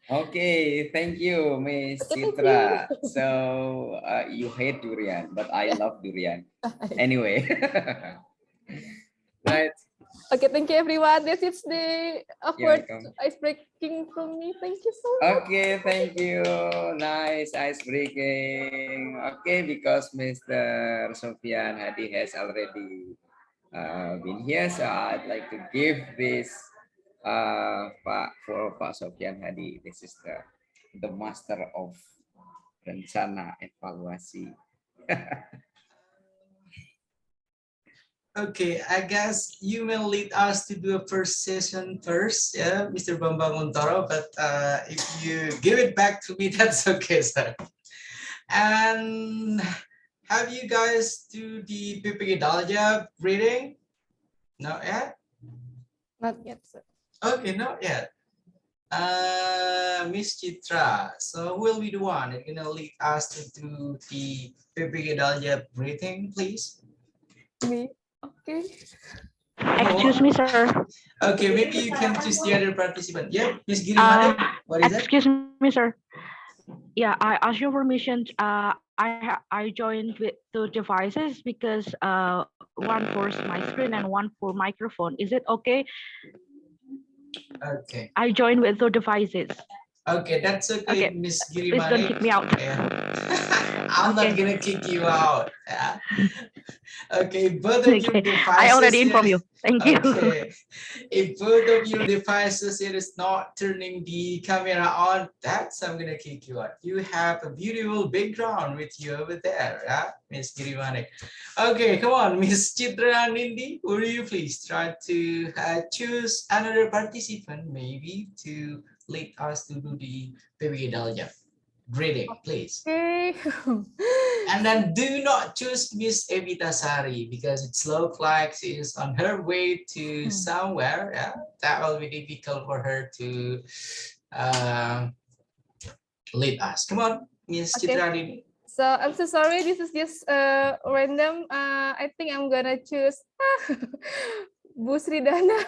Okay, thank you, Miss Okay, thank Citra. you. So you hate durian, but I love durian. Anyway, right? Okay, thank you everyone. This is the You're awkward welcome. ice breaking from me. Thank you so much. Okay, thank you. Nice ice breaking. Okay, because Mr. Sofian Hadi has already been here, so I'd like to give this for Pak Sofian Hadi. This is the master of rencana evaluasi. Okay, I guess you will lead us to do a first session first, yeah, Mr. Bambang Untoro, but if you give it back to me, that's okay, sir. And have you guys do the PPG Daljab reading? Not yet? Not yet, sir. Okay, not yet. Miss Chitra, so who will be the one that's gonna lead us to do the PPG Daljab reading, please? Me. Okay. Excuse me, sir. Okay, maybe you can choose the other participant. Yeah, Miss Girimade, what is it? Excuse me, sir. Yeah, I ask your permission. I joined with two devices because one for my screen and one for microphone. Is it okay? Okay. I joined with two devices. Okay, that's okay, Okay. Miss Please don't Girimade. kick me out. Yeah. I'm not Okay. gonna kick you out. Yeah. Okay, both of your Okay. devices. I already informed you. Thank you. Okay. If both of your devices it is not turning the camera on, that's I'm gonna kick you out. You have a beautiful background with you over there, yeah, Miss Girimade. Okay, come on, Miss Chitra Nindi, will you please try to choose another participant, maybe to lead us to do the PPG Daljab reading, please. Okay. And then do not choose Miss Evita Sari because it looks like she is on her way to somewhere. Yeah, that will be difficult for her to lead us. Come on, Miss Okay. Chitra. So I'm so sorry. This is just random. I think I'm gonna choose Bu Sridana.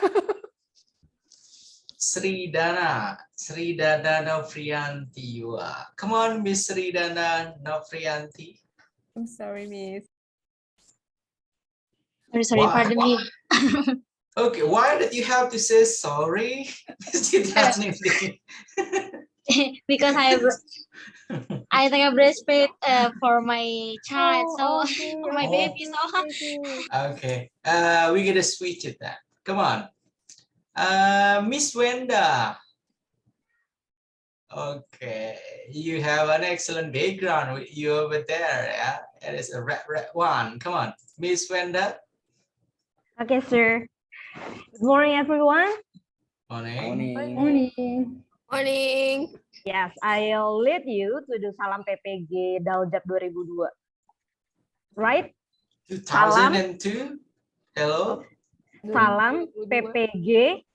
Sridana Novrianti. Come on, Miss Sridana Novrianti. I'm sorry, Miss. Sorry, pardon me. Okay, why did you have to say sorry, Miss Chitra? Because I think I breastfeed for my child, so for my baby. So Okay, we're gonna switch it then. Come on, Miss Wenda. Okay, you have an excellent background with you over there. Yeah, it is a red one. Come on, Miss Wenda. Okay, sir. Good morning, everyone. Morning. Morning. Morning. Yes, I'll lead you to the Salam PPG Daljab 2002. Right? 2002. Hello. Salam PPG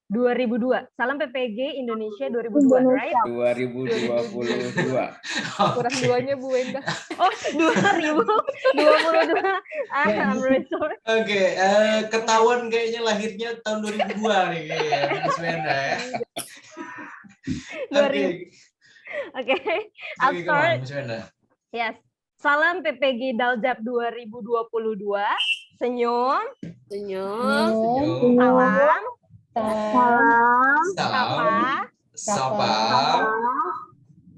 2002. Salam PPG Indonesia 2002, right? 2022. Kurang duanya Bu Wenda. Oh, 2022. I'm really sorry. Oke, ketahuan kayaknya lahirnya tahun 2002 nih kayaknya, Miss Wenda ya. Oke. Oke, I'll start. Miss Wenda. Yes. Salam PPG Daljab 2022. Senyum. Senyum. Salam. Salam. Sapa.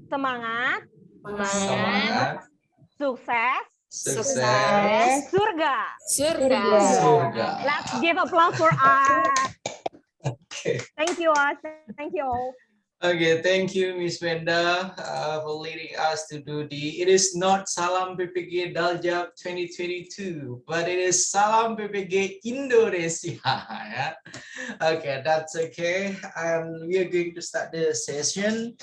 Semangat. Semangat. Sukses. Sukses. Surga. Let's give applause for us. Okay. Thank you all. Thank you all. Okay, thank you, Miss Wenda, for leading us to do it is not Salam PPG Daljab 2022, but it is Salam PPG Indonesia. Yeah? Okay, that's okay. We are going to start the session.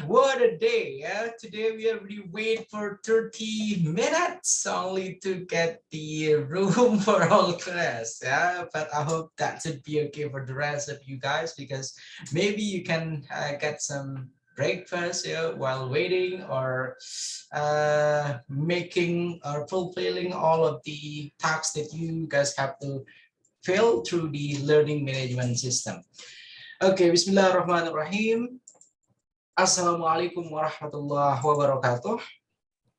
What a day. Yeah? Today we have to wait for 30 minutes only to get the room for all class. Yeah, but I hope that should be okay for the rest of you guys because maybe you can get some breakfast while waiting or making or fulfilling all of the tasks that you guys have to fulfill through the learning management system. Okay, Bismillahirrahmanirrahim. Assalamualaikum warahmatullahi wabarakatuh.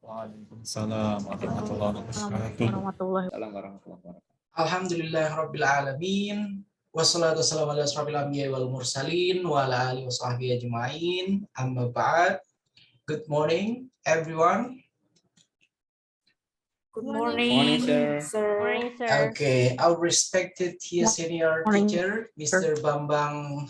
Waalaikumsalam warahmatullahi wabarakatuh. Warahmatullahi Salam warahmatullahi wabarakatuh. Alhamdulillahirabbil alamin. Wassalatu wassalamu ala asrofil anbiya'i wal mursalin wa ala alihi washabbihi ajmain. Amma ba'd. Good morning, everyone. Good Morning, sir. Morning, sir. Okay, our respected senior Morning, teacher, Mr. Bambang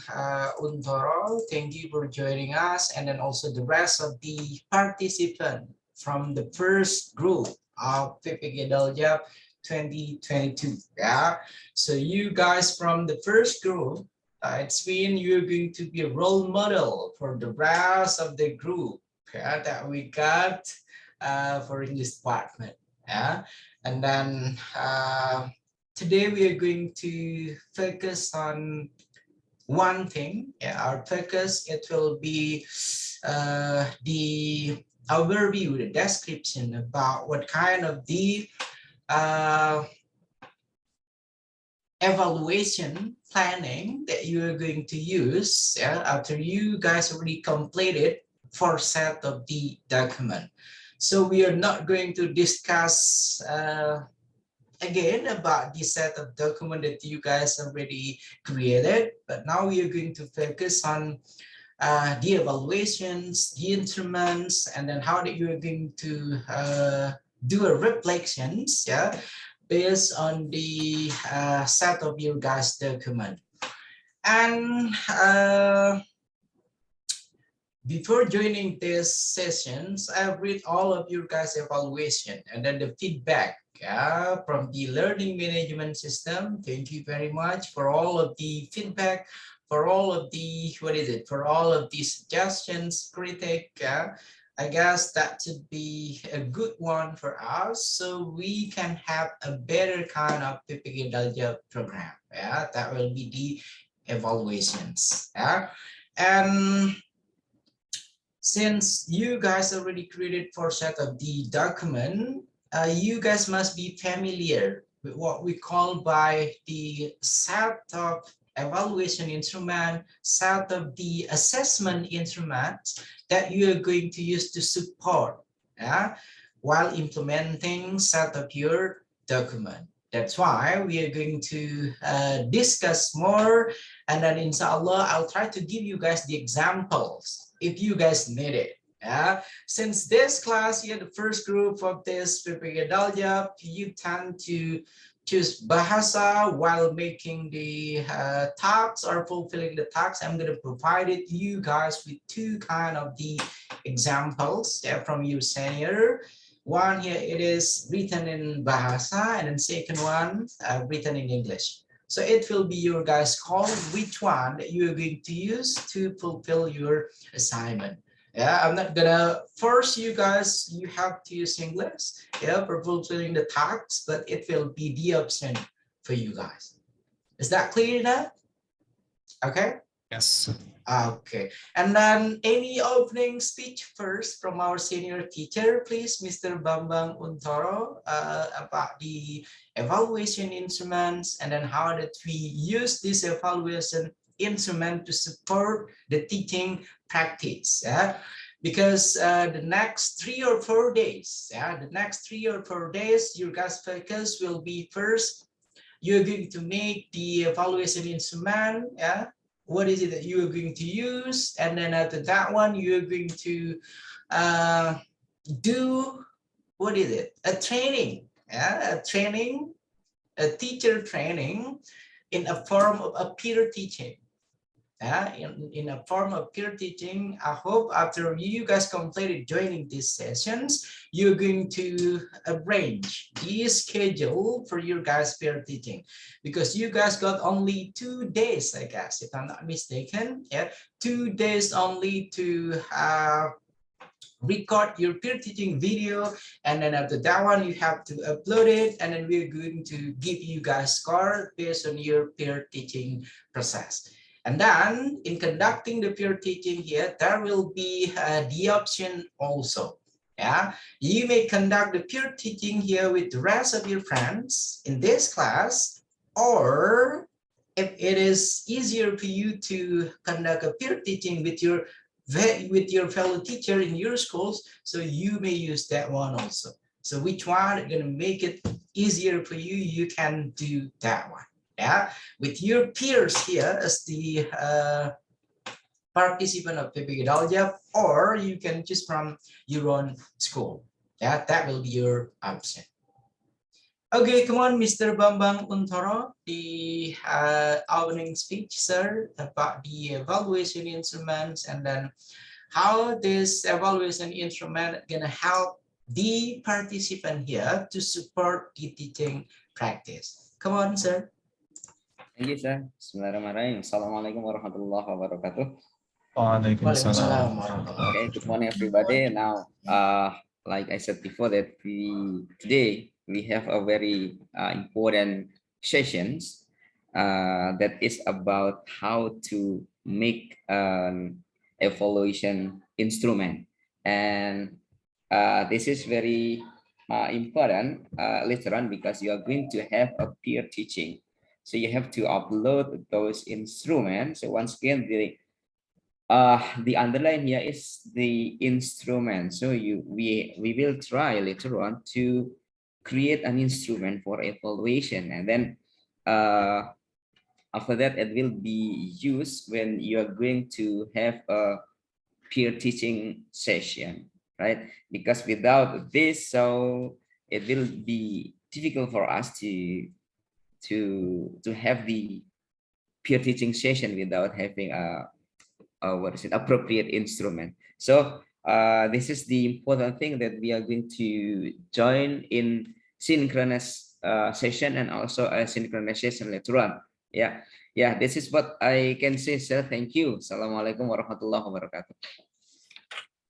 Untoro, thank you for joining us, and then also the rest of the participants from the first group of PPG Daljab 2022. Yeah, so you guys from the first group, it's been you're going to be a role model for the rest of the group, yeah, that we got for English department. Yeah, and then today we are going to focus on one thing. Yeah, our focus, it will be the overview, the description about what kind of the evaluation planning that you are going to use, yeah, after you guys already completed for set of the document. So we are not going to discuss again about the set of document that you guys already created, but now we are going to focus on the evaluations, the instruments, and then how that you are going to do a reflections, yeah, based on the set of your guys document. And before joining these sessions, I've read all of your guys' evaluation and then the feedback, yeah, from the learning management system. Thank you very much for all of the feedback, for all of the, for all of the suggestions, critique. Yeah. I guess that should be a good one for us, so we can have a better kind of PPG Daljab program. Yeah, that will be the evaluations. Yeah, and since you guys already created for set of the document, you guys must be familiar with what we call by the set of evaluation instrument, set of the assessment instruments that you are going to use to support, yeah, while implementing set of your document. That's why we are going to discuss more, and then inshallah I'll try to give you guys the examples if you guys need it. Yeah, since this class here, the first group of this PPG Daljab, you tend to choose bahasa while making the tasks or fulfilling the tasks. I'm going to provide it you guys with two kind of the examples, yeah, from your senior. One here, it is written in bahasa, and then second one written in English. So it will be your guys' call which one that you are going to use to fulfill your assignment. Yeah, I'm not gonna force you guys, you have to use English, yeah, for fulfilling the tasks, but it will be the option for you guys. Is that clear enough? Okay. Yes. Okay, and then any opening speech first from our senior teacher, please, Mr. Bambang Untoro, about the evaluation instruments and then how that we use this evaluation instrument to support the teaching practice. Yeah, because the next 3 or 4 days, yeah, the next 3 or 4 days, your guys' focus will be first, you're going to make the evaluation instrument, yeah. What is it that you are going to use, and then after that one you are going to do, what is it, a training, yeah, a teacher training in a form of a peer teaching. In a form of peer teaching. I hope after you guys completed joining these sessions, you're going to arrange the schedule for your guys' peer teaching, because you guys got only 2 days, I guess, if I'm not mistaken. Yeah, 2 days only to record your peer teaching video, and then after that one you have to upload it, and then we're going to give you guys score based on your peer teaching process. And then in conducting the peer teaching here, there will be the option also. Yeah, you may conduct the peer teaching here with the rest of your friends in this class, or if it is easier for you to conduct a peer teaching with your fellow teacher in your schools, so you may use that one also. So which one is going to make it easier for you, you can do that one. Yeah, with your peers here as the participant of PPG Daljab, or you can choose from your own school. Yeah, that will be your option. Okay, come on, Mr. Bambang Untoro, the opening speech, sir, about the evaluation instruments, and then how this evaluation instrument gonna help the participant here to support the teaching practice. Come on, sir. Thank you, sir. Bismillahirrahmanirrahim. Assalamualaikum warahmatullahi wabarakatuh. Waalaikumsalam Waalaikumsalam. warahmatullahi Okay, good morning, everybody. Now, like I said before, that today we have a very important sessions that is about how to make an evaluation instrument, and this is very important later on, because you are going to have a peer teaching. So you have to upload those instruments. So once again, the underline here is the instrument. So we will try later on to create an instrument for evaluation, and then after that it will be used when you are going to have a peer teaching session, right? Because without this, so it will be difficult for us to have the peer teaching session without having a what is it, appropriate instrument. So this is the important thing, that we are going to join in synchronous session and also a synchronization later on. Yeah, this is what I can say, sir. Thank you. Assalamualaikum warahmatullahi wabarakatuh.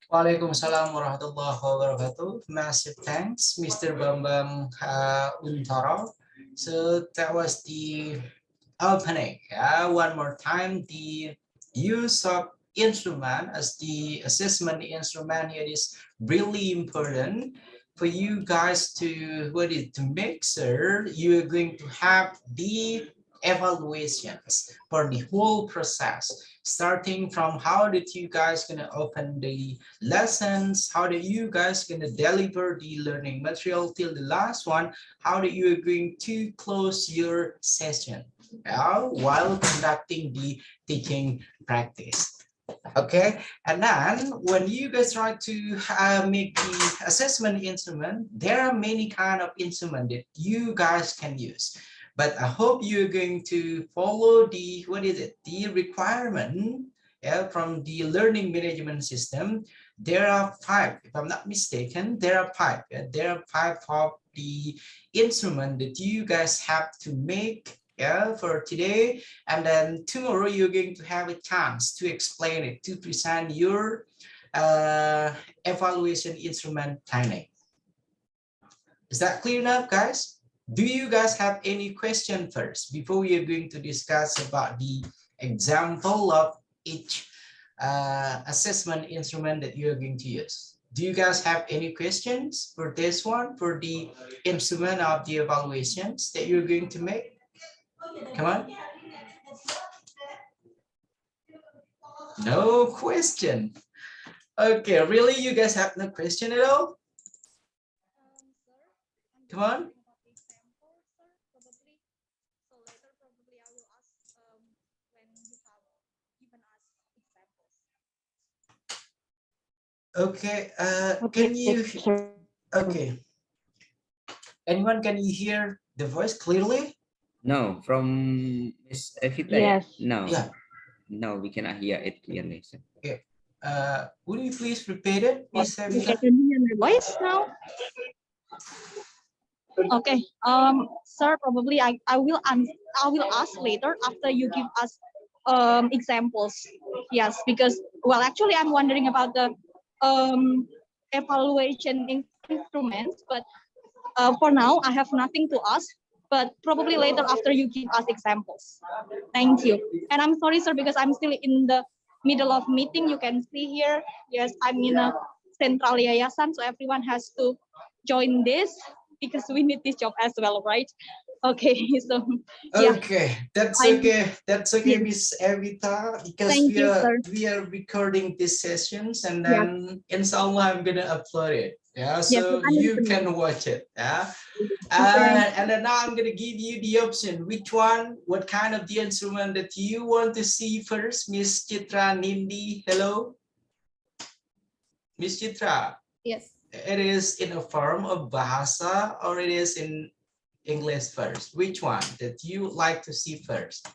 Waalaikumsalam warahmatullahi wabarakatuh. Massive thanks, Mr. Bambang Untoro. So that was the opening. One more time, the use of instrument as the assessment instrument here is really important for you guys to make sure you are going to have the evaluations for the whole process, starting from how did you guys gonna open the lessons, how did you guys gonna deliver the learning material, till the last one, how did you are going to close your session while conducting the teaching practice. Okay, and then when you guys try to make the assessment instrument, there are many kind of instrument that you guys can use, but I hope you're going to follow the the requirement from the learning management system. There are 5, if I'm not mistaken, there are 5. There are 5 of the instrument that you guys have to make for today, and then tomorrow you're going to have a chance to explain it, to present your evaluation instrument planning. Is that clear enough, guys? Do you guys have any question first before we are going to discuss about the example of each assessment instrument that you are going to use? Do you guys have any questions for this one, for the instrument of the evaluations that you're going to make? Come on. No question. Okay, really, you guys have no question at all? Come on. Okay, can you, okay. Anyone, can you hear the voice clearly? No, from Miss Evita. Yes. No. Yeah. No, we cannot hear it clearly, sir. Okay. Would you please repeat it, Miss Evita? Can you hear my voice now? Okay. Sir, probably I will ask later after you give us examples. Yes, because actually I'm wondering about the evaluation instruments, but for now I have nothing to ask. But probably later after you give us examples. Thank you. And I'm sorry, sir, because I'm still in the middle of meeting. You can see here. Yes, I'm in a central yayasan, so everyone has to join this because we need this job as well, right? Okay, so yeah, Okay, that's I okay. That's okay, yes, Miss Evita, because thank you, sir. we are recording these sessions, and Yes, then inshallah I'm gonna upload it. Yeah, yes, so I'm you listening. can watch it. Yeah. Okay. And then now I'm gonna give you the option. Which one? What kind of the instrument that you want to see first, Miss Chitra Nindi? Hello, Miss Chitra. Yes. It is in a form of bahasa, or it is in English first? Which one that you like to see first?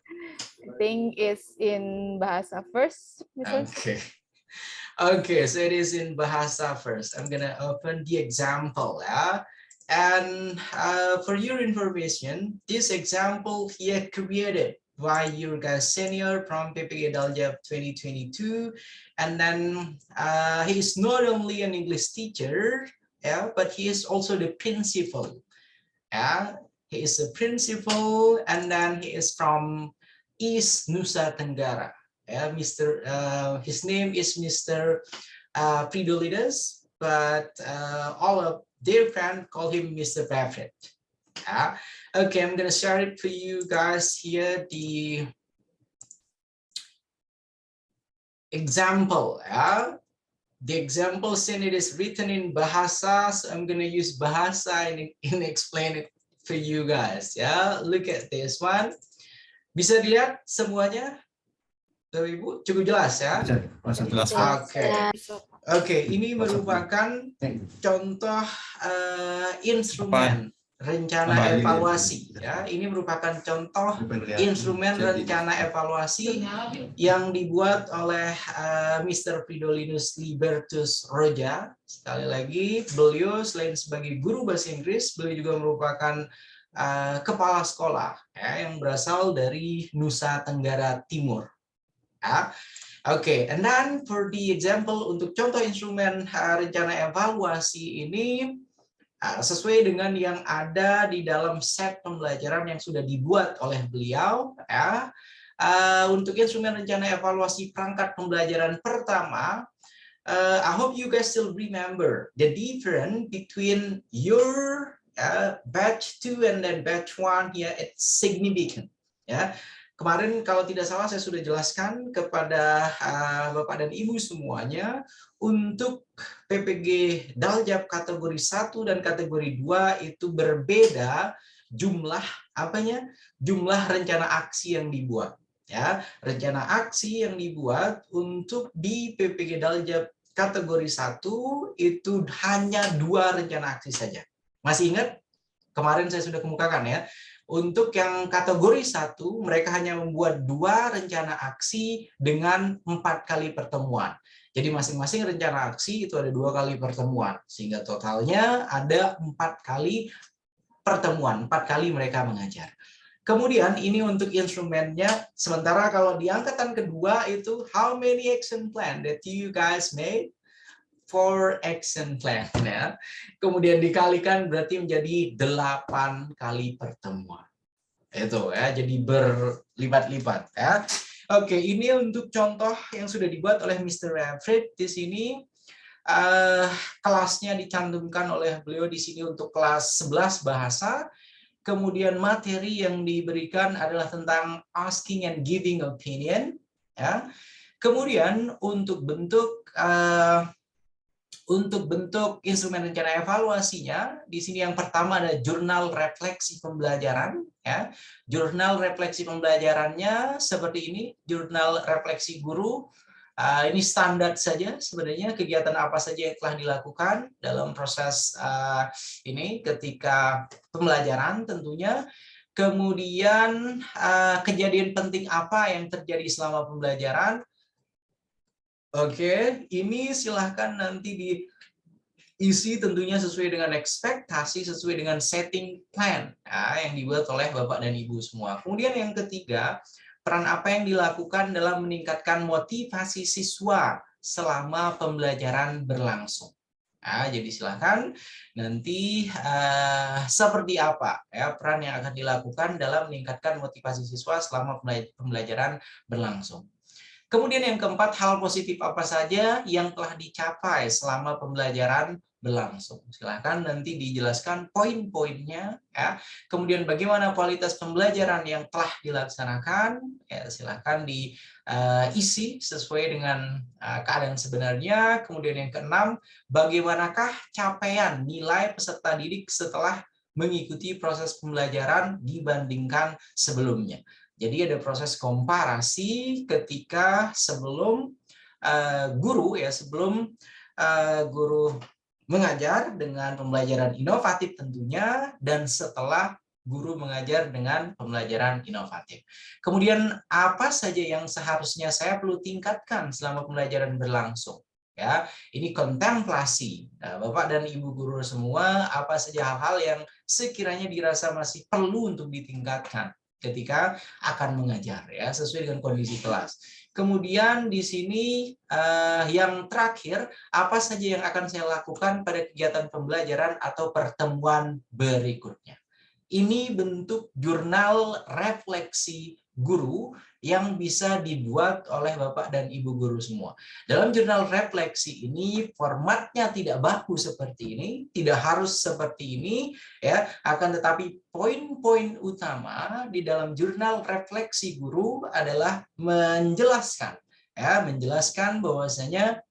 I think it's in bahasa first, Mr. Okay. Okay, so it is in bahasa first. I'm gonna open the example, yeah. And for your information, this example here created by your guys senior from PPG Daljab 2022, and then he is not only an English teacher, yeah, but he is also the principal. Yeah, he is a principal, and then he is from East Nusa Tenggara. Yeah, his name is Mr. Pridolides, but all of their friends call him Mr. Favorite. Yeah. Okay, I'm gonna share it for you guys here. The example. Yeah. The example since it is written in bahasa, so I'm gonna use bahasa and explain it for you guys. Ya, look at this one. Bisa dilihat semuanya, Bapak Ibu, cukup jelas ya? Jelas, Pak. Oke, ini merupakan contoh instrumen rencana evaluasi. Ya, ini merupakan contoh instrumen rencana evaluasi yang dibuat oleh Mr. Fridolinus Libertus Roja. Sekali lagi, beliau selain sebagai guru bahasa Inggris, beliau juga merupakan kepala sekolah ya, yang berasal dari Nusa Tenggara Timur. Ya. Oke, and then for the example untuk contoh instrumen rencana evaluasi ini sesuai dengan yang ada di dalam set pembelajaran yang sudah dibuat oleh beliau. Ya. Untuk instrumen rencana evaluasi perangkat pembelajaran pertama, I hope you guys still remember the difference between your batch 2 and then batch 1 here. It's significant. Ya. Kemarin kalau tidak salah saya sudah jelaskan kepada Bapak dan Ibu semuanya, untuk PPG Daljab kategori 1 dan kategori 2 itu berbeda jumlah jumlah rencana aksi yang dibuat. Ya, rencana aksi yang dibuat untuk di PPG Daljab kategori 1 itu hanya 2 rencana aksi saja. Masih ingat? Kemarin saya sudah kemukakan ya. Untuk yang kategori 1, mereka hanya membuat 2 rencana aksi dengan 4 kali pertemuan. Jadi masing-masing rencana aksi itu ada 2 kali pertemuan. Sehingga totalnya ada 4 kali pertemuan, 4 kali mereka mengajar. Kemudian ini untuk instrumennya, sementara kalau di angkatan kedua itu, how many action plan that you guys made? 4 action plan ya. Kemudian dikalikan berarti menjadi 8 kali pertemuan. Itu ya, jadi berlipat-lipat ya. Oke, ini untuk contoh yang sudah dibuat oleh Mr. Alfred di sini. Kelasnya dicantumkan oleh beliau di sini untuk kelas 11 bahasa. Kemudian materi yang diberikan adalah tentang asking and giving opinion ya. Kemudian untuk bentuk instrumen rencana evaluasinya, di sini yang pertama ada jurnal refleksi pembelajaran. Ya. Jurnal refleksi pembelajarannya seperti ini, jurnal refleksi guru. Ini standar saja sebenarnya, kegiatan apa saja yang telah dilakukan dalam proses ini ketika pembelajaran tentunya. Kemudian kejadian penting apa yang terjadi selama pembelajaran. Oke, ini silahkan nanti diisi tentunya sesuai dengan ekspektasi, sesuai dengan setting plan yang dibuat oleh Bapak dan Ibu semua. Kemudian yang ketiga, peran apa yang dilakukan dalam meningkatkan motivasi siswa selama pembelajaran berlangsung. Jadi silahkan nanti seperti apa ya peran yang akan dilakukan dalam meningkatkan motivasi siswa selama pembelajaran berlangsung. Kemudian yang keempat, hal positif apa saja yang telah dicapai selama pembelajaran berlangsung. Silakan nanti dijelaskan poin-poinnya, ya. Kemudian bagaimana kualitas pembelajaran yang telah dilaksanakan, ya, silakan diisi sesuai dengan keadaan sebenarnya. Kemudian yang keenam, bagaimanakah capaian nilai peserta didik setelah mengikuti proses pembelajaran dibandingkan sebelumnya. Jadi ada proses komparasi ketika sebelum guru mengajar dengan pembelajaran inovatif tentunya, dan setelah guru mengajar dengan pembelajaran inovatif. Kemudian apa saja yang seharusnya saya perlu tingkatkan selama pembelajaran berlangsung? Ya, ini kontemplasi. Nah, Bapak dan Ibu guru semua, apa saja hal-hal yang sekiranya dirasa masih perlu untuk ditingkatkan ketika akan mengajar, ya, sesuai dengan kondisi kelas. Kemudian di sini yang terakhir, apa saja yang akan saya lakukan pada kegiatan pembelajaran atau pertemuan berikutnya. Ini bentuk jurnal refleksi guru yang bisa dibuat oleh Bapak dan Ibu guru semua. Dalam jurnal refleksi ini formatnya tidak baku seperti ini, tidak harus seperti ini, ya, akan tetapi poin-poin utama di dalam jurnal refleksi guru adalah menjelaskan, ya, menjelaskan bahwasanya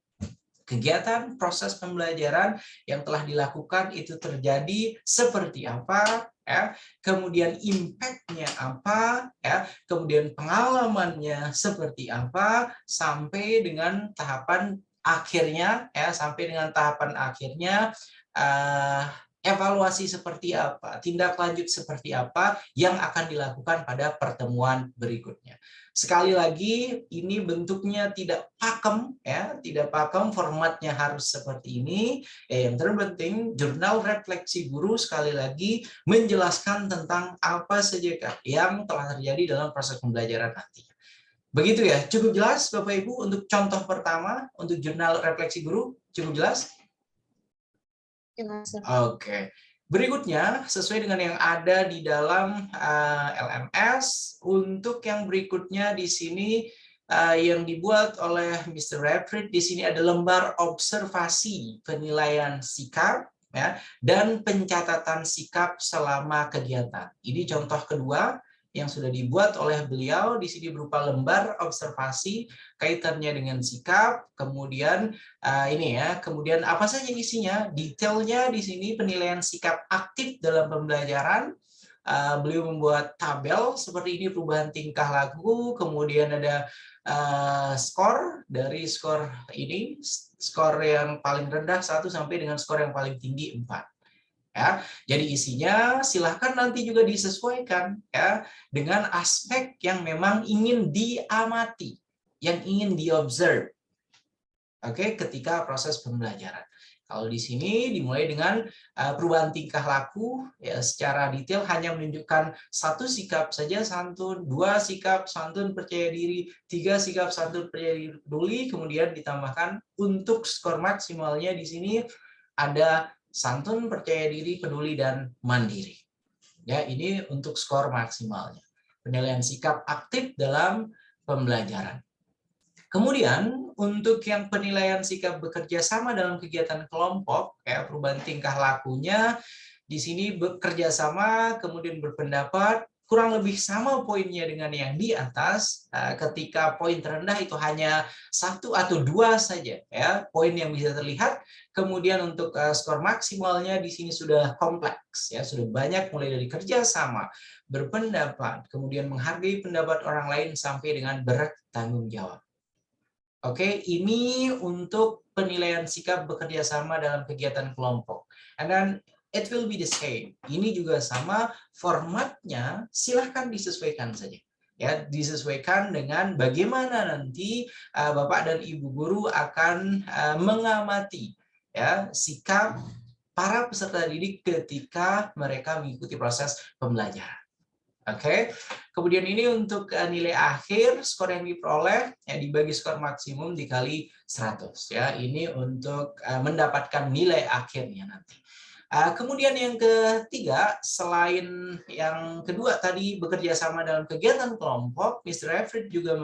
kegiatan proses pembelajaran yang telah dilakukan itu terjadi seperti apa, ya, kemudian impact-nya apa, ya, kemudian pengalamannya seperti apa, sampai dengan tahapan akhirnya, ya, sampai dengan tahapan akhirnya evaluasi seperti apa, tindak lanjut seperti apa yang akan dilakukan pada pertemuan berikutnya. Sekali lagi, ini bentuknya tidak pakem, ya, tidak pakem, formatnya harus seperti ini. Yang terpenting, jurnal refleksi guru sekali lagi menjelaskan tentang apa saja yang telah terjadi dalam proses pembelajaran nanti. Begitu ya, cukup jelas Bapak Ibu untuk contoh pertama untuk jurnal refleksi guru, cukup jelas? Oke. Berikutnya, sesuai dengan yang ada di dalam LMS, untuk yang berikutnya di sini yang dibuat oleh Mr. Raprid, di sini ada lembar observasi penilaian sikap, ya, dan pencatatan sikap selama kegiatan. Ini contoh kedua yang sudah dibuat oleh beliau, di sini berupa lembar observasi kaitannya dengan sikap, kemudian ini ya, kemudian apa saja isinya, detailnya di sini penilaian sikap aktif dalam pembelajaran. Beliau membuat tabel seperti ini, perubahan tingkah laku, kemudian ada skor, dari skor ini, skor yang paling rendah 1 sampai dengan skor yang paling tinggi 4. Ya, jadi isinya silahkan nanti juga disesuaikan, ya, dengan aspek yang memang ingin diamati, yang ingin diobserve, oke, ketika proses pembelajaran. Kalau di sini dimulai dengan perubahan tingkah laku, ya, secara detail hanya menunjukkan 1 sikap saja, santun, 2 sikap santun percaya diri, 3 sikap santun percaya diri peduli, kemudian ditambahkan untuk skor maksimalnya di sini ada santun, percaya diri, peduli, dan mandiri. Ya, ini untuk skor maksimalnya. Penilaian sikap aktif dalam pembelajaran. Kemudian untuk yang penilaian sikap bekerja sama dalam kegiatan kelompok, ya, perubahan tingkah lakunya di sini bekerja sama, kemudian berpendapat, kurang lebih sama poinnya dengan yang di atas. Ketika poin terendah itu hanya 1 atau 2 saja, ya, poin yang bisa terlihat. Kemudian untuk skor maksimalnya di sini sudah kompleks, ya, sudah banyak, mulai dari kerjasama, berpendapat, kemudian menghargai pendapat orang lain sampai dengan bertanggung jawab. Oke, ini untuk penilaian sikap bekerja sama dalam kegiatan kelompok. And then it will be the same. Ini juga sama, formatnya silahkan disesuaikan saja. Ya, disesuaikan dengan bagaimana nanti Bapak dan Ibu guru akan mengamati, ya, sikap para peserta didik ketika mereka mengikuti proses pembelajaran. Oke, kemudian ini untuk nilai akhir, skor yang diperoleh, ya, dibagi skor maksimum dikali 100. Ya, ini untuk mendapatkan nilai akhirnya nanti. Kemudian yang ketiga, selain yang kedua tadi bekerja sama dalam kegiatan kelompok, Mr. Everett juga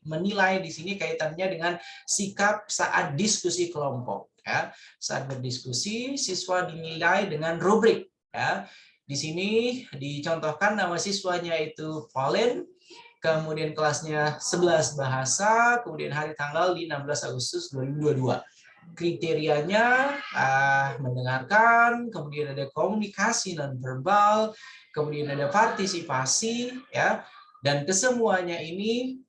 menilai di sini kaitannya dengan sikap saat diskusi kelompok. Ya, saat berdiskusi, siswa dinilai dengan rubrik. Ya, di sini dicontohkan nama siswanya itu Pauline, kemudian kelasnya 11 bahasa, kemudian hari tanggal di 16 Agustus 2022. Kriterianya mendengarkan, kemudian ada komunikasi nonverbal, kemudian ada partisipasi, ya, dan kesemuanya ini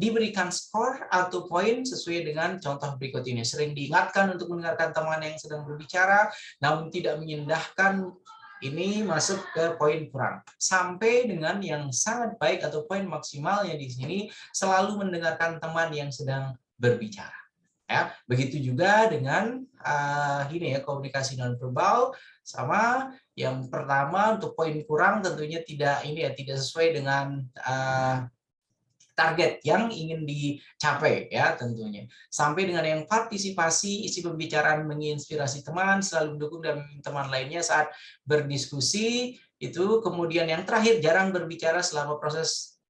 diberikan skor atau poin sesuai dengan contoh berikut ini. Sering diingatkan untuk mendengarkan teman yang sedang berbicara, namun tidak menyindahkan, ini masuk ke poin kurang. Sampai dengan yang sangat baik atau poin maksimalnya di sini selalu mendengarkan teman yang sedang berbicara. Ya, begitu juga dengan komunikasi nonverbal, sama yang pertama untuk poin kurang tentunya tidak sesuai dengan target yang ingin dicapai, ya, tentunya. Sampai dengan yang partisipasi, isi pembicaraan menginspirasi teman, selalu mendukung dan teman lainnya saat berdiskusi itu. Kemudian yang terakhir, jarang berbicara selama proses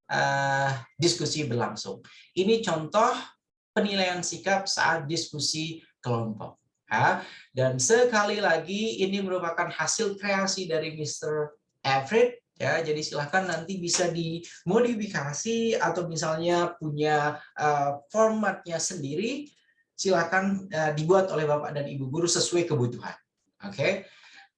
diskusi berlangsung. Ini contoh penilaian sikap saat diskusi kelompok. Ya. Dan sekali lagi ini merupakan hasil kreasi dari Mr. Everett. Ya, jadi silahkan nanti bisa dimodifikasi atau misalnya punya formatnya sendiri, silahkan dibuat oleh Bapak dan Ibu guru sesuai kebutuhan. Oke.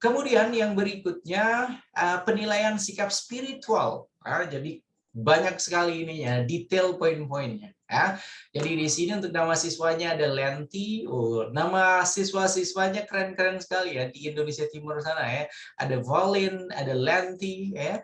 Kemudian yang berikutnya penilaian sikap spiritual. Jadi banyak sekali ininya, detail poin-poinnya. Ya. Jadi di sini untuk nama siswanya ada Lenti. Nama siswa-siswanya keren-keren sekali ya di Indonesia Timur sana ya. Ada Volin, ada Lenti ya.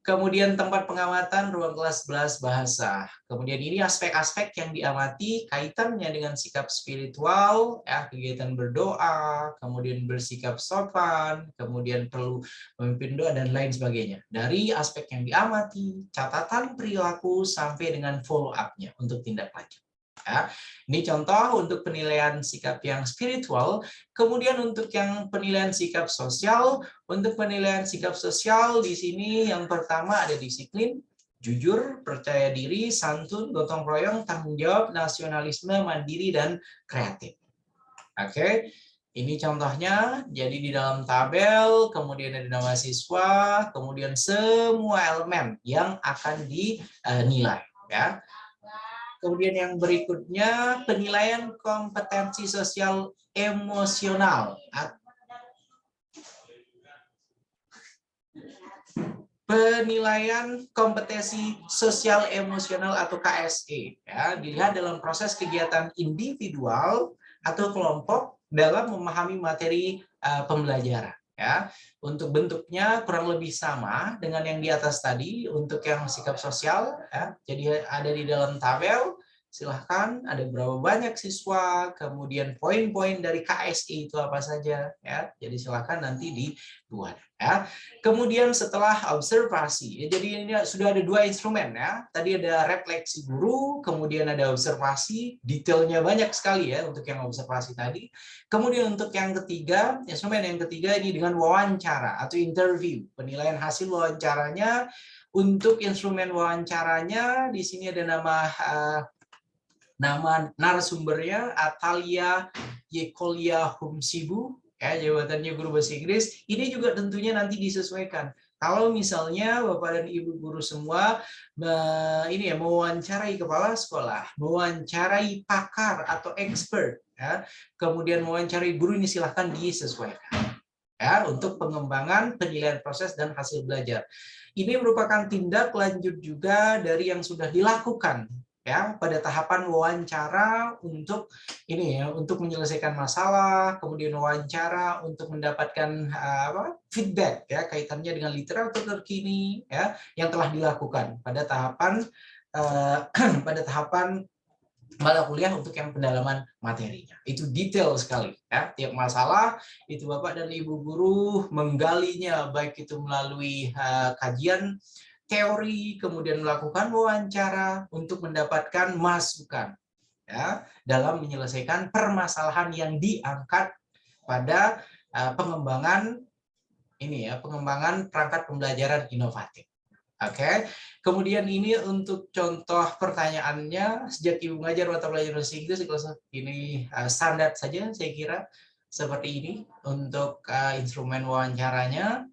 Kemudian tempat pengamatan ruang kelas 11 bahasa. Kemudian ini aspek-aspek yang diamati kaitannya dengan sikap spiritual, ya, kegiatan berdoa, kemudian bersikap sopan, kemudian perlu memimpin doa dan lain sebagainya. Dari aspek yang diamati, catatan perilaku sampai dengan follow up-nya untuk tindak lanjut. Ya, ini contoh untuk penilaian sikap yang spiritual. Kemudian untuk yang penilaian sikap sosial, untuk penilaian sikap sosial di sini yang pertama ada disiplin, jujur, percaya diri, santun, gotong royong, tanggung jawab, nasionalisme, mandiri, dan kreatif. Oke, ini contohnya. Jadi di dalam tabel, kemudian ada nama siswa, kemudian semua elemen yang akan dinilai. Ya. Kemudian yang berikutnya penilaian kompetensi sosial emosional. Penilaian kompetensi sosial emosional atau KSE. Ya, dilihat dalam proses kegiatan individual atau kelompok dalam memahami materi pembelajaran. Ya, untuk bentuknya kurang lebih sama dengan yang di atas tadi. Untuk yang sikap sosial, ya, jadi ada di dalam tabel. Silahkan, ada berapa banyak siswa, kemudian poin-poin dari KSI itu apa saja, ya. Jadi silahkan nanti dibuat. Ya. Kemudian setelah observasi, ya, jadi ini sudah ada dua instrumen ya. Tadi ada refleksi guru, kemudian ada observasi, detailnya banyak sekali ya untuk yang observasi tadi. Kemudian untuk yang ketiga, instrumen yang ketiga ini dengan wawancara atau interview, penilaian hasil wawancaranya. Untuk instrumen wawancaranya di sini ada nama narasumbernya Atalia Yekolia Humsibu. Ya, jabatannya guru bahasa Inggris. Ini juga tentunya nanti disesuaikan. Kalau misalnya Bapak dan Ibu guru semua mewawancarai kepala sekolah, mewawancarai pakar atau expert, ya, kemudian mewawancarai guru, ini silahkan disesuaikan. Ya, untuk pengembangan penilaian proses dan hasil belajar. Ini merupakan tindak lanjut juga dari yang sudah dilakukan, ya, pada tahapan wawancara untuk untuk menyelesaikan masalah, kemudian wawancara untuk mendapatkan feedback, ya, kaitannya dengan literatur terkini, ya, yang telah dilakukan pada tahapan mata kuliah untuk yang pendalaman materinya. Itu detail sekali, ya. Tiap masalah itu Bapak dan Ibu guru menggalinya, baik itu melalui kajian teori, kemudian melakukan wawancara untuk mendapatkan masukan, ya, dalam menyelesaikan permasalahan yang diangkat pada pengembangan pengembangan perangkat pembelajaran inovatif. Oke. Kemudian ini untuk contoh pertanyaannya, sejak ibu mengajar mata pelajaran bahasa Inggris, ini standar saja saya kira seperti ini untuk instrumen wawancaranya.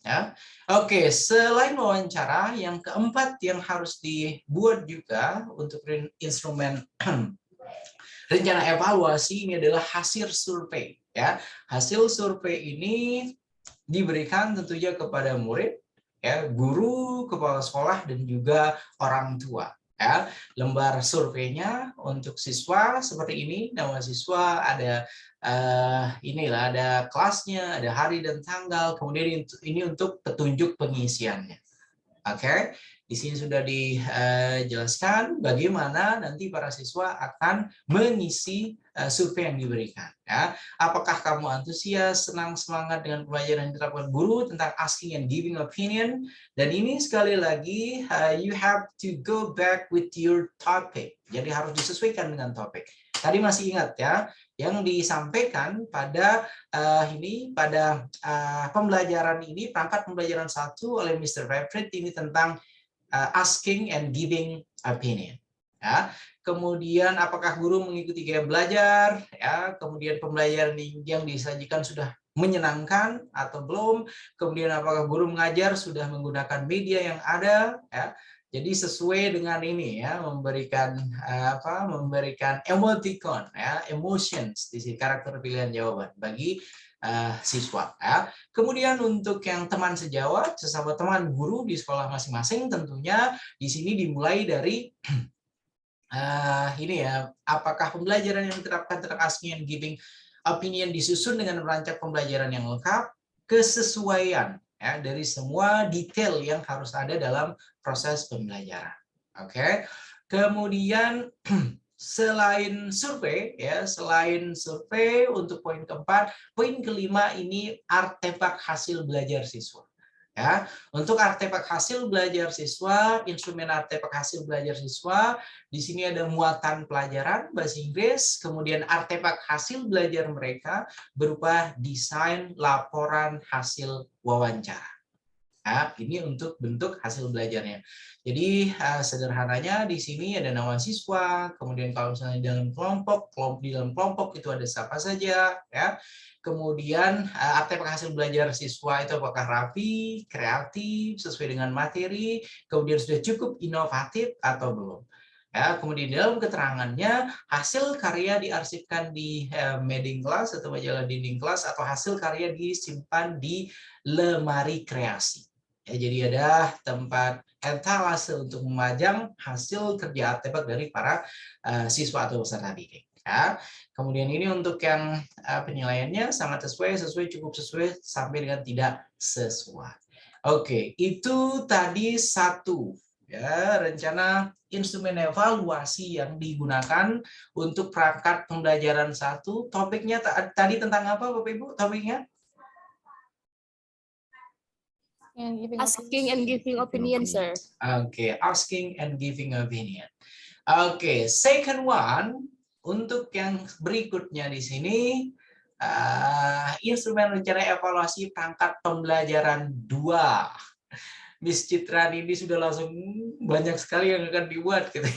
Ya. Oke, selain wawancara, yang keempat yang harus dibuat juga untuk instrumen rencana evaluasi ini adalah hasil survei. Ya, hasil survei ini diberikan tentunya kepada murid, ya, guru, kepala sekolah, dan juga orang tua. Ya, lembar surveinya untuk siswa seperti ini. Nama siswa ada inilah, ada kelasnya, ada hari dan tanggal. Kemudian ini untuk petunjuk pengisiannya. Oke, di sini sudah dijelaskan bagaimana nanti para siswa akan mengisi survei yang diberikan. Ya, apakah kamu antusias, senang, semangat dengan pelajaran yang diterapkan guru tentang asking and giving opinion? Dan ini sekali lagi you have to go back with your topic. Jadi harus disesuaikan dengan topik. Tadi masih ingat ya, yang disampaikan pada pembelajaran ini, perangkat pembelajaran 1 oleh Mr. Favorite ini tentang asking and giving opinion. Ya. Kemudian apakah guru mengikuti gaya belajar? Ya. Kemudian pembelajaran yang disajikan sudah menyenangkan atau belum? Kemudian apakah guru mengajar sudah menggunakan media yang ada? Ya. Jadi sesuai dengan ini ya, memberikan emoticon ya, emotions di sini, karakter pilihan jawaban bagi siswa ya. Kemudian untuk yang teman sejawat, sesama teman guru di sekolah masing-masing, tentunya di sini dimulai dari ini ya, apakah pembelajaran yang diterapkan tentang asking and giving opinion disusun dengan merancang pembelajaran yang lengkap, kesesuaian ya dari semua detail yang harus ada dalam proses pembelajaran. Oke. Kemudian selain survei ya, selain survei untuk poin keempat, poin kelima ini artefak hasil belajar siswa. Ya, untuk artefak hasil belajar siswa, instrumen artefak hasil belajar siswa, di sini ada muatan pelajaran bahasa Inggris, kemudian artefak hasil belajar mereka berupa desain laporan hasil wawancara. Ya, ini untuk bentuk hasil belajarnya. Jadi sederhananya di sini ada nama siswa, kemudian kalau misalnya di dalam kelompok itu ada siapa saja, ya. Kemudian artefak hasil belajar siswa itu apakah rapi, kreatif, sesuai dengan materi, kemudian sudah cukup inovatif atau belum. Ya, kemudian dalam keterangannya hasil karya diarsipkan di mading kelas atau majalah dinding kelas, atau hasil karya disimpan di lemari kreasi. Ya, jadi ada tempat etalase untuk memajang hasil kerja artefak dari para siswa atau peserta didik. Ya. Kemudian ini untuk yang penilaiannya sangat sesuai, cukup sesuai, sampai dengan tidak sesuai. Oke, itu tadi satu ya rencana instrumen evaluasi yang digunakan untuk perangkat pembelajaran 1. Topiknya tadi tentang apa Bapak Ibu? Topiknya? Asking and giving opinion, sir. Oke, asking and giving opinion. Oke, second one. Untuk yang berikutnya di sini, instrumen rencana evaluasi perangkat pembelajaran 2. Miss Citra ini sudah langsung banyak sekali yang akan dibuat gitu.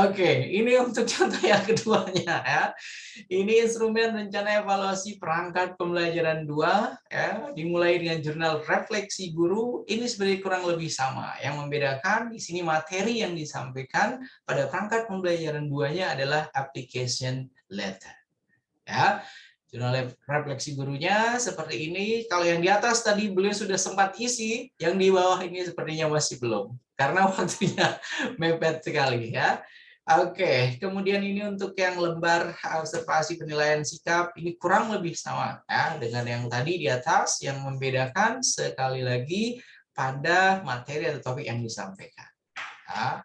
Oke, ini untuk contoh yang keduanya ya. Ini instrumen rencana evaluasi perangkat pembelajaran 2 ya, dimulai dengan jurnal refleksi guru. Ini sebenarnya kurang lebih sama. Yang membedakan di sini materi yang disampaikan pada perangkat pembelajaran 2-nya adalah application letter. Ya. Jurnal refleksi gurunya seperti ini. Kalau yang di atas tadi beliau sudah sempat isi, yang di bawah ini sepertinya masih belum. Karena waktunya mepet sekali ya. Oke, kemudian ini untuk yang lembar observasi penilaian sikap, ini kurang lebih sama ya dengan yang tadi di atas. Yang membedakan sekali lagi pada materi atau topik yang disampaikan. Ya.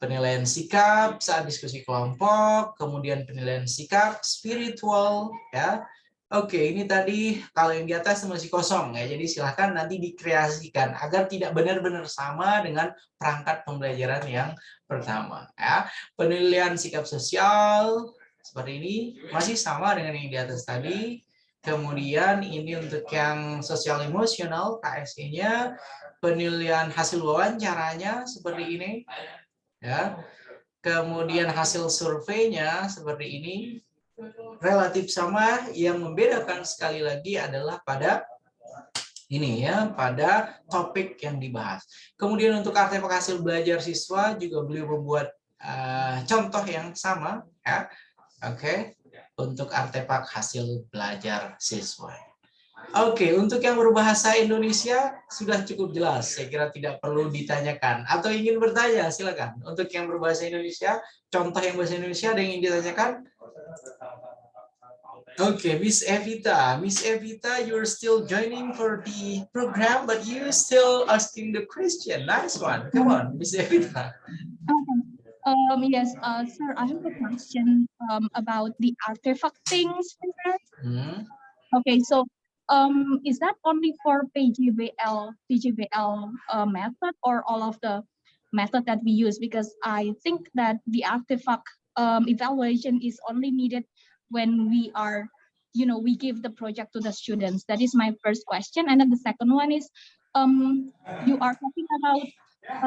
Penilaian sikap saat diskusi kelompok, kemudian penilaian sikap spiritual ya. Oke, ini tadi kalau yang di atas masih kosong ya. Jadi silakan nanti dikreasikan agar tidak benar-benar sama dengan perangkat pembelajaran yang pertama ya. Penilaian sikap sosial seperti ini masih sama dengan yang di atas tadi. Kemudian ini untuk yang sosial emosional, KSE-nya, penilaian hasil wawancaranya seperti ini, ya. Kemudian hasil surveinya seperti ini, relatif sama. Yang membedakan sekali lagi adalah pada ini ya, pada topik yang dibahas. Kemudian untuk artefak hasil belajar siswa juga beliau membuat contoh yang sama, ya. Oke. Untuk artefak hasil belajar siswa. Oke, untuk yang berbahasa Indonesia sudah cukup jelas. Saya kira tidak perlu ditanyakan. Atau ingin bertanya, silakan. Untuk yang berbahasa Indonesia, contoh yang bahasa Indonesia ada yang ingin ditanyakan? Oke, Miss Evita. Miss Evita, you're still joining for the program, but you still asking the question. Nice one. Come on, Miss Evita. Yes, sir, I have a question about the artifact things. Okay, so is that only for PGBL method or all of the method that we use? Because I think that the artifact evaluation is only needed when we are, we give the project to the students. That is my first question. And then the second one is, you are talking about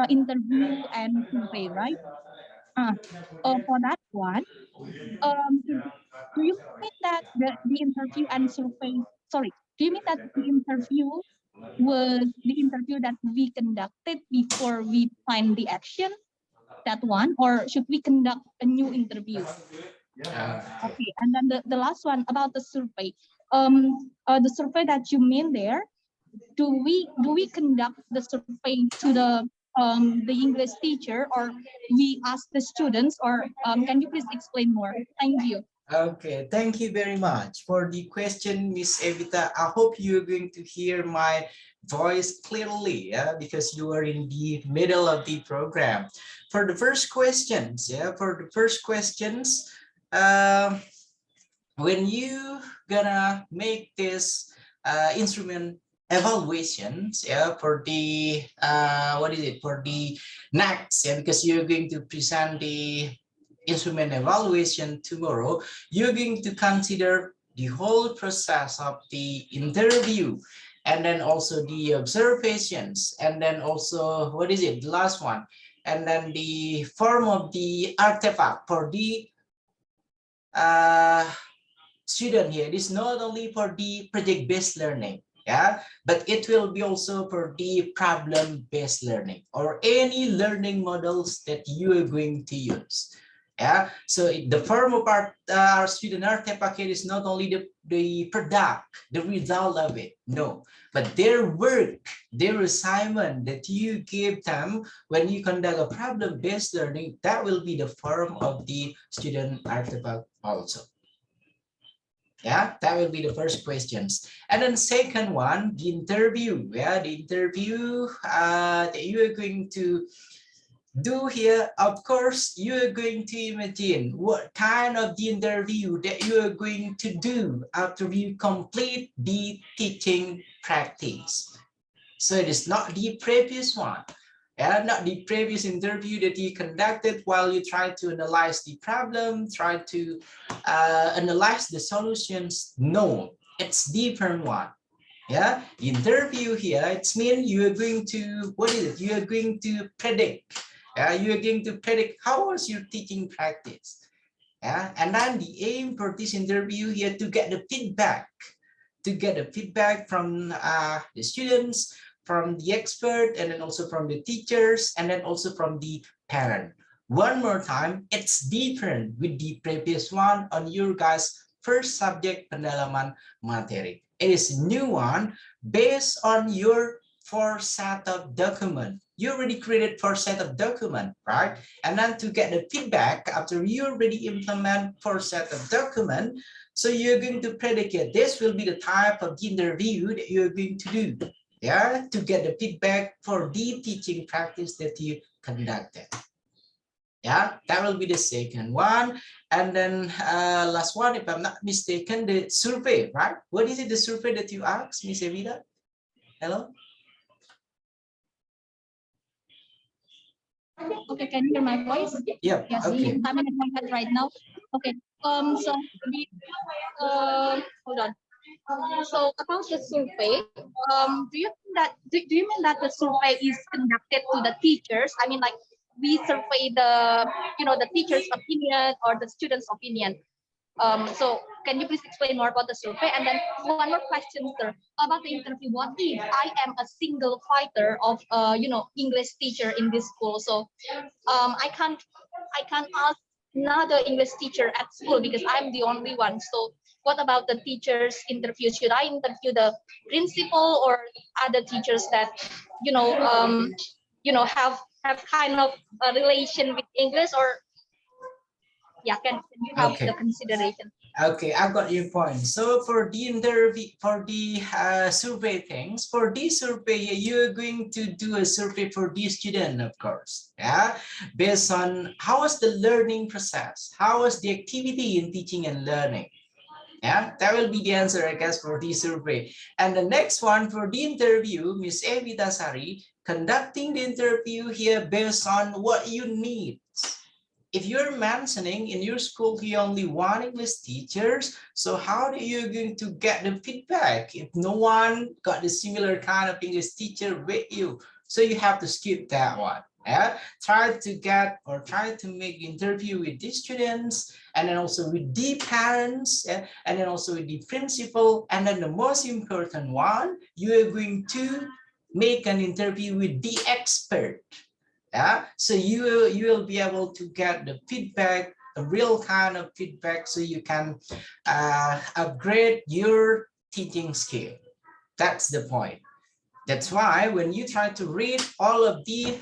interview and survey, right? For that one, do you mean that the interview and survey, sorry, do you mean that the interview was the interview that we conducted before we find the action, that one, or should we conduct a new interview? Okay, and then the last one about the survey. The survey that you mean there, do we conduct the survey to the English teacher, or we ask the students, or can you please explain more? Thank you. Okay, thank you very much for the question, Miss Evita. I hope you're going to hear my voice clearly, yeah, because you are in the middle of the program. For the first questions, when you gonna make this instrument evaluations, yeah, for the for the next, yeah, because you're going to present the instrument evaluation tomorrow, you're going to consider the whole process of the interview, and then also the observations, and then also the last one, and then the form of the artifact for the student here. It is not only for the project-based learning, yeah, but it will be also for the problem-based learning or any learning models that you are going to use. Yeah, so the form of our student artifact here is not only the product, the result of it, no, but their work, their assignment that you give them when you conduct a problem-based learning, that will be the form of the student artifact also. Yeah, that will be the first questions. And then second one, the interview. Yeah, the interview that you are going to do here, of course, you are going to imagine what kind of the interview that you are going to do after you complete the teaching practice. So it is not the previous one, not the previous interview that you conducted while you try to analyze the problem, try to analyze the solutions. No, it's different one. Yeah, interview here, it's mean you are going to, you are going to predict. You are going to predict how was your teaching practice. And then the aim for this interview here to get the feedback, from the students, from the expert, and then also from the teachers, and then also from the parent. One more time, it's different with the previous one on your guys' first subject pendalaman materi. It is a new one based on your 4 set of document. You already created 4 set of document, right? And then to get the feedback after you already implement 4 set of document, so you're going to predicate this will be the type of interview that you're going to do, yeah, to get the feedback for the teaching practice that you conducted. Yeah, that will be the second one. And then last one, if I'm not mistaken, the survey, right? What is it, the survey that you asked, Miss Evita? Hello? Okay, can you hear my voice? Yeah. Yes, Okay. I'm in my head right now. Okay. So we hold on. So about the survey, do you think that do you mean that the survey is conducted to the teachers? I mean, like we survey the the teacher's opinion or the student's opinion. So can you please explain more about the survey? And then one more question, sir, about the interview. What if I am a single fighter of English teacher in this school? So I can't ask another English teacher at school because I'm the only one. So what about the teachers interview? Should I interview the principal or other teachers that have kind of a relation with English, or yeah, can you have Okay. the consideration? Okay, I got your point. So for the interview, for the survey things, for this survey, you're going to do a survey for the student, of course, yeah, based on how was the learning process, how was the activity in teaching and learning. Yeah, that will be the answer, I guess, for this survey. And the next one for the interview, Miss Evita Sari, conducting the interview here based on what you need. If you're mentioning in your school you only one English teachers, so how are you going to get the feedback if no one got a similar kind of English teacher with you? So you have to skip that one. Yeah, try to make interview with the students, and then also with the parents, yeah? And then also with the principal, and then the most important one, you are going to make an interview with the expert. Yeah, so you will be able to get the feedback, a real kind of feedback, so you can upgrade your teaching skill. That's the point. That's why when you try to read all of the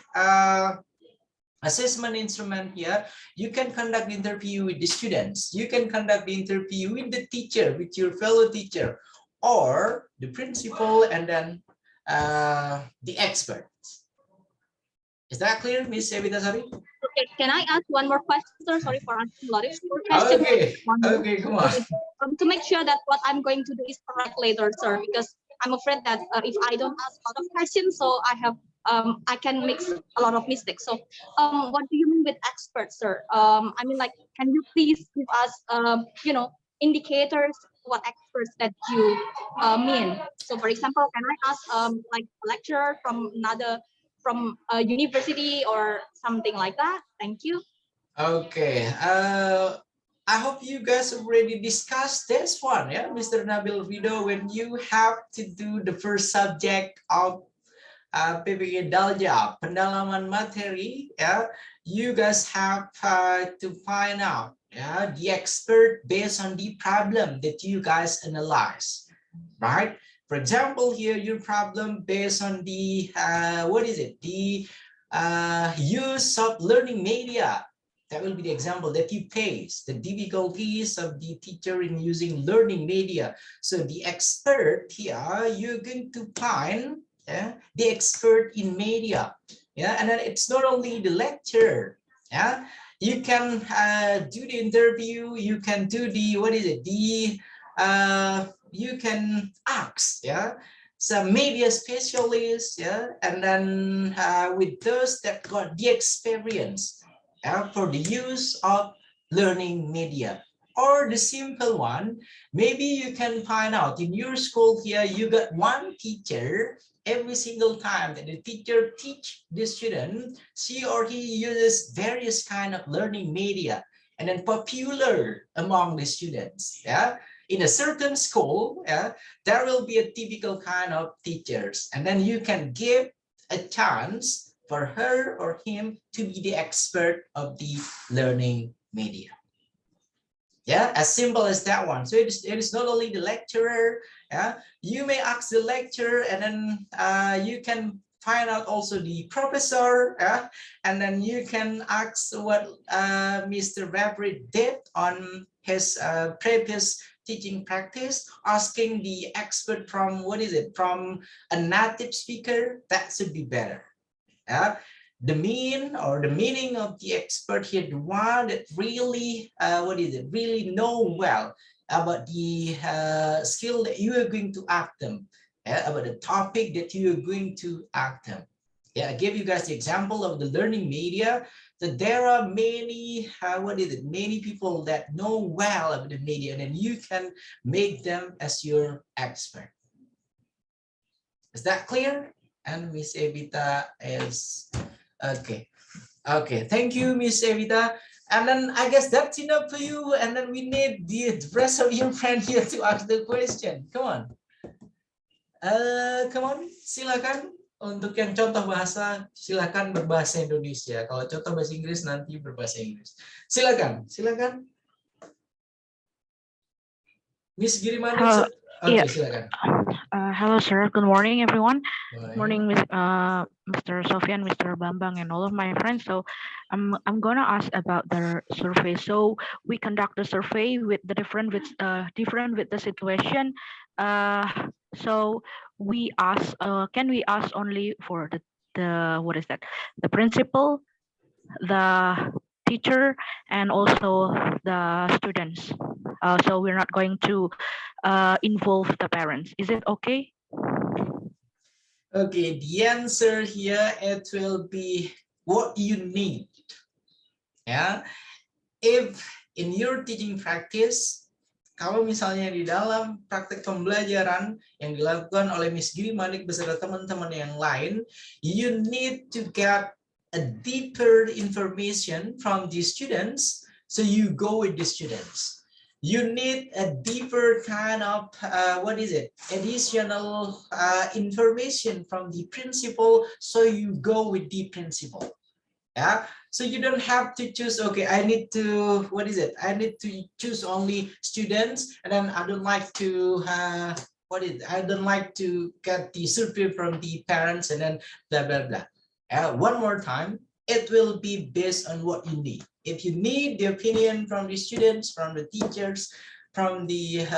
assessment instrument here, you can conduct the interview with the students, you can conduct the interview with the teacher, with your fellow teacher, or the principal, and then the expert. Is that clear, Miss Evita Sari? Okay, can I ask one more question, sir? Sorry for asking a lot of questions. Okay, come on. To make sure that what I'm going to do is correct later, sir, because I'm afraid that if I don't ask a lot of questions, so I can make a lot of mistakes. So what do you mean with expert, sir? I mean, like, can you please give us indicators what experts that you mean? So for example, can I ask like a lecturer from a university or something like that? Thank you. Okay, I hope you guys already discussed this one, yeah, Mr. Nabil Rido, when you have to do the first subject of PPG Daljab, pendalaman materi, yeah, you guys have to find out, yeah, the expert based on the problem that you guys analyze, right? For example, here your problem based on the the use of learning media. That will be the example that you face, the difficulties of the teacher in using learning media. So the expert here, you're going to find the expert in media. Yeah, and then it's not only the lecturer. Yeah, you can do the interview, you can do the you can ask, yeah, some media specialists, yeah, and then with those that got the experience, yeah, for the use of learning media. Or the simple one, maybe you can find out in your school here, you got one teacher. Every single time that the teacher teach the student, she or he uses various kind of learning media, and then popular among the students. Yeah, in a certain school, yeah, there will be a typical kind of teachers, and then you can give a chance for her or him to be the expert of the learning media. Yeah, as simple as that one. So it is not only the lecturer. Yeah, you may ask the lecturer, and then you can find out also the professor. Yeah, and then you can ask what Mr. Rabri did on his previous teaching practice, asking the expert from from a native speaker. That should be better. Yeah, the meaning of the expert here, the one that really really know well about the skill that you are going to act them, about the topic that you are going to act them. Yeah, I gave you guys the example of the learning media, that there are many, many people that know well about the media, and then you can make them as your expert. Is that clear? And Miss Evita is, okay. Okay, thank you, Miss Evita. And then I guess that's enough for you. And then we need the rest of your friend here to ask the question. Come on. Come on, silakan. Untuk yang contoh bahasa, silakan berbahasa Indonesia. Kalau contoh bahasa Inggris nanti berbahasa Inggris. Silakan, silakan. Miss Girimani. Hello. Okay, Yeah. silakan. Hello, sir. Good morning, everyone. Morning. Morning, Mr. Sofian, Mr. Bambang, and all of my friends. So, I'm gonna ask about the survey. So, we conduct the survey with the different with the situation. So we ask. Can we ask only for the what is that? The principal, the teacher, and also the students. So we're not going to involve the parents. Is it okay? Okay, the answer here, it will be what you need. Yeah, if in your teaching practice, kalau misalnya di dalam praktek pembelajaran yang dilakukan oleh Miss Girimanik beserta teman-teman yang lain, you need to get a deeper information from the students, so you go with the students. You need a deeper kind of, additional information from the principal, so you go with the principal. Yeah, so you don't have to choose, okay, I need to, I need to choose only students, and then I don't like to, I don't like to get the survey from the parents, and then blah, blah, blah. One more time, it will be based on what you need. If you need the opinion from the students, from the teachers, from the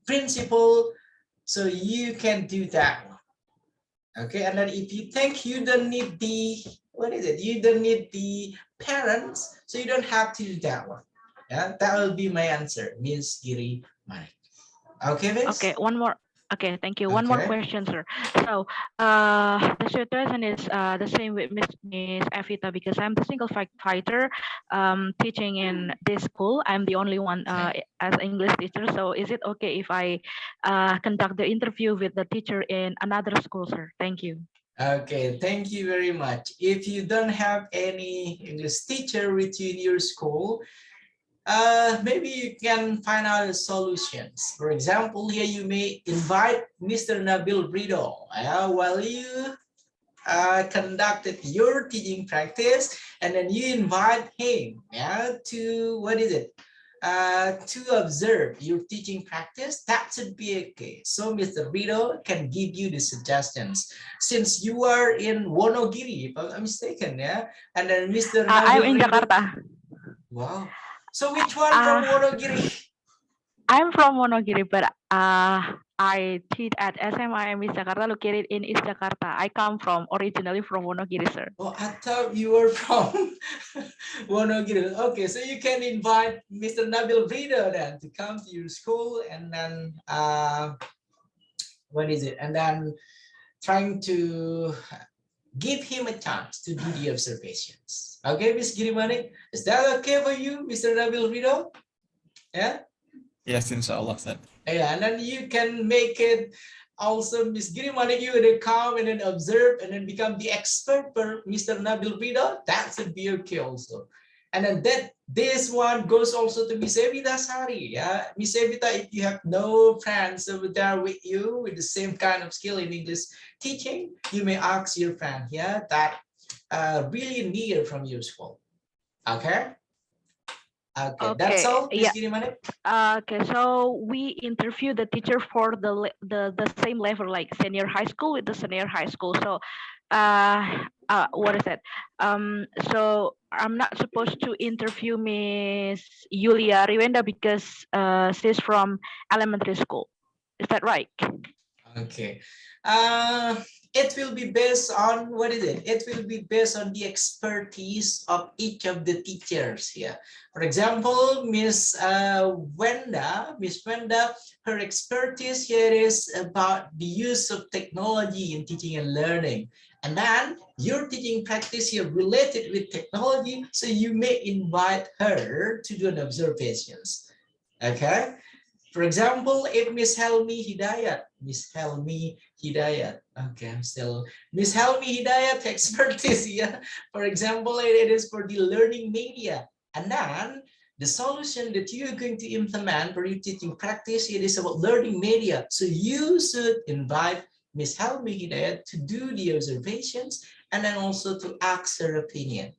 principal, so you can do that one. Okay, and then if you think you don't need the, you don't need the parents, so you don't have to do that one. Yeah, that will be my answer, Miss Giri Manik. Okay, Miss? Okay, one more. Okay, thank you. One more Okay. question, sir. So, the situation is the same with Miss Evita, because I'm the single fighter teaching in this school. I'm the only one as English teacher. So, is it okay if I conduct the interview with the teacher in another school, sir? Thank you. Okay, thank you very much. If you don't have any English teacher with you in your school, maybe you can find out solutions. For example, here you may invite Mr. Nabil Rido while you conducted your teaching practice, and then you invite him to, to observe your teaching practice. That should be okay. So Mr. Rido can give you the suggestions. Since you are in Wonogiri, if I'm not mistaken, and then Mr. Nabil I'm in Rido, Jakarta. Wow. So which one from Wonogiri? I'm from Wonogiri, but I teach at SMIM East Jakarta, located in East Jakarta. I come from originally from Wonogiri, sir. Oh, I thought you were from Wonogiri. Okay, so you can invite Mr. Nabil Rido then to come to your school, and then and then trying to give him a chance to do the observations. Okay, Miss Girimani, is that okay for you, Mr. Nabil Rido? Yeah? Yes, inshallah, sir. Yeah, and then you can make it also, Miss Girimani, you will come and then observe and then become the expert for Mr. Nabil Rido. That should be okay also. And then this one goes also to Miss Evita Sari. Yeah, Miss Evita, if you have no friends over there with you with the same kind of skill in English teaching, you may ask your friend here that really near from your school. Okay. Okay, that's all. Yeah. Girimani. Okay, so we interview the teacher for the same level, like senior high school with the senior high school. So, what is that? So I'm not supposed to interview Miss Yulia Riwenda because she's from elementary school. Is that right? Okay. It will be based on, it will be based on the expertise of each of the teachers here. For example, Miss Wenda, her expertise here is about the use of technology in teaching and learning. And then your teaching practice here related with technology, so you may invite her to do an observations. Okay. For example, if Miss Helmi Hidayat, okay, I'm still, Miss Helmi Hidayat expertise, yeah. For example, it is for the learning media. And then the solution that you're going to implement for your teaching practice, it is about learning media. So you should invite Miss Helmi Hidayat to do the observations and then also to ask her opinion.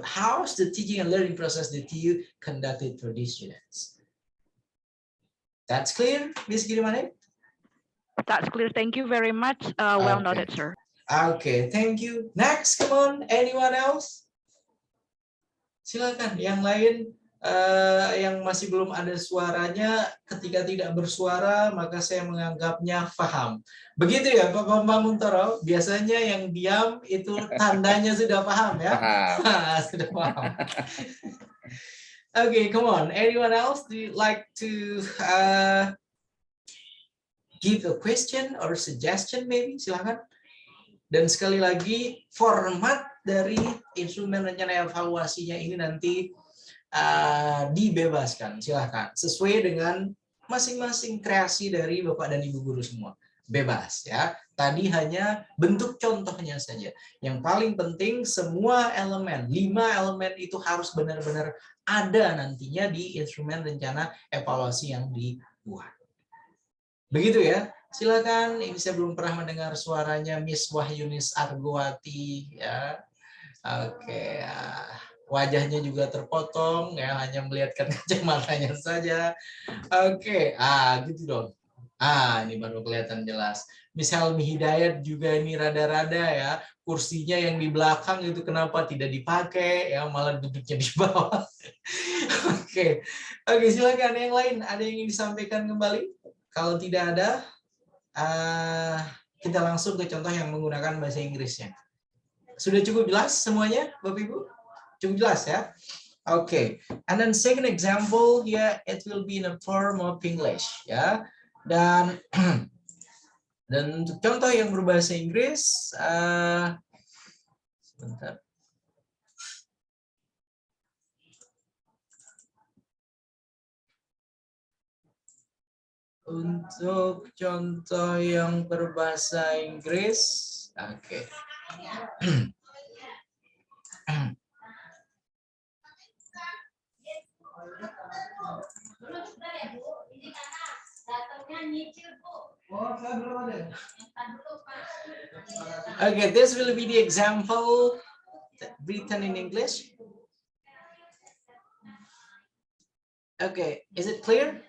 How's the teaching and learning process that you conducted for these students? That's clear, Ms. Girimane? That's clear. Thank you very much. Well noted, sir. Okay, thank you. Next, come on, anyone else? Silakan, yang lain yang masih belum ada suaranya, ketika tidak bersuara, maka saya menganggapnya paham. Begitu ya, Pak Bambang Muntoro? Biasanya yang diam itu tandanya sudah paham ya? Paham. Sudah paham. Okay, come on. Anyone else? Do you like to give a question or suggestion maybe? Silakan. Dan sekali lagi, format dari instrumen rencana evaluasinya ini nanti dibebaskan. Silakan. Sesuai dengan masing-masing kreasi dari Bapak dan Ibu guru semua. Bebas ya. Tadi hanya bentuk contohnya saja. Yang paling penting semua elemen, 5 elemen itu harus benar-benar ada nantinya di instrumen rencana evaluasi yang dibuat. Begitu ya. Silakan. Ini saya belum pernah mendengar suaranya Miss Wahyunis Argowati ya. Oke. Wajahnya juga terpotong ya, hanya melihatkan kacamatanya saja. Oke. Gitu dong. Ini baru kelihatan jelas. Miss Helmi Hidayat juga ini rada-rada ya. Kursinya yang di belakang itu kenapa tidak dipakai ya, malah duduknya di bawah. Oke. Silakan yang lain, ada yang ingin disampaikan kembali? Kalau tidak ada, kita langsung ke contoh yang menggunakan bahasa Inggrisnya. Sudah cukup jelas semuanya, Bapak Ibu? Cukup jelas ya? Oke. And then second example here, it will be in a form of English ya. Dan untuk contoh yang berbahasa Inggris, sebentar. Untuk contoh yang berbahasa Inggris, oke. Okay, this will be the example written in English. Okay, is it clear?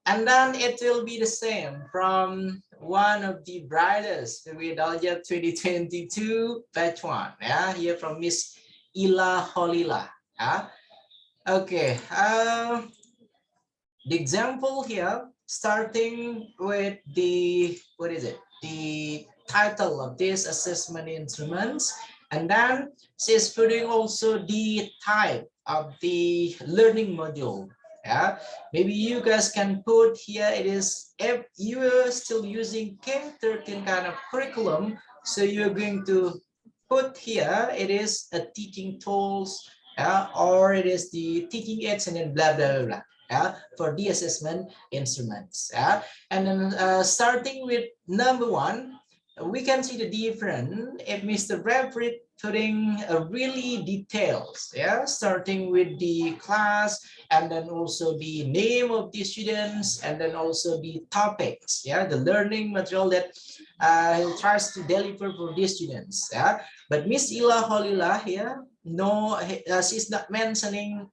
And then it will be the same from one of the brightest with Daljab 2022 batch 1. Yeah, here from Miss Ila Holila. Yeah. Okay. The example here, starting with the, what is it? The title of this assessment instruments, and then she's putting also the type of the learning module. Yeah, maybe you guys can put here, it is, if you are still using K13 kind of curriculum, so you're going to put here, it is a teaching tools, or it is the teaching aids, and then blah, blah, blah, blah. For the assessment instruments. And then starting with number 1, we can see the difference if Mr. Bradford putting really details, starting with the class, and then also the name of the students, and then also the topics, the learning material that he tries to deliver for the students. But Miss Ila Holila here, no, she's not mentioning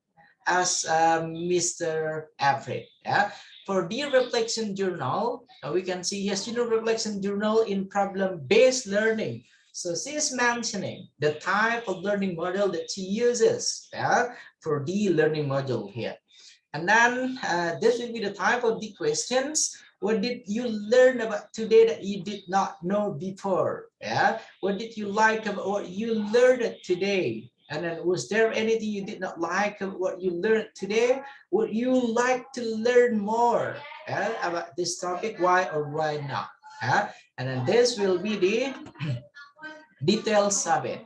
as Mr. Alfred. For the reflection journal, we can see here student reflection journal in problem-based learning. So she is mentioning the type of learning model that she uses for the learning module here. And then this will be the type of the questions. What did you learn about today that you did not know before? What did you like about what you learned today? And then, was there anything you did not like about what you learned today? Would you like to learn more about this topic? Why or why not? And then this will be the details of it.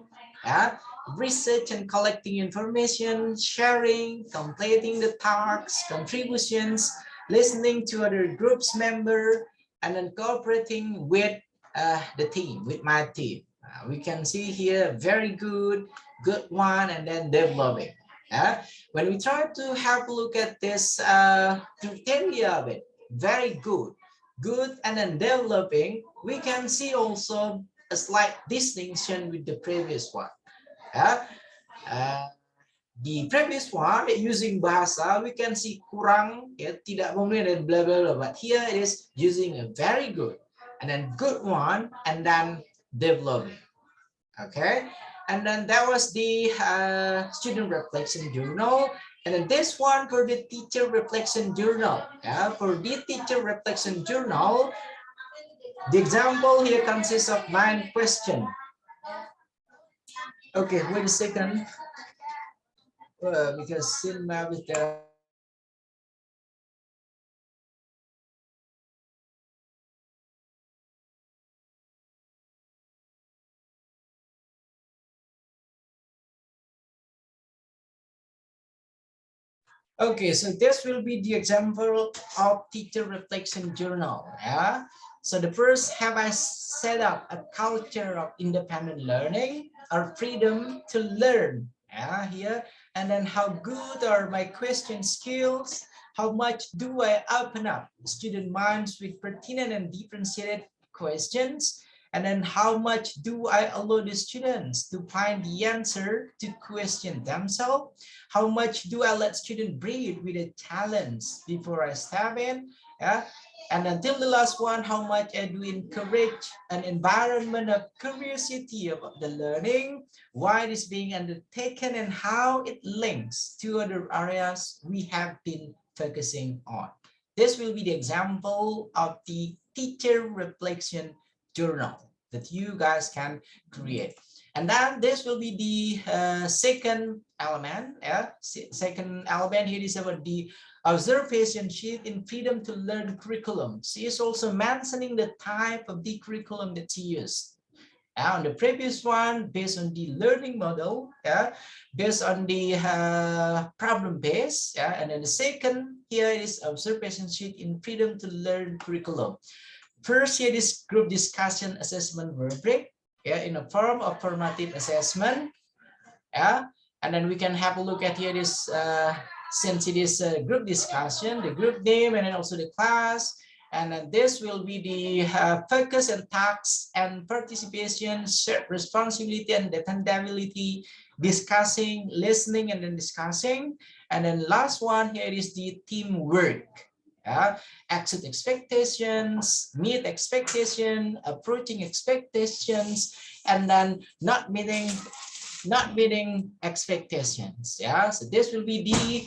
Research and collecting information, sharing, completing the tasks, contributions, listening to other groups member, and then cooperating with the team, with my team. We can see here very good one, and then developing. When we try to have a look at this criteria of it, very good, and then developing, we can see also a slight distinction with the previous one. The previous one using bahasa, we can see kurang, ya, tidak memenuhi dan blah blah blah. But here it is using a very good, and then good one, and then developing. Okay, and then that was the student reflection journal, and then this one for the teacher reflection journal. For the teacher reflection journal, the example here consists of 9 questions. Okay, wait a second, because in with the okay, so this will be the example of teacher reflection journal. So the first, have I set up a culture of independent learning or freedom to learn? Here, and then how good are my question skills? How much do I open up student minds with pertinent and differentiated questions? And then how much do I allow the students to find the answer to question themselves? How much do I let students breathe with a challenge before I step in? And until the last one, how much I do encourage an environment of curiosity about the learning, why it is being undertaken, and how it links to other areas we have been focusing on. This will be the example of the teacher reflection journal that you guys can create. And then this will be the second element. Second element here is about the observation sheet in freedom to learn curriculum. She is also mentioning the type of the curriculum that she used. On the previous one, based on the learning model, based on the problem base, and then the second here is observation sheet in freedom to learn curriculum. First, here is group discussion assessment rubric, in a form of formative assessment, and then we can have a look at here this. Since it is a group discussion, the group name, and then also the class, and then this will be the focus and tasks and participation, shared responsibility and dependability, discussing, listening, and then discussing. And then last one here is the teamwork. Exit expectations, meet expectation, approaching expectations, and then not meeting expectations. So this will be the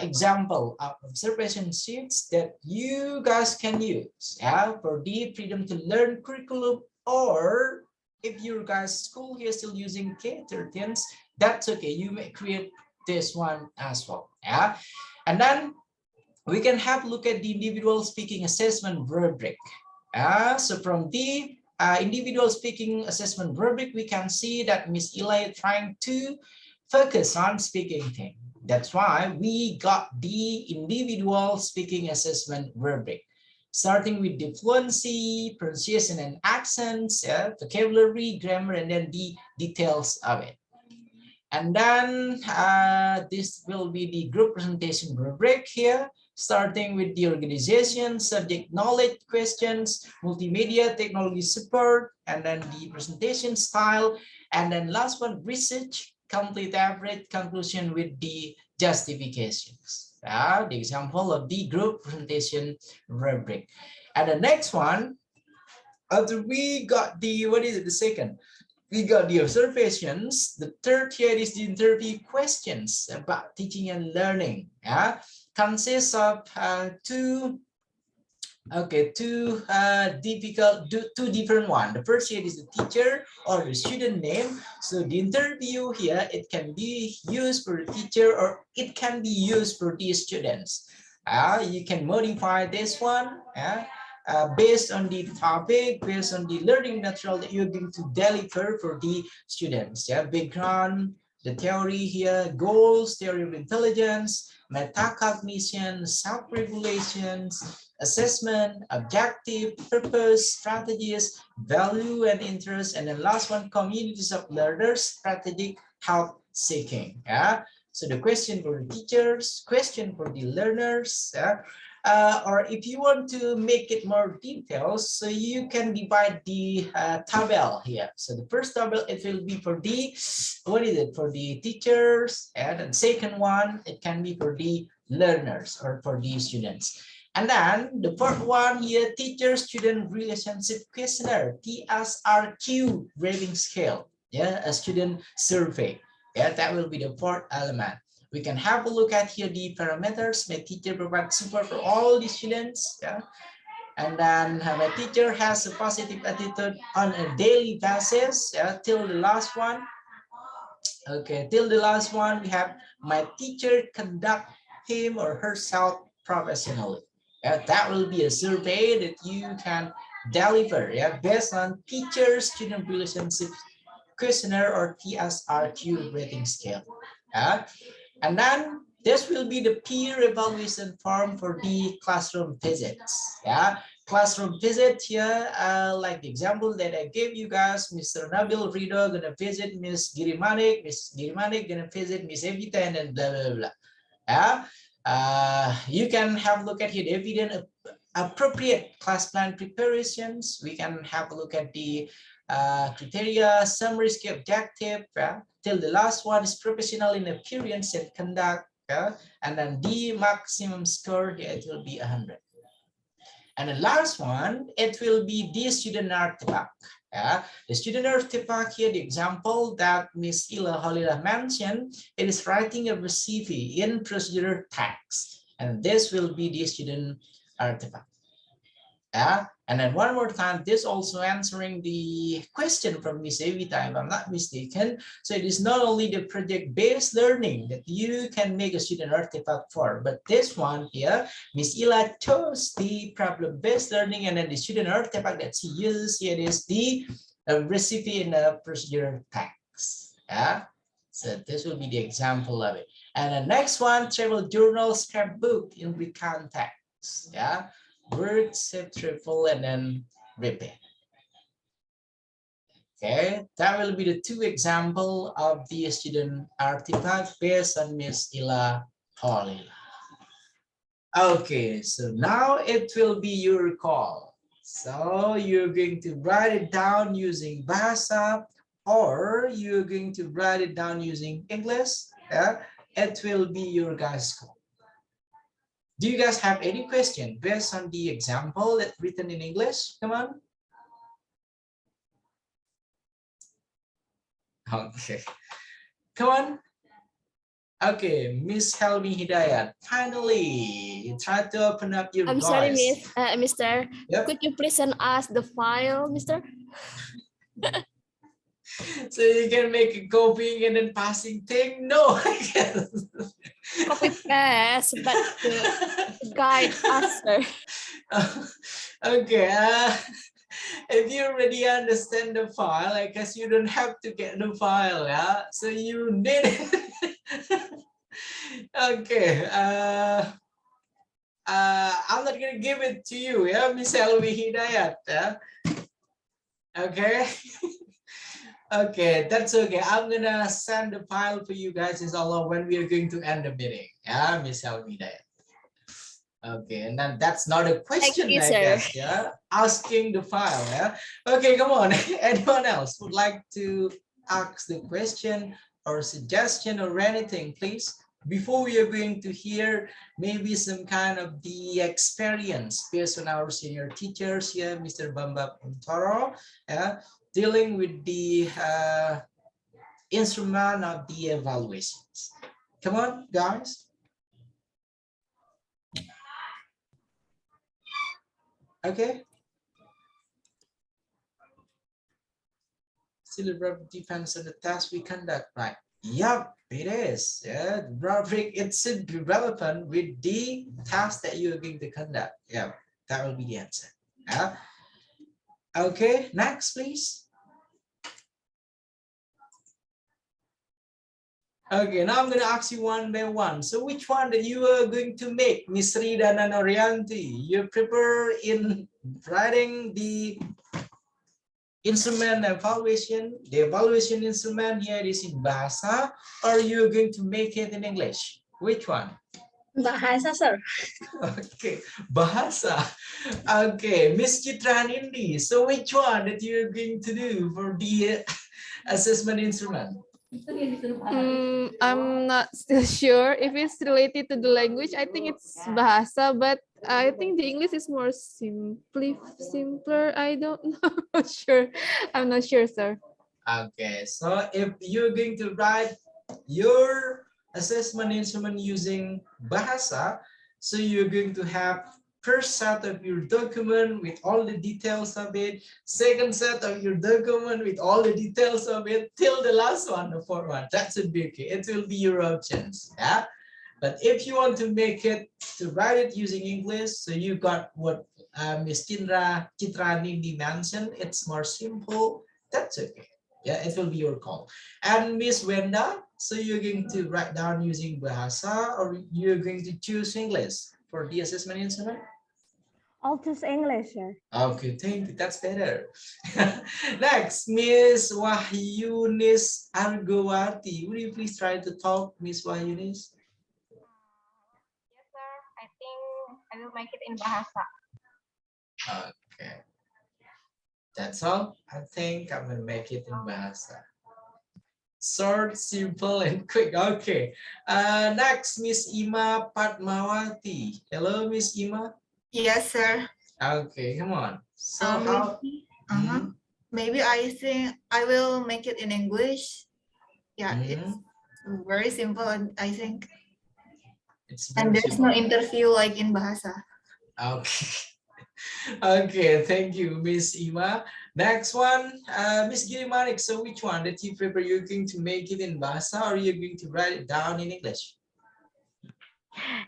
example of observation sheets that you guys can use for the freedom to learn curriculum, or if your guys school here still using K13s, that's okay, you may create this one as well. And then we can have a look at the individual speaking assessment rubric. So from the individual speaking assessment rubric, we can see that Miss Eli is trying to focus on speaking thing. That's why we got the individual speaking assessment rubric, starting with the fluency, pronunciation and accents, vocabulary, grammar, and then the details of it. And then this will be the group presentation rubric here, starting with the organization, subject knowledge questions, multimedia technology support, and then the presentation style, and then last one, research, complete average, conclusion with the justifications. The example of the group presentation rubric. And the next one, after we got the, what is it, the second? We got the observations. The third here is the interview questions about teaching and learning. Consists of two different one. The first here is the teacher or the student name. So the interview here, it can be used for the teacher or it can be used for the students. You can modify this one. based on the topic, based on the learning material that you're going to deliver for the students. Yeah, background, the theory here, goals, theory of intelligence, metacognition, self-regulations, assessment, objective, purpose, strategies, value and interest, and then last one, communities of learners, strategic help seeking. Yeah. So the question for the teachers, question for the learners, or if you want to make it more details, so you can divide the table here. So the first table, it will be for the, what is it, for the teachers, and then second one, it can be for the learners or for the students. And then the fourth one here, teacher-student relationship questionnaire, TSRQ rating scale, yeah, a student survey. Yeah, that will be the fourth element. We can have a look at here the parameters. My teacher provides support for all the students. Yeah. And then my teacher has a positive attitude on a daily basis. Yeah, till the last one. Okay, till the last one, we have my teacher conduct him or herself professionally. Yeah, that will be a survey that you can deliver, yeah, based on teacher-student relationship questionnaire or TSRQ rating scale. Yeah. And then this will be the peer evaluation form for the classroom visits. Yeah, classroom visit here, like the example that I gave you guys, Mr. Nabil Rido gonna visit Miss Girimanik, Miss Girimanik gonna visit Miss Evita, and then blah blah blah. Yeah, you can have a look at here the evident appropriate class plan preparations. We can have a look at the criteria, summary, key objective, till the last one is professional in appearance and conduct, and then the maximum score, yeah, it will be 100. And the last one, it will be the student artifact. Yeah, the student artifact here, the example that Miss Ila Halila mentioned, it is writing a CV in procedure text, and this will be the student artifact. Yeah, and then one more time, this also answering the question from Miss Evita, if I'm not mistaken. So it is not only the project-based learning that you can make a student artifact for, but this one here, Miss Ila chose the problem-based learning, and then the student artifact that she used here is the recipe in the procedure text. Yeah, so this will be the example of it. And the next one, travel journal scrapbook in context. Yeah. Work, save, triple, and then repeat. Okay, that will be the two examples of the student artifact based on Miss Ila Holila. Okay, so now it will be your call. So you're going to write it down using Bahasa, or you're going to write it down using English. Yeah, it will be your guys' call. Do you guys have any question based on the example that's written in English? Come on. Okay. Come on. Okay, Miss Helmi Hidayat. Finally, try to open up your voice. Sorry, Mister. Yep. Could you please send us the file, Mister? So you can make a copying and then passing thing? No, I guess. Copy paste, but the guide us, sir. Okay, if you already understand the file, I guess you don't have to get the file, yeah? So you need it. Okay, I'm not gonna give it to you, yeah, Miss Helmi Hidayat, yeah? Okay. Okay, that's okay. I'm gonna send the file for you guys inshallah when we are going to end the meeting. Yeah, Miss Almeida. Okay, and then that's not a question, You, I sir. guess. Yeah, asking the file. Yeah. Okay, come on. Anyone else would like to ask the question or suggestion or anything, please? Before we are going to hear maybe some kind of the experience based on our senior teachers here, Mr. Bamba Puntoro, yeah, dealing with the instrument of the evaluations. Come on, guys. Okay. Still, the depends on the task we conduct, right? Yep, it is. Yeah, the rubric, it should be relevant with the task that you're going to conduct. Yeah, that will be the answer. Yeah. Okay, next, please. Okay, now I'm going to ask you one by one. So which one that you are going to make, Miss Rida and Orianti? You prepare in writing the instrument evaluation, the evaluation instrument here is in Bahasa, or you're going to make it in English? Which one? Bahasa, sir. Okay, Bahasa. Okay, Miss Citra Nindi. So which one that you're going to do for the assessment instrument? I'm not still sure if it's related to the language. I think it's bahasa, but I think the English is more simpler. I don't know. Sure. I'm not sure, sir. Okay, so if you're going to write your assessment instrument using Bahasa, so you're going to have first set of your document with all the details of it, second set of your document with all the details of it, till the last one, the fourth one. That should be okay. It will be your options. Yeah. But if you want to make it, to write it using English, so you got what Miss Citra Nindi mentioned, it's more simple. That's okay. Yeah, it will be your call. And Miss Wenda, so you're going to write down using Bahasa, or you're going to choose English for the assessment instrument? I'll choose English, sir. Okay, thank you. That's better. Next, Miss Wahyunis Argowati. Would you please try to talk, Miss Wahyunis? Yes, sir. I think I will make it in Bahasa. Okay. That's all. I think I'm gonna make it in Bahasa. Short, simple, and quick. Okay. Next, Miss Ima Padmawati. Hello, Miss Ima. Yes, sir. Okay, come on. So how? Maybe I think I will make it in English. Yeah, it's very simple, I think. It's And very there's simple. no interview like in Bahasa. Okay. Okay, thank you, Miss Ima. Next one, Miss Girimanik. So which one that you prefer? You're going to make it in Bahasa, or you're going to write it down in English?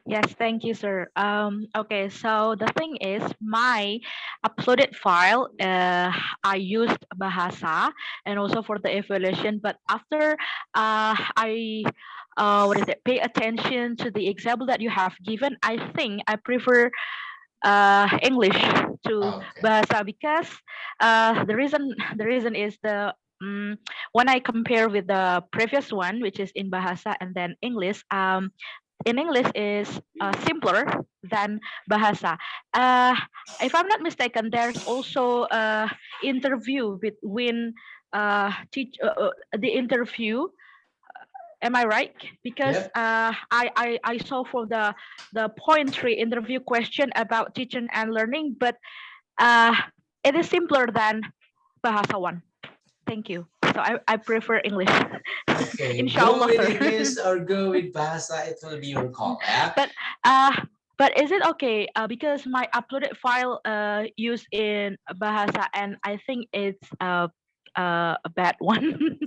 Yes, thank you, sir. Okay, so the thing is, my uploaded file, I used Bahasa and also for the evaluation, but after I pay attention to the example that you have given, I think I prefer English to Bahasa, because the reason is when I compare with the previous one, which is in Bahasa and then English, in English is simpler than Bahasa. If I'm not mistaken, there's also interview between the interview. Am I right? Because I saw for the point 3 interview question about teaching and learning, but it is simpler than Bahasa one. Thank you. So I prefer English. Okay, go Inshallah, with sir. English or go with Bahasa. It will be your call. Yeah? But is it okay? Because my uploaded file used in Bahasa, and I think it's a bad one.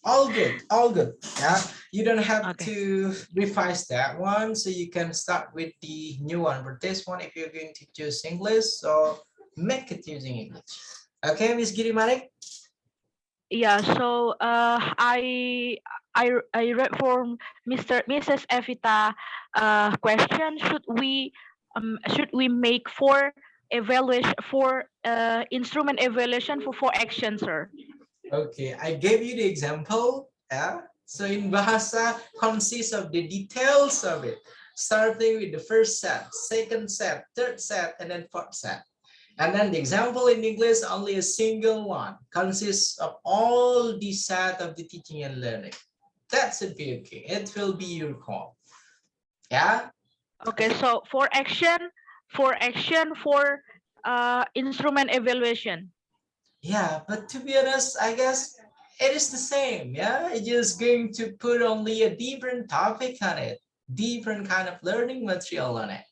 All good, all good. Yeah, you don't have to revise that one, so you can start with the new one. But this one, if you're going to choose English, so make it using English. Okay, Miss Girimanik? Yeah, so I read for Mrs. Evita question, should we make four evaluation for instrument evaluation for 4 actions, sir? Okay, I gave you the example. Yeah. So in Bahasa consists of the details of it, starting with the first set, second set, third set, and then fourth set. And then the example in English, only a single one, consists of all the set of the teaching and learning. That should be okay. It will be your call. Yeah. Okay, so for instrument evaluation. Yeah, but to be honest, I guess it is the same. Yeah, it's just going to put only a different topic on it, different kind of learning material on it.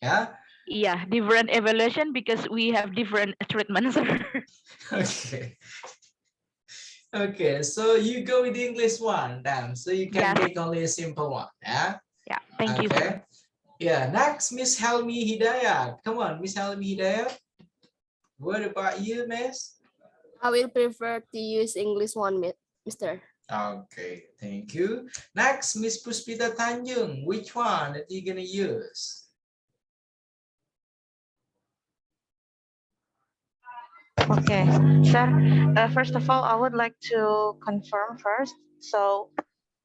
Yeah. Yeah, different evaluation because we have different treatments. Okay. Okay, so you go with the English one then, so you can make only a simple one. Yeah. Yeah. Thank you. Yeah. Next, Miss Helmi Hidayat. Come on, Miss Helmi Hidayat. What about you, Miss? I will prefer to use English one, Mister. Okay, thank you. Next, Miss Puspita Tanjung, which one that you gonna use? Okay, sir. First of all, I would like to confirm first. So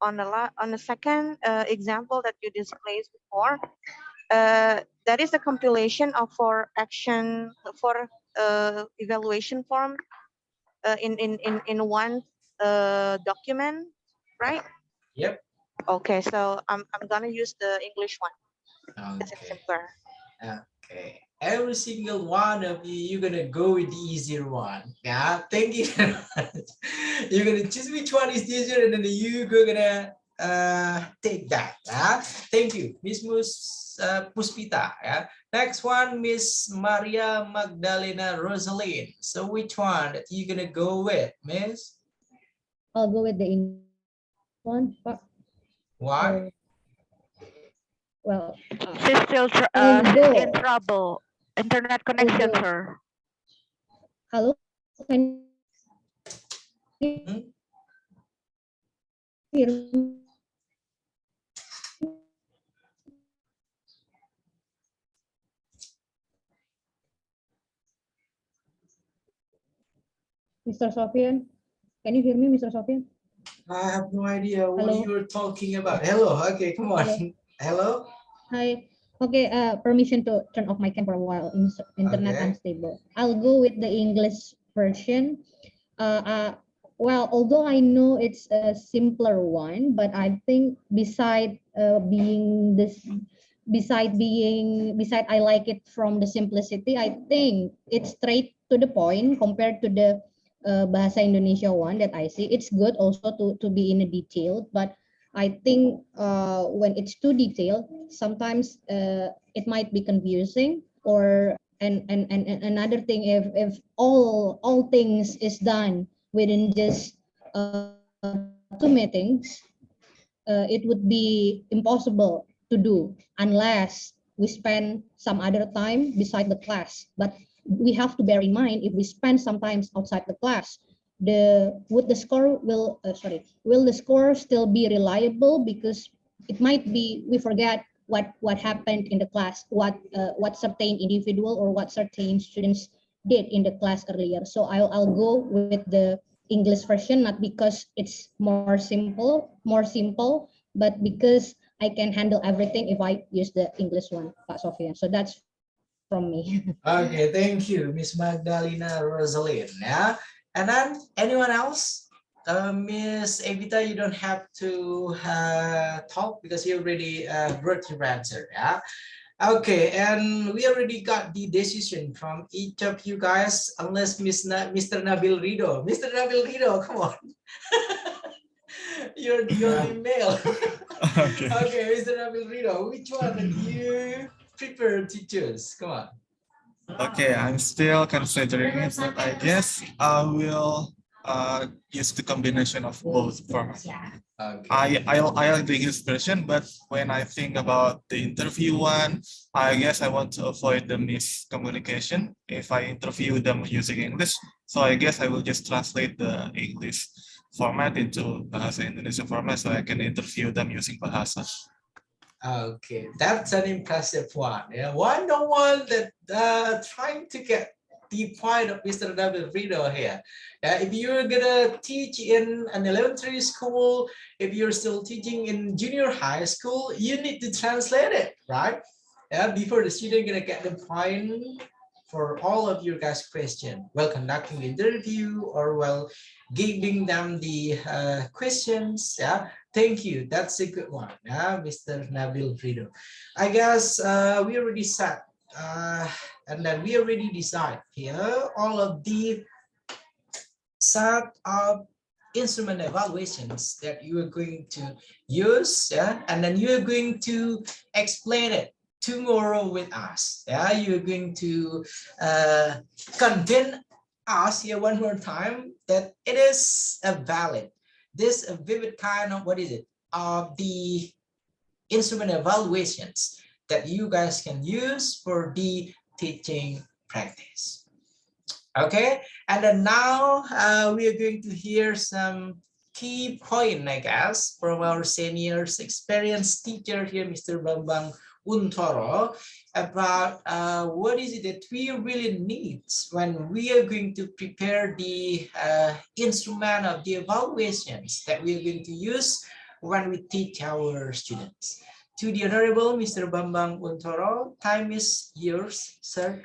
on the second example that you displayed before, that is a compilation of for action for evaluation form in one document, right? Yep. Okay, so I'm gonna use the English one. As it's Okay. simpler. Okay. Every single one of you, you're gonna go with the easier one. Yeah. Thank you very much. You're gonna choose which one is easier, and then you gonna take that. Yeah. Thank you, Miss Puspita. Yeah. Next one, Miss Maria Magdalena Rosalind. So which one that you gonna go with, Miss? I'll go with the English one. Why? Well, She's still I'll she's go. in trouble. Internet connection, go. sir. Hello, can you Hmm? hear me? Mr. Sofian? Can you hear me, Mr. Sofian? I have no idea what Hello? you're talking about. Hello. Okay, come on. Hello. Hi. Okay, permission to turn off my camera a while. Internet Okay. unstable. I'll go with the English version. Well, although I know it's a simpler one, but I think beside I like it from the simplicity. I think it's straight to the point compared to the Bahasa Indonesia one that I see. It's good also to be in a detail, but I think when it's too detailed, sometimes it might be confusing. Or and another thing, if all things is done within just 2 meetings, it would be impossible to do unless we spend some other time beside the class. But we have to bear in mind, if we spend some time outside the class, will the score still be reliable? Because it might be we forget what happened in the class, what certain individual or what certain students did in the class earlier. So I'll go with the English version, not because it's more simple, but because I can handle everything if I use the English one, Pak Sofian. So that's from me. Okay, thank you, Miss Magdalena Rosalind. Yeah, and then anyone else? Miss Evita, you don't have to talk because you already wrote your answer. Yeah. Okay, and we already got the decision from each of you guys, unless Mr. Nabil Rido. Mr. Nabil Rido, come on. You're the only male. Okay. Okay, Mr. Nabil Rido, which one did you prepare to choose? Come on. Okay, I'm still considering it, but I guess I will use the combination of both formats. Okay. I like the English version, but when I think about the interview one, I guess I want to avoid the miscommunication if I interview them using English. So I guess I will just translate the English format into Bahasa Indonesia format so I can interview them using Bahasa. Okay, that's an impressive one. Yeah, no one that trying to get the point of Mr. David Rido here. If you're gonna teach in an elementary school, if you're still teaching in junior high school, you need to translate it, right? Yeah, before the student gonna get the point for all of your guys' question while conducting the interview or while giving them the questions. Yeah, thank you. That's a good one. Yeah, Mr. Nabil Frido. I guess we already said and then we already decide here all of the set of instrument evaluations that you are going to use, yeah, and then you are going to explain it tomorrow with us. Yeah, you're going to convince us here one more time that it is a valid, this a vivid kind of what is it of the instrument evaluations that you guys can use for the teaching practice. Okay, and then now we are going to hear some key point, I guess, from our seniors, experienced teacher here, Mr. Bambang Untoro, about what is it that we really need when we are going to prepare the instrument of the evaluations that we are going to use when we teach our students. To the Honorable Mr. Bambang Untoro, time is yours, sir.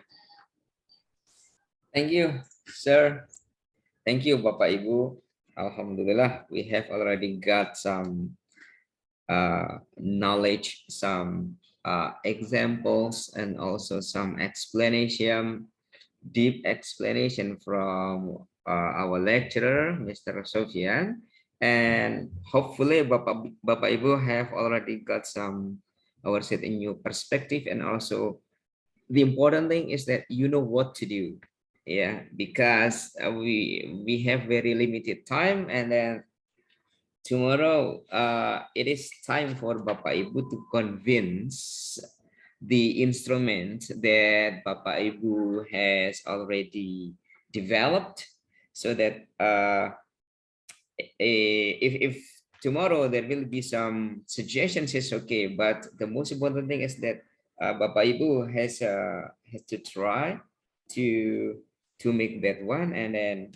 Thank you, sir. Thank you, Bapak Ibu. Alhamdulillah, we have already got some knowledge, some examples, and also some explanation, deep explanation from our lecturer, Mr. Sofian. And hopefully, Bapak Ibu have already got some our set in new perspective, and also the important thing is that you know what to do. Yeah, because we have very limited time, and then tomorrow it is time for Bapak Ibu to convince the instrument that Bapak Ibu has already developed, so that if tomorrow there will be some suggestions, is okay, but the most important thing is that Bapak Ibu has to try to make that one, and then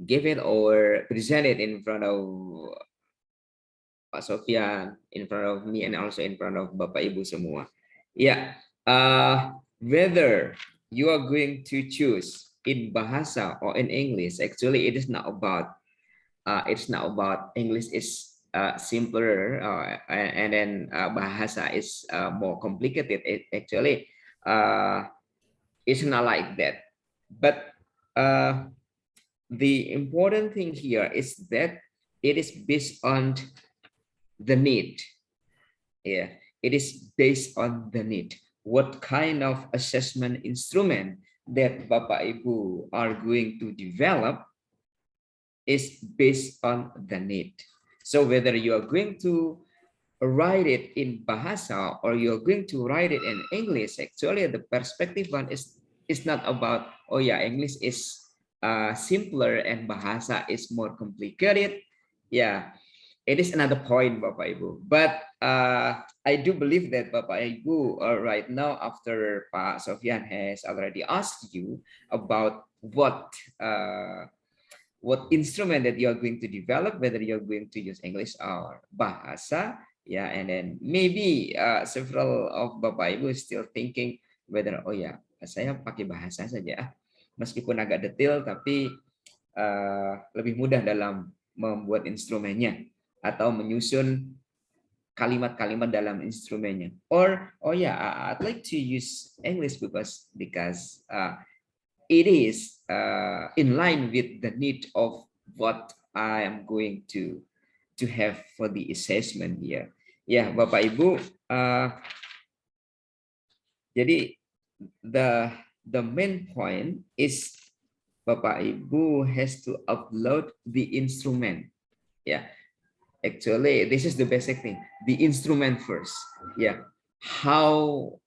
give it or present it in front of Pak Sofian, in front of me, and also in front of Bapak Ibu semua. Yeah, whether you are going to choose in Bahasa or in English, actually it is not about English is simpler, and then Bahasa is more complicated. Actually, it's not like that. But the important thing here is that it is based on the need. Yeah, it is based on the need. What kind of assessment instrument that Bapak Ibu are going to develop is based on the need. So whether you are going to write it in Bahasa or you're going to write it in English, actually the perspective one is not about, oh yeah, English is simpler and Bahasa is more complicated. Yeah, it is another point, Bapak Ibu. But I do believe that Bapak Ibu right now, after Pak Sofian has already asked you about what instrument that you are going to develop, whether you're going to use English or Bahasa. Yeah, and then maybe several of Bapak Ibu still thinking whether, oh ya, saya pakai Bahasa saja, meskipun agak detail tapi lebih mudah dalam membuat instrumennya atau menyusun kalimat-kalimat dalam instrumennya. Or, oh yeah, I'd like to use English because it is in line with the need of what I am going to have for the assessment here. Ya, Bapak Ibu, jadi the main point is Bapak Ibu has to upload the instrument. Yeah, actually this is the basic thing. The instrument first. Yeah, how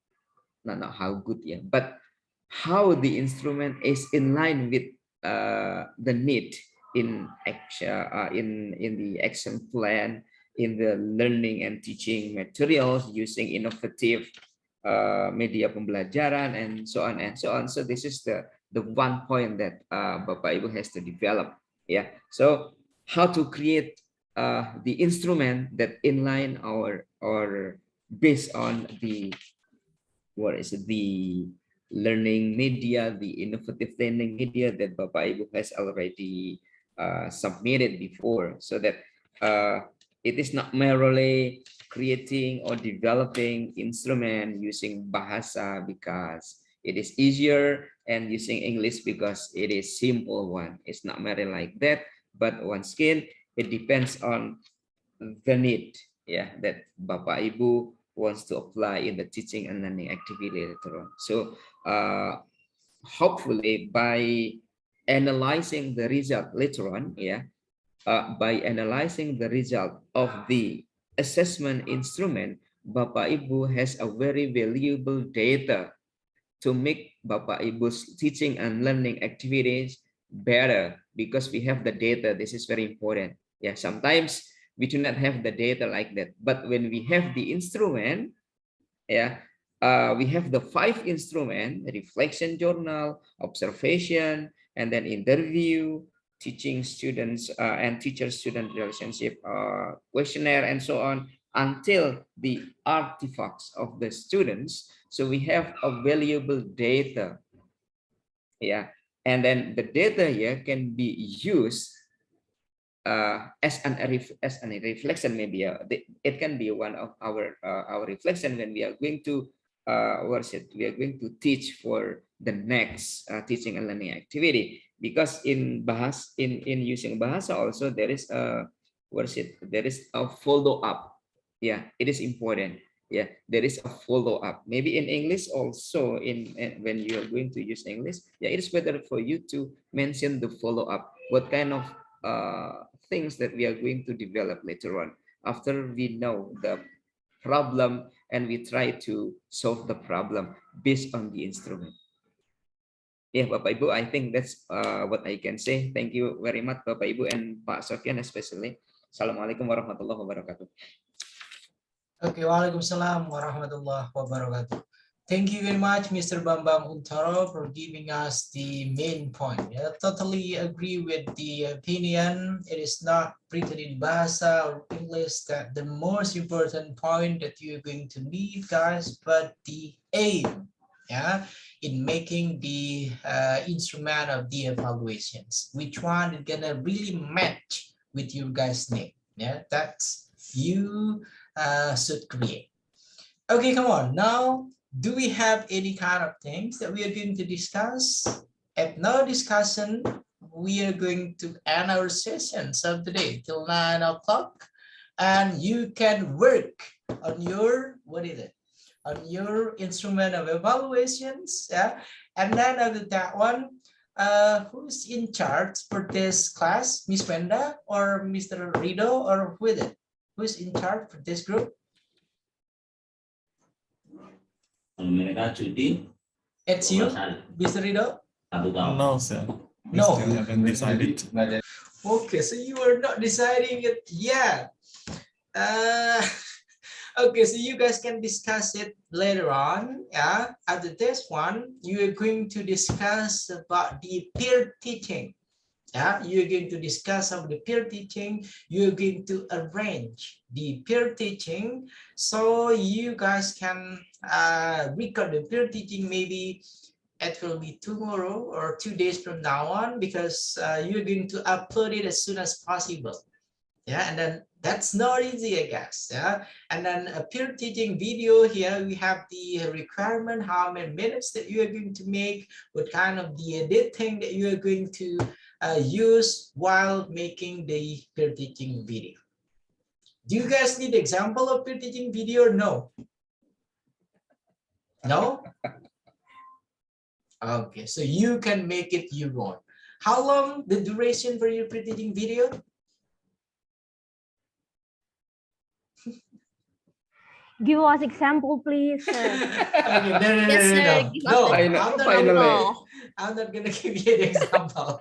not how good, yeah, but how the instrument is in line with the need in the action plan, in the learning and teaching materials, using innovative media pembelajaran, and so on and so on. So this is the one point that Bapak Ibu has to develop. Yeah, so how to create the instrument that inline or based on the learning media, the innovative learning media that Bapak Ibu has already submitted before, so that it is not merely creating or developing instrument using Bahasa because it is easier and using English because it is simple one. It's not merely like that, but once again, it depends on the need, yeah, that Bapak Ibu wants to apply in the teaching and learning activity later on. So hopefully by analyzing the result later on, yeah, by analyzing the result of the assessment instrument, Bapak Ibu has a very valuable data to make Bapak Ibu's teaching and learning activities better, because we have the data. This is very important. Yeah, sometimes we do not have the data like that, but when we have the instrument, yeah, we have the 5 instrument: reflection journal, observation, and then interview, teaching students and teacher-student relationship questionnaire, and so on, until the artifacts of the students. So we have a valuable data. Yeah, and then the data here can be used as a reflection. Maybe it can be one of our reflection when we are going to we are going to teach for the next teaching and learning activity. Because in using bahasa also, there is a there is a follow up. Yeah, it is important. Yeah, there is a follow up. Maybe in English also, when you are going to use English, yeah, it is better for you to mention the follow up. What kind of things that we are going to develop later on, after we know the problem and we try to solve the problem based on the instrument. Yeah, Bapak Ibu, I think that's what I can say. Thank you very much, Bapak Ibu and Pak Sofian especially. Assalamualaikum warahmatullahi wabarakatuh. Okay, Waalaikumsalam warahmatullahi wabarakatuh. Thank you very much, Mr. Bambang Untoro, for giving us the main point. I totally agree with the opinion. It is not written in Bahasa or English that the most important point that you're going to need, guys, but the aim, yeah, in making the instrument of the evaluations. Which one is gonna really match with your guys' name? Yeah, that's you should create. Okay, come on now. Do we have any kind of things that we are going to discuss? If no discussion, we are going to end our sessions of today till 9 o'clock. And you can work on your, on your instrument of evaluations. Yeah. And then after that one, who's in charge for this class? Miss Wenda or Mr. Rido, or who is it? Who's in charge for this group? Mereka cuti. It's you, Mr. Rido? No, sir. We No. still haven't decided. Okay, so you are not deciding it yet. Okay, so you guys can discuss it later on. Yeah, after this one, you are going to discuss about the peer teaching. Yeah, you're going to discuss about the peer teaching. You're going to arrange the peer teaching so you guys can record the peer teaching. Maybe it will be tomorrow or 2 days from now on, because you're going to upload it as soon as possible. Yeah, and then that's not easy, I guess. Yeah, and then a peer teaching video here, we have the requirement, how many minutes that you are going to make, what kind of the editing that you are going to use while making the peer teaching video. Do you guys need example of peer teaching video or no? No? Okay, so you can make it your own. How long the duration for your peer teaching video? Give us example, please. Okay, No, I'm not gonna give you the example.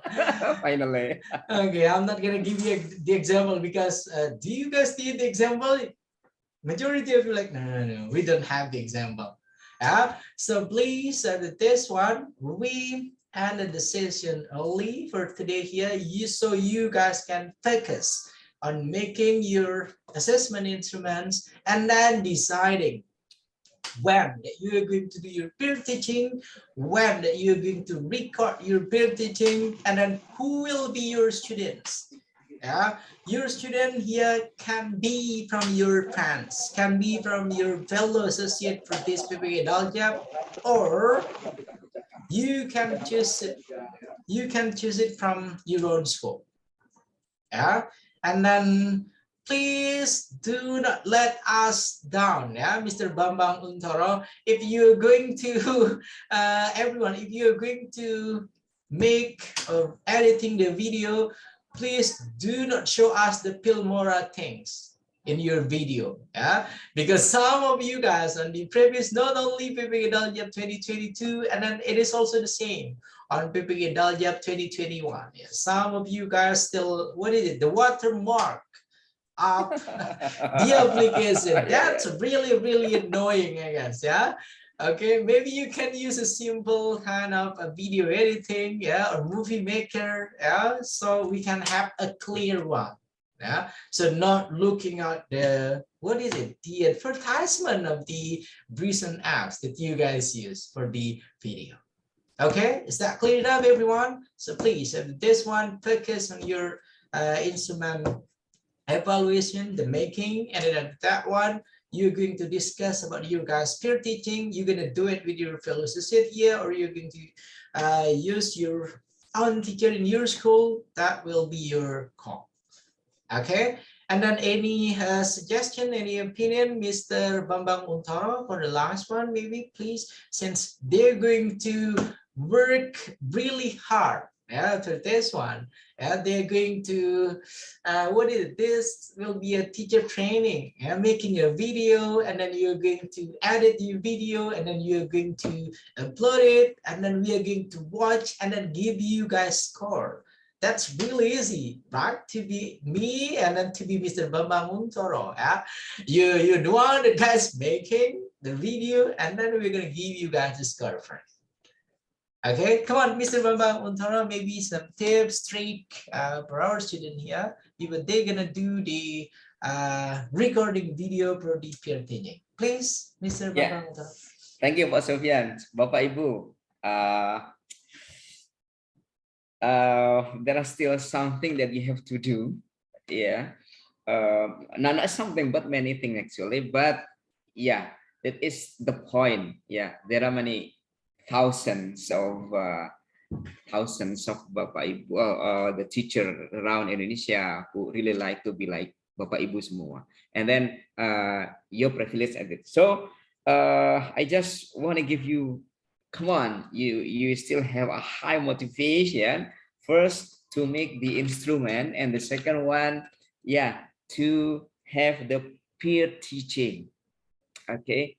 Finally. Okay, I'm not gonna give you the example because do you guys need the example? Majority of you like, no, we don't have the example. Yeah, so please, this one, we ended the session early for today here, so you guys can focus on making your assessment instruments and then deciding when you're going to do your peer teaching, when you're going to record your peer teaching, and then who will be your students. Yeah, your student here can be from your friends, can be from your fellow associate for this PPG Daljab, or you can choose it. You can choose it from your own school. Yeah, and then please do not let us down. Yeah, Mr. Bambang Untoro, if you're going to everyone, if you're going to make or editing the video, please do not show us the Pilmora things. in your video, yeah, because some of you guys on the previous, not only PPG Daljab 2022, and then it is also the same on PPG Daljab 2021. Yeah, some of you guys still, what is it, the watermark up the application. That's really annoying, I guess. Yeah. Okay, maybe you can use a simple kind of a video editing, yeah, or movie maker, yeah, so we can have a clear one. Yeah, so not looking at the, what is it, the advertisement of the recent apps that you guys use for the video. Okay, is that clear enough, everyone? So please, this one, focus on your instrument evaluation, the making, and then that one, you're going to discuss about your guys' peer teaching. You're going to do it with your fellow associate here, or you're going to use your own teacher in your school. That will be your call. Okay, and then any suggestion, any opinion, Mr. Bambang Untaro, for the last one, maybe, please, since they're going to work really hard, yeah, for this one, and they're going to, what is it? This will be a teacher training, yeah, making a video, and then you're going to edit your video, and then you're going to upload it, and then we are going to watch, and then give you guys score. That's really easy, right? To be me and then to be Mr. Bambang Untoro. Yeah? You're the one that guys making the video, and then we're gonna give you guys the score first. Okay, come on, Mr. Bambang Untoro, maybe some tips, trick for our student here. Even they're gonna do the recording video for the peer teaching. Please, Mr. Bambang Untoro. Thank you, Pak Sofian. Bapak Ibu. There are still something that you have to do, yeah. Not something, but many things actually. But yeah, that is the point. Yeah, there are many thousands of Bapak Ibu, the teacher around Indonesia who really like to be like Bapak Ibu semua. And then you're privileged at it. So I just want to give you, come on, you still have a high motivation. First, to make the instrument, and the second one, yeah, to have the peer teaching. Okay,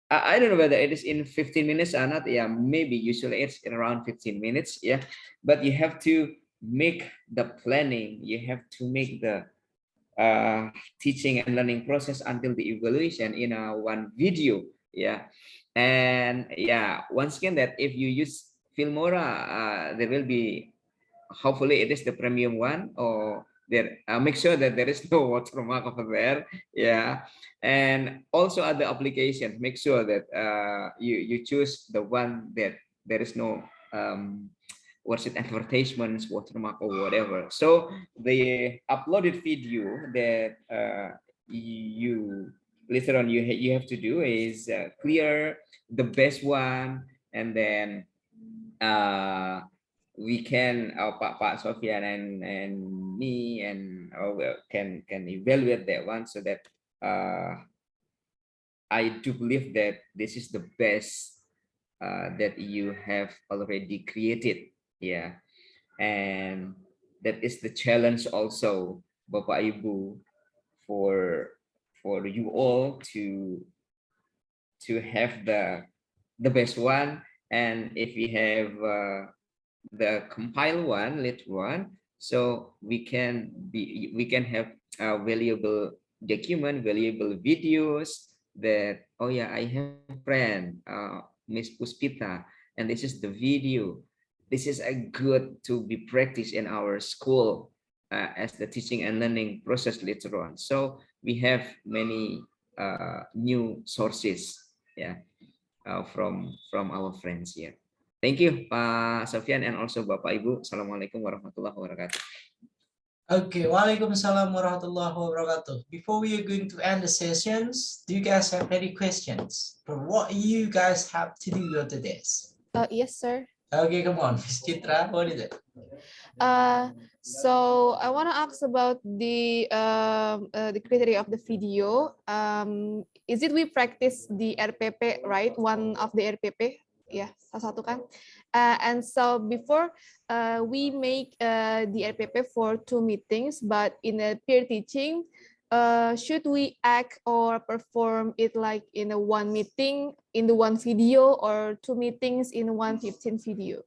I don't know whether it is in 15 minutes or not. Yeah, maybe usually it's around 15 minutes. Yeah, but you have to make the planning. You have to make the teaching and learning process until the evaluation in one video. Yeah. And yeah, once again, that if you use Filmora, there will be, hopefully it is the premium one, or there, make sure that there is no watermark over there. Yeah. And also other applications, make sure that you choose the one that there is no what's it, advertisements, watermark, or whatever. So the uploaded video that you later on you have to do is clear the best one, and then we can Pak Sofian and me and can evaluate that one, so that I do believe that this is the best that you have already created. Yeah, and that is the challenge also, Bapak Ibu, for you all to have the best one. And if we have the compile one, later one, so we can have valuable document, valuable videos that, oh yeah, I have a friend, Miss Puspita, and this is the video. This is a good to be practiced in our school as the teaching and learning process later on. So we have many new sources, yeah, from our friends here. Thank you, Pak Sofian, and also Bapak Ibu. Assalamualaikum warahmatullahi wabarakatuh. Okay, Waalaikumsalam warahmatullahi wabarakatuh. Before we are going to end the sessions, do you guys have any questions for what you guys have to do after this? Yes, sir. Okay, come on, Ms. Chitra, what is it? So I want to ask about the criteria of the video. Is it we practice the RPP, right? One of the RPP, yeah, salah satu kan? And so before we make the RPP for 2 meetings, but in the peer teaching, should we act or perform it like in a one meeting, in the one video, or two meetings in one 15 video?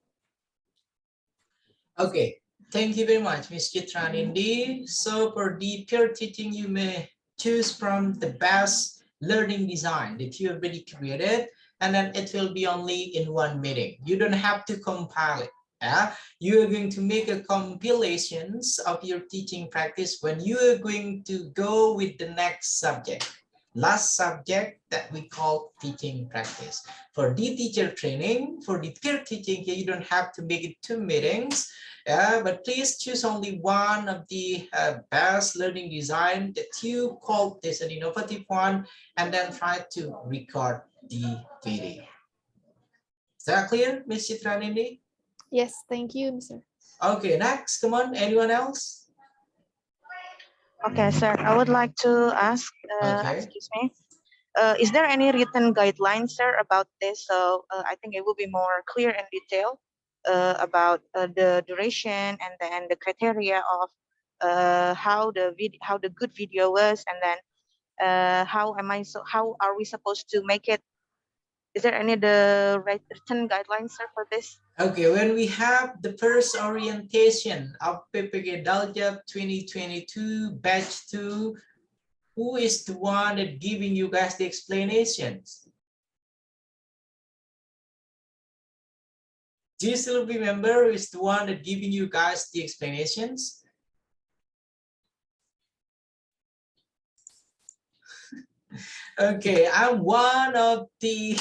Okay, thank you very much, Ms. Chitranindi. So for the peer teaching, you may choose from the best learning design that you already created, and then it will be only in one meeting. You don't have to compile it. Yeah, you are going to make a compilations of your teaching practice when you are going to go with the next subject. Last subject that we call teaching practice. For the teacher training, for the peer teaching, you don't have to make it 2 meetings, but please choose only one of the best learning design that you call this an innovative one, and then try to record the video. Is that clear, Ms. Chitranindi? Yes, thank you, Mr. Okay, next, come on, anyone else? Okay, sir, I would like to ask, excuse me, is there any written guidelines, sir, about this? So I think it will be more clear and detailed about the duration and then the criteria of how the good video was, and then how are we supposed to make it? Is there any written guidelines, sir, for this? Okay, when we have the first orientation of PPG Daljab 2022 batch 2, who is the one that giving you guys the explanations? Do you still remember who is the one that giving you guys the explanations? Okay, I'm one of the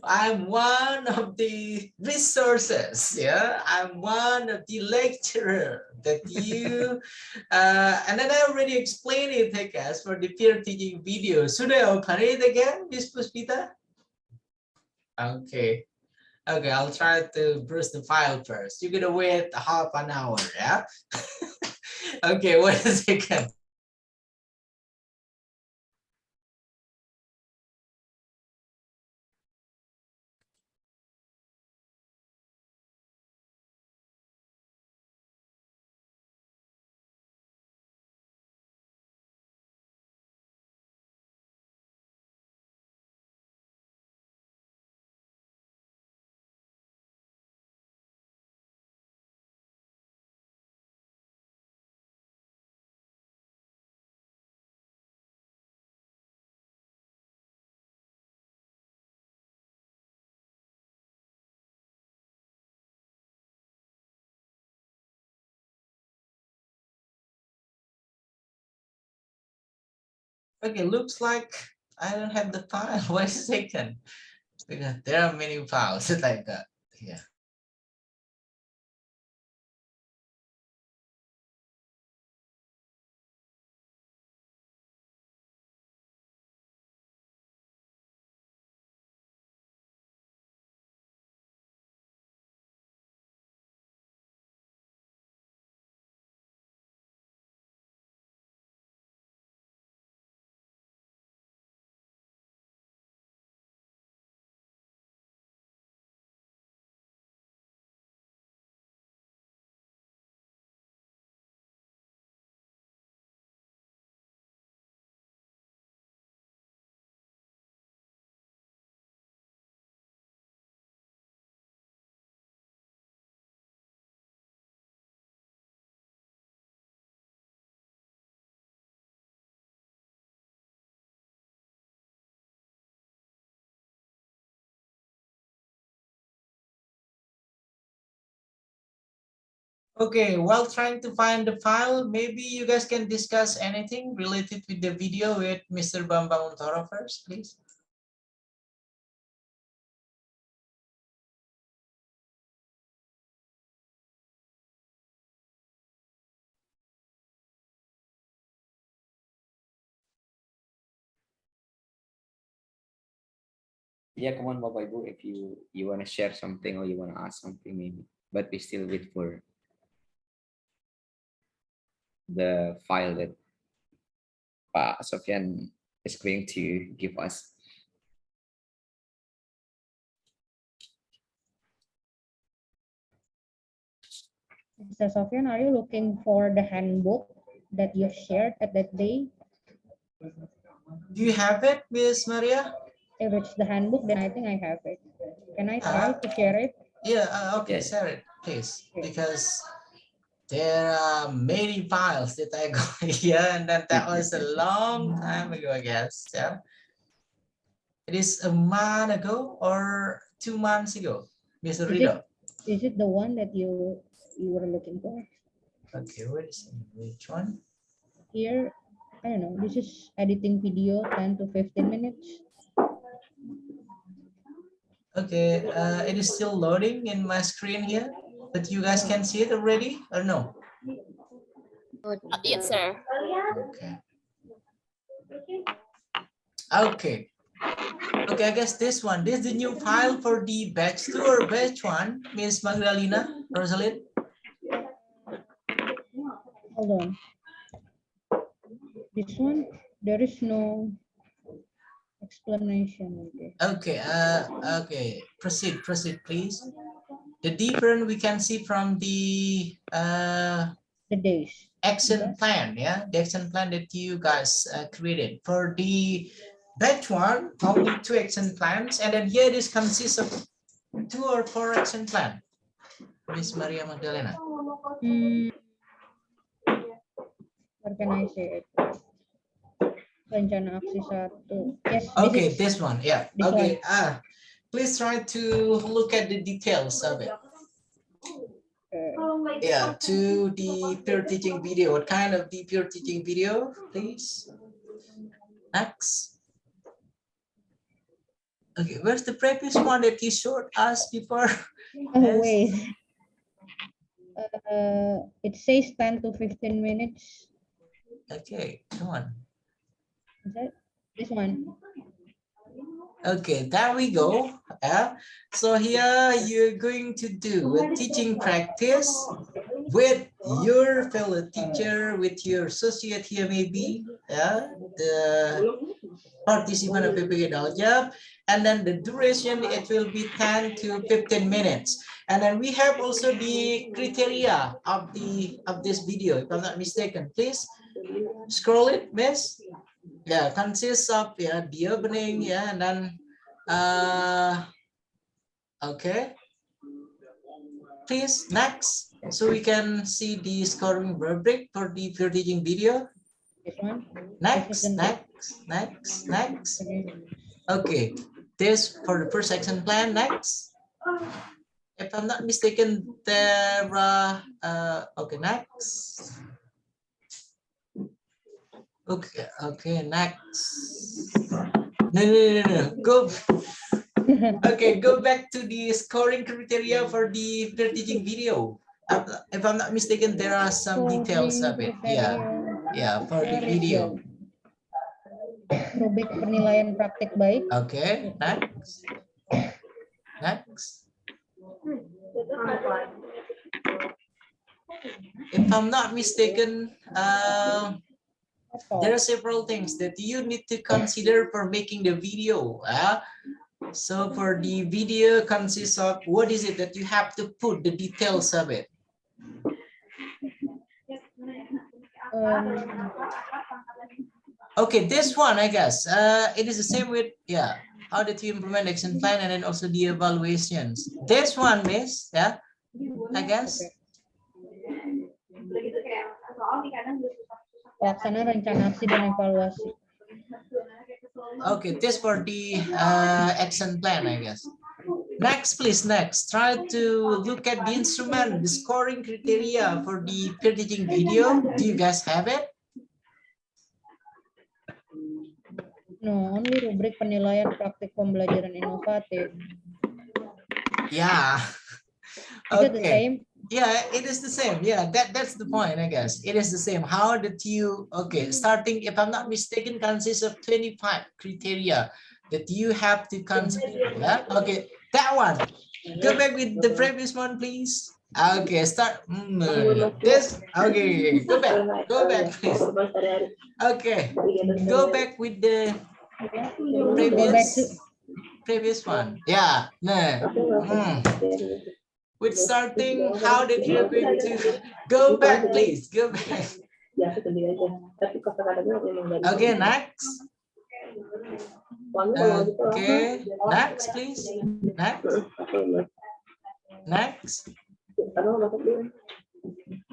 I'm one of the resources. Yeah, I'm one of the lecturer that you and then I already explained it, I guess, for the peer teaching video. Should I open it again, Miss Puspita? Okay. Okay, I'll try to brush the file first. You're gonna wait half an hour, yeah? Okay, wait a second. Okay, looks like I don't have the file. Wait a second. Because there are many files like that. Yeah. Okay, while trying to find the file, maybe you guys can discuss anything related with the video with Mr. Bambang Untoro first, please. Yeah, come on, Bapak Ibu, if you want to share something or you want to ask something maybe, but we still wait for the file that Pak Sofian is going to give us. Mr. Sofian, are you looking for the handbook that you shared at that day? Do you have it, Miss Maria? If it's the handbook, then I think I have it. Can I try to share it? Yeah, okay, share it, please, because there are many files that I got here, and that was a long time ago, I guess. Yeah, it is a month ago or 2 months ago, Mr. Rido. Is it the one that you were looking for? Okay, where is it? Which one? Here, I don't know. This is editing video 10 to 15 minutes. Okay, it is still loading in my screen here, but you guys can see it already or no? Yes, sir. Okay. Okay. Okay, I guess this one. This is the new file for the batch 2 or batch 1, Miss Magdalena, Rosalind. Hold on. This one, there is no explanation. Okay, okay. Proceed, please. The difference we can see from the days. Action plan, yeah, the action plan that you guys created. For the batch 1, only 2 action plans, and then here this consists of 2 or 4 action plan. Miss Maria Magdalena. What can I say? Rencana aksi 1. Yes. Okay, this one, yeah. This Okay, one. please try to look at the details of it. Yeah, to the peer teaching video. What kind of the peer teaching video, please? Next. Okay, where's the previous one that you showed us before? Oh, wait. It says 10 to 15 minutes. Okay, come on. Is that this one? Okay, there we go. So here you're going to do a teaching practice with your fellow teacher, with your associate here maybe, the participant of PPG Daljab, and then the duration, it will be 10 to 15 minutes. And then we have also the criteria of this video, if I'm not mistaken. Please scroll it, miss. Yeah, consists of the opening, and then okay, please next, so we can see the scoring rubric for the peer teaching video. Next. Okay, this for the first action plan. Next, if I'm not mistaken, there okay, next. Okay, next. No. Go. Okay, go back to the scoring criteria for the peer teaching video. If I'm not mistaken, there are some details of it. Yeah, for the video. Rubric penilaian praktik baik. Okay, next. If I'm not mistaken, there are several things that you need to consider for making the video. So for the video consists of, what is it that you have to put the details of it? Okay, this one, I guess, it is the same with, how did you implement action plan and then also the evaluations. This one, miss, I guess. Pelaksana rencana aksi dan evaluasi. Okay, this for the action plan, I guess. Next, please, next. Try to look at the instrument, the scoring criteria for the peer teaching video. Do you guys have it? No, only rubrik penilaian praktik pembelajaran inovatif. Yeah. Is it the same? Yeah, it is the same. Yeah, that's the point, I guess. It is the same. How did you, okay, starting, if I'm not mistaken, consists of 25 criteria that you have to consider. Yeah, okay, that one. Go back with the previous one, please. Okay, start. This, okay, go back, please. Okay, go back with the previous one. Yeah, with starting, how did you going to go back, please? Go back. Okay, next. Okay, next, please. Next. Next.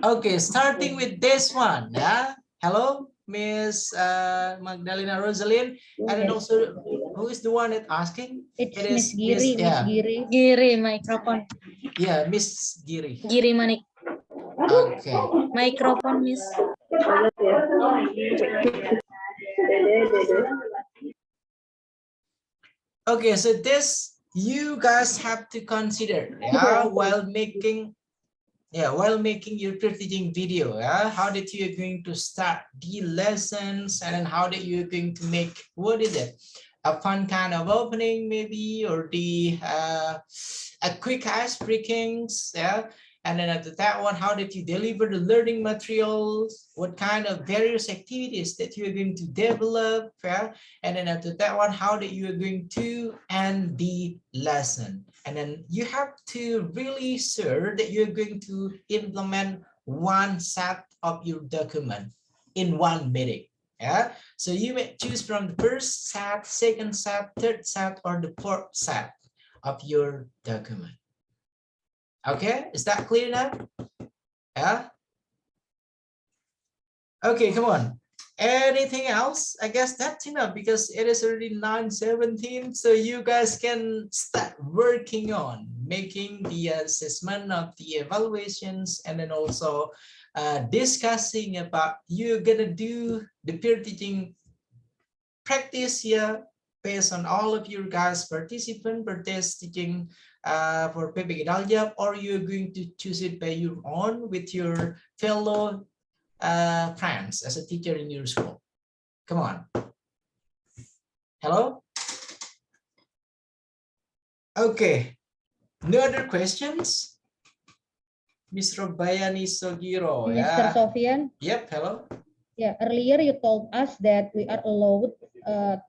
Okay, starting with this one. Yeah. Hello, Miss Magdalena Rosalind, and then also who is the one that asking? It's It Miss is Giri, Miss yeah. Giri. Giri microphone. Yeah, Miss Giri. Giri Manik. Okay. Microphone, Miss. Okay, so this you guys have to consider, yeah, while making your teaching video. Yeah, how that you are going to start the lessons, and then how that you are going to make, what is it, a fun kind of opening maybe, or the a quick ice breakings, yeah. And then after that one, how did you deliver the learning materials? What kind of various activities that you are going to develop? Yeah? And then after that one, how that you are going to end the lesson. And then you have to really sure that you're going to implement one set of your document in one meeting. Yeah. So you may choose from the first set, second set, third set, or the fourth set of your document. Okay, is that clear now? Yeah. Okay, come on. Anything else? I guess that's enough because it is already 9:17. So you guys can start working on making the assessment of the evaluations, and then also discussing about you're gonna do the peer teaching practice here based on all of you guys participant for this teaching for PPG Daljab, or you're going to choose it by your own with your fellow friends as a teacher in your school. Come on. Hello? Okay. No other questions? Ms. Robayani Sogiro. Mr. Yeah. Sofian? Yep, hello. Yeah, earlier you told us that we are allowed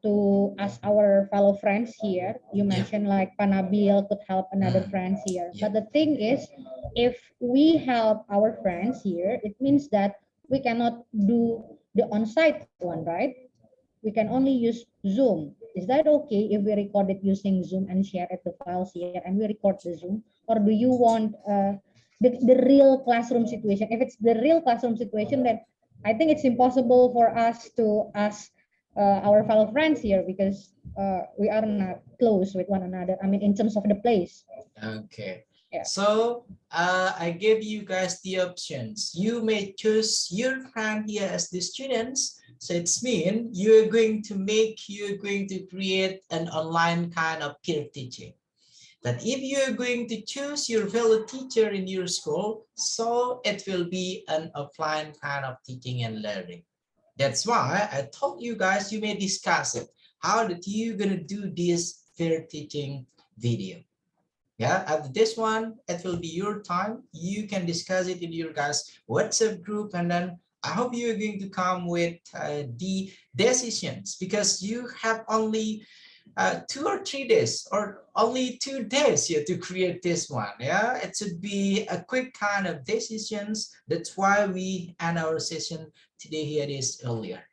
to ask our fellow friends here. You mentioned like Panabil could help another friends here. But the thing is, if we help our friends here, it means that we cannot do the on-site one, right? We can only use Zoom. Is that okay if we record it using Zoom and share it the files here and we record the Zoom? Or do you want the real classroom situation? If it's the real classroom situation, then I think it's impossible for us to ask our fellow friends here because we are not close with one another. I mean, in terms of the place. Okay. Yeah. So I give you guys the options. You may choose your friend here as the students. So it's mean you're going to create an online kind of peer teaching. But if you're going to choose your fellow teacher in your school, so it will be an offline kind of teaching and learning. That's why I told you guys you may discuss it. How that you gonna do this peer teaching video? Yeah, after this one, it will be your time. You can discuss it in your guys' WhatsApp group, and then I hope you're going to come with the decisions, because you have only 2 or 3 days, or only 2 days here to create this one. Yeah, it should be a quick kind of decisions. That's why we end our session today here is earlier.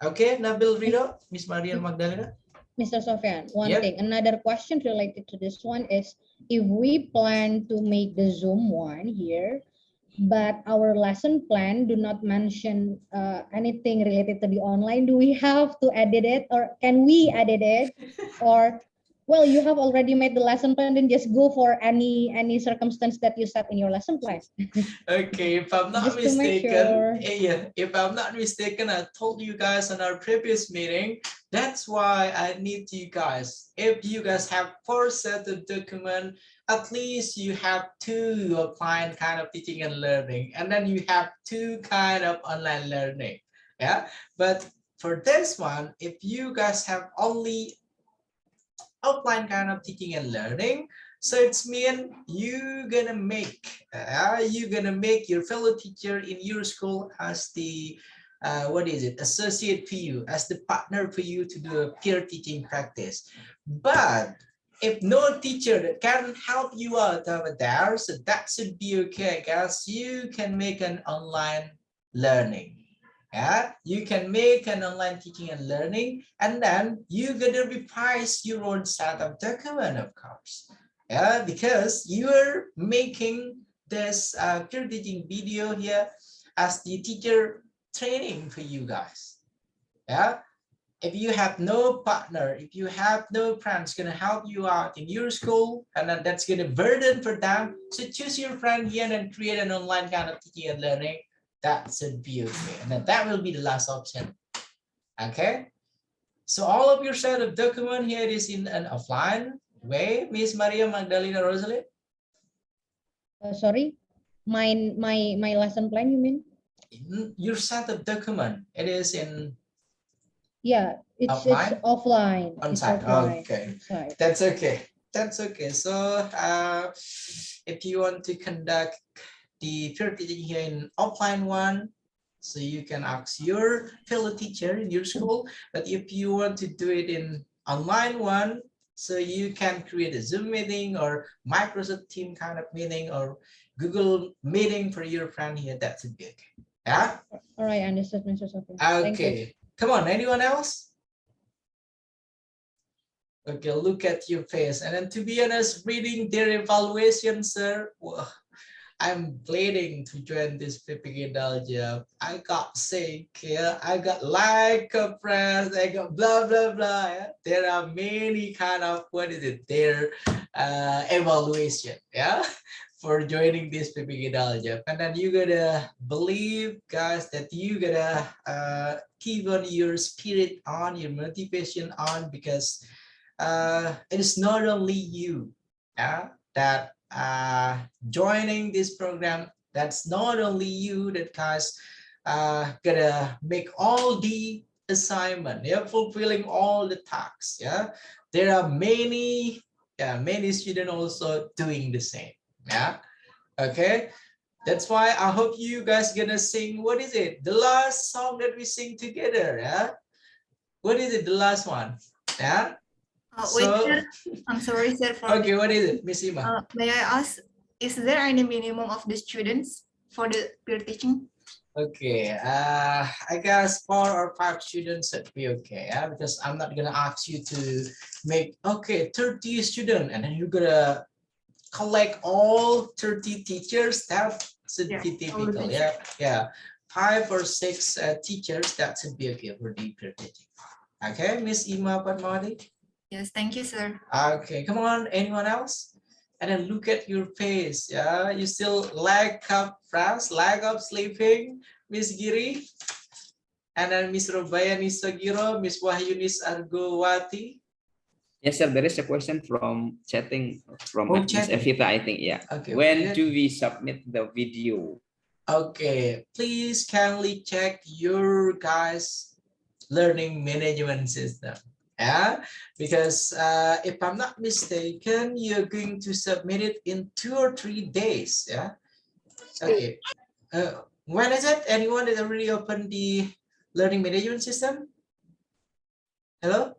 Okay, Nabil Rido, Miss Maria Magdalena. Mr. Sofian, one thing, another question related to this one is, if we plan to make the Zoom one here, but our lesson plan do not mention anything related to the online, do we have to edit it, or can we edit it? Or, well, you have already made the lesson plan, then just go for any circumstance that you set in your lesson plan. Okay, if I'm not mistaken, if I'm not mistaken, I told you guys on our previous meeting, that's why I need you guys. If you guys have 4 sets of document, at least you have 2 offline kind of teaching and learning, and then you have 2 kind of online learning. Yeah, but for this one, if you guys have only offline kind of teaching and learning, so it's mean you're gonna make your fellow teacher in your school as the associate for you, as the partner for you to do a peer teaching practice. But if no teacher that can help you out over there, so that should be okay, guys. You can make an online learning. Yeah, you can make an online teaching and learning, and then you gonna revise your own set of document, of course. Yeah, because you are making this peer teaching video here as the teacher training for you guys. Yeah, if you have no partner, if you have no friends gonna help you out in your school, and then that's gonna burden for them, so choose your friend here and create an online kind of teaching and learning. That should be okay, and then that will be the last option. Okay, so all of your set of document here is in an offline way. Miss Maria Magdalena Rosalind. Sorry, my lesson plan, you mean? Your set of document, it is in. Yeah, it's offline. On It's site. offline. Okay, Site. that's okay. That's okay. So if you want to conduct the peer teaching here in offline one, so you can ask your fellow teacher in your school. But if you want to do it in online one, so you can create a Zoom meeting or Microsoft Team kind of meeting or Google meeting for your friend here. That should be okay. Yeah. All right, understood, Mr. Sofian. Thank you. Okay. Come on, anyone else? Okay, look at your face. And then to be honest, reading their evaluation, sir, well, I'm bleeding to join this PPG Daljab. I got sick, yeah. I got lack of friends, I got blah, blah, blah. Yeah? There are many kind of, their evaluation, yeah, for joining this PPG Daljab. And then you gotta believe, guys, that you gotta keep on your spirit on, your motivation on, because it is not only you that joining this program. That's not only you that guys gonna make all the assignment, fulfilling all the tasks. Yeah, there are many students also doing the same. Yeah, okay. That's why I hope you guys gonna sing. What is it? The last song that we sing together. Yeah, what is it? The last one. Yeah. Wait, sir. I'm sorry, sir. Okay, what is it, Miss Ima? May I ask, is there any minimum of the students for the peer teaching? Okay, I guess 4 or 5 students should be okay, yeah, because I'm not gonna ask you to make 30 students and then you're gonna collect all 30 teachers. That should be typical, yeah. 5 or 6 teachers, that should be okay for the peer teaching. Okay, Miss Ima Padmawati. Yes, thank you, sir. Okay, come on, anyone else? And then look at your face. Yeah, you still lack of friends, lack of sleeping, Miss Giri. And then Miss Robaya Nisagiro, Miss Wahyunis Argowati. Yes, sir. There is a question from chatting from Miss Evita, I think. Yeah. Okay. When do we submit the video? Okay, please kindly check your guys' learning management system. Yeah, because if I'm not mistaken, you're going to submit it in 2 or 3 days. Yeah. Okay. When is it? Anyone that already opened the learning management system? Hello?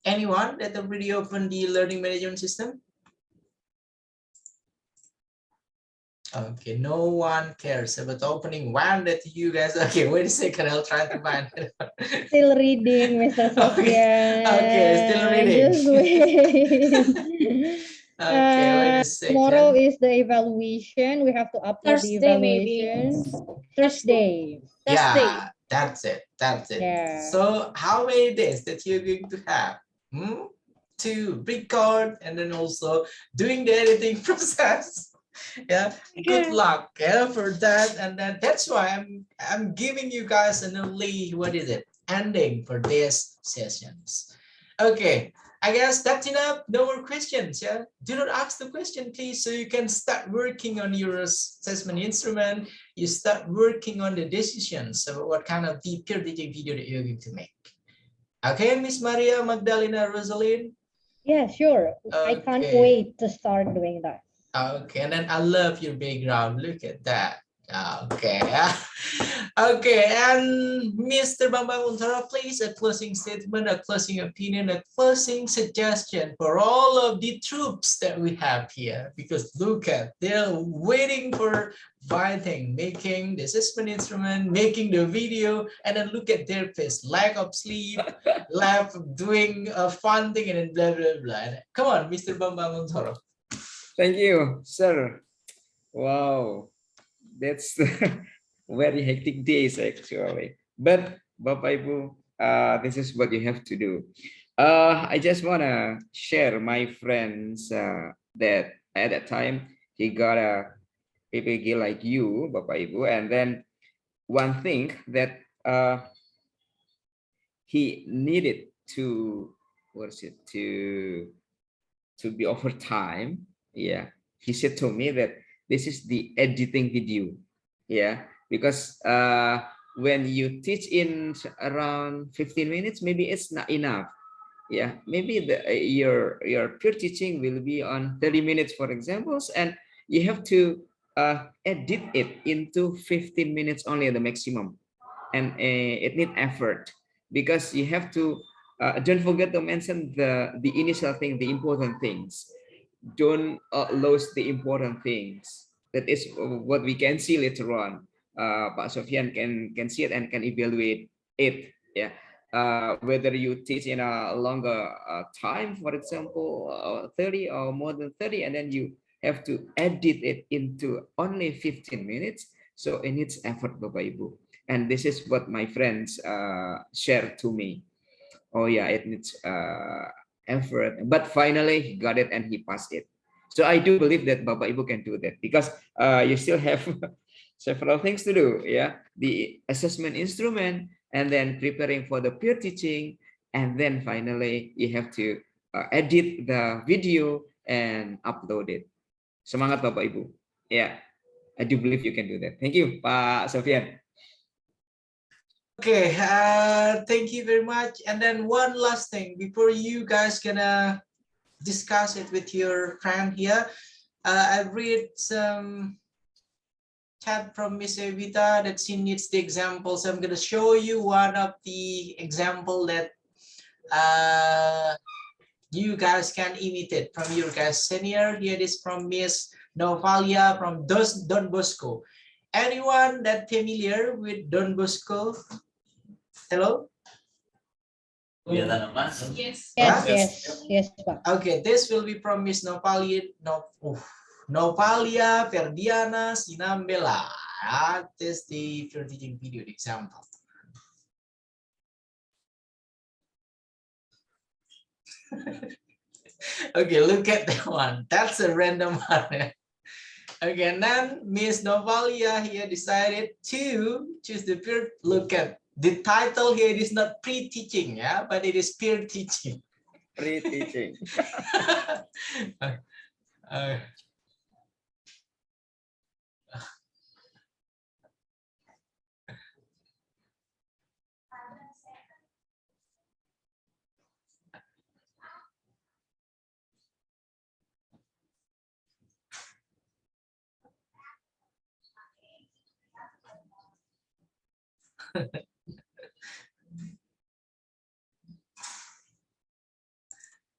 Anyone that already opened the learning management system? Okay, no one cares about opening one that you guys. Okay, wait a second. I'll try to find it. Still reading, Mr. Sofian. Okay, still reading. Just wait. Okay, wait a second. Tomorrow is the evaluation. We have to upload the Thursday, maybe. evaluation. Thursday. Yeah, that's it. That's it. Yeah. So how many days that you're going to have to record and then also doing the editing process? Yeah, good luck for that. And then that's why I'm giving you guys an early ending for these sessions. Okay, I guess that's enough. No more questions. Yeah, do not ask the question, please, so you can start working on your assessment instrument. You start working on the decisions about what kind of peer teaching video that you're going to make. Okay, Miss Maria Magdalena Rosalind. Yeah, sure. I can't wait to start doing that. Okay, and then I love your background. Look at that. Okay. Okay, and Mr. Bambang Untara, please, a closing statement, a closing opinion, a closing suggestion for all of the troops that we have here. Because look at, they're waiting for by thing, making the assessment instrument, making the video, and then look at their face, lack of sleep, lack of doing a fun thing, and then blah, blah, blah. Come on, Mr. Bambang Untoro. Thank you, sir. Wow, that's very hectic days actually. But Bapak Ibu, this is what you have to do. I just wanna share my friends that at that time he got a PPG like you, Bapak Ibu, and then one thing that he needed to, what is it, to be over time. Yeah, he said to me that this is the editing video. Yeah, because when you teach in around 15 minutes, maybe it's not enough. Yeah, maybe your pure teaching will be on 30 minutes, for examples, and you have to edit it into 15 minutes only at the maximum, and it needs effort because you have to don't forget to mention the initial thing, the important things. Don't lose the important things. That is what we can see later on. Pak Sofian can see it and can evaluate it. Yeah, whether you teach in a longer time, for example, 30 or more than 30, and then you have to edit it into only 15 minutes. So it needs effort, Bapak Ibu. And this is what my friends shared to me. Oh yeah, it needs effort, but finally he got it and he passed it. So I do believe that Bapak Ibu can do that because you still have several things to do. Yeah, the assessment instrument, and then preparing for the peer teaching, and then finally you have to edit the video and upload it. Semangat Bapak Ibu. Yeah, I do believe you can do that. Thank you, Pak Sofian. Okay, thank you very much. And then one last thing before you guys gonna discuss it with your friend here. I've read some chat from Miss Evita that she needs the examples. I'm gonna show you one of the example that you guys can imitate from your guys senior. Here is from Miss Novalia from Don Bosco. Anyone that familiar with Don Bosco? Hello? Yes. Yes, Pak. Okay, this will be from Miss Novalia, Novalia Ferdiana Sinambela. This is the pure teaching video example. Okay, look at that one. That's a random one. Okay, and then Miss Novalia here decided to choose the peer. Look at the title here. It is not pre-teaching, yeah, but it is peer teaching. Pre-teaching.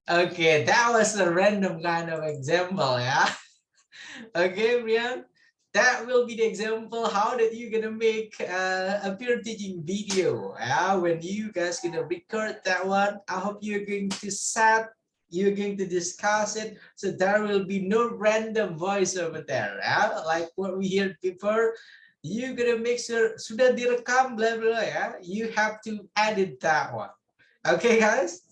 Okay, that was a random kind of example, yeah. Okay, Brian, that will be the example. How that you gonna make a peer teaching video? Yeah, when you guys gonna record that one, I hope you're going to set. You're going to discuss it, so there will be no random voice over there. Yeah, like what we heard before. You're gonna make sure sudah direkam blah blah. Yeah, you have to edit that one. Okay, guys.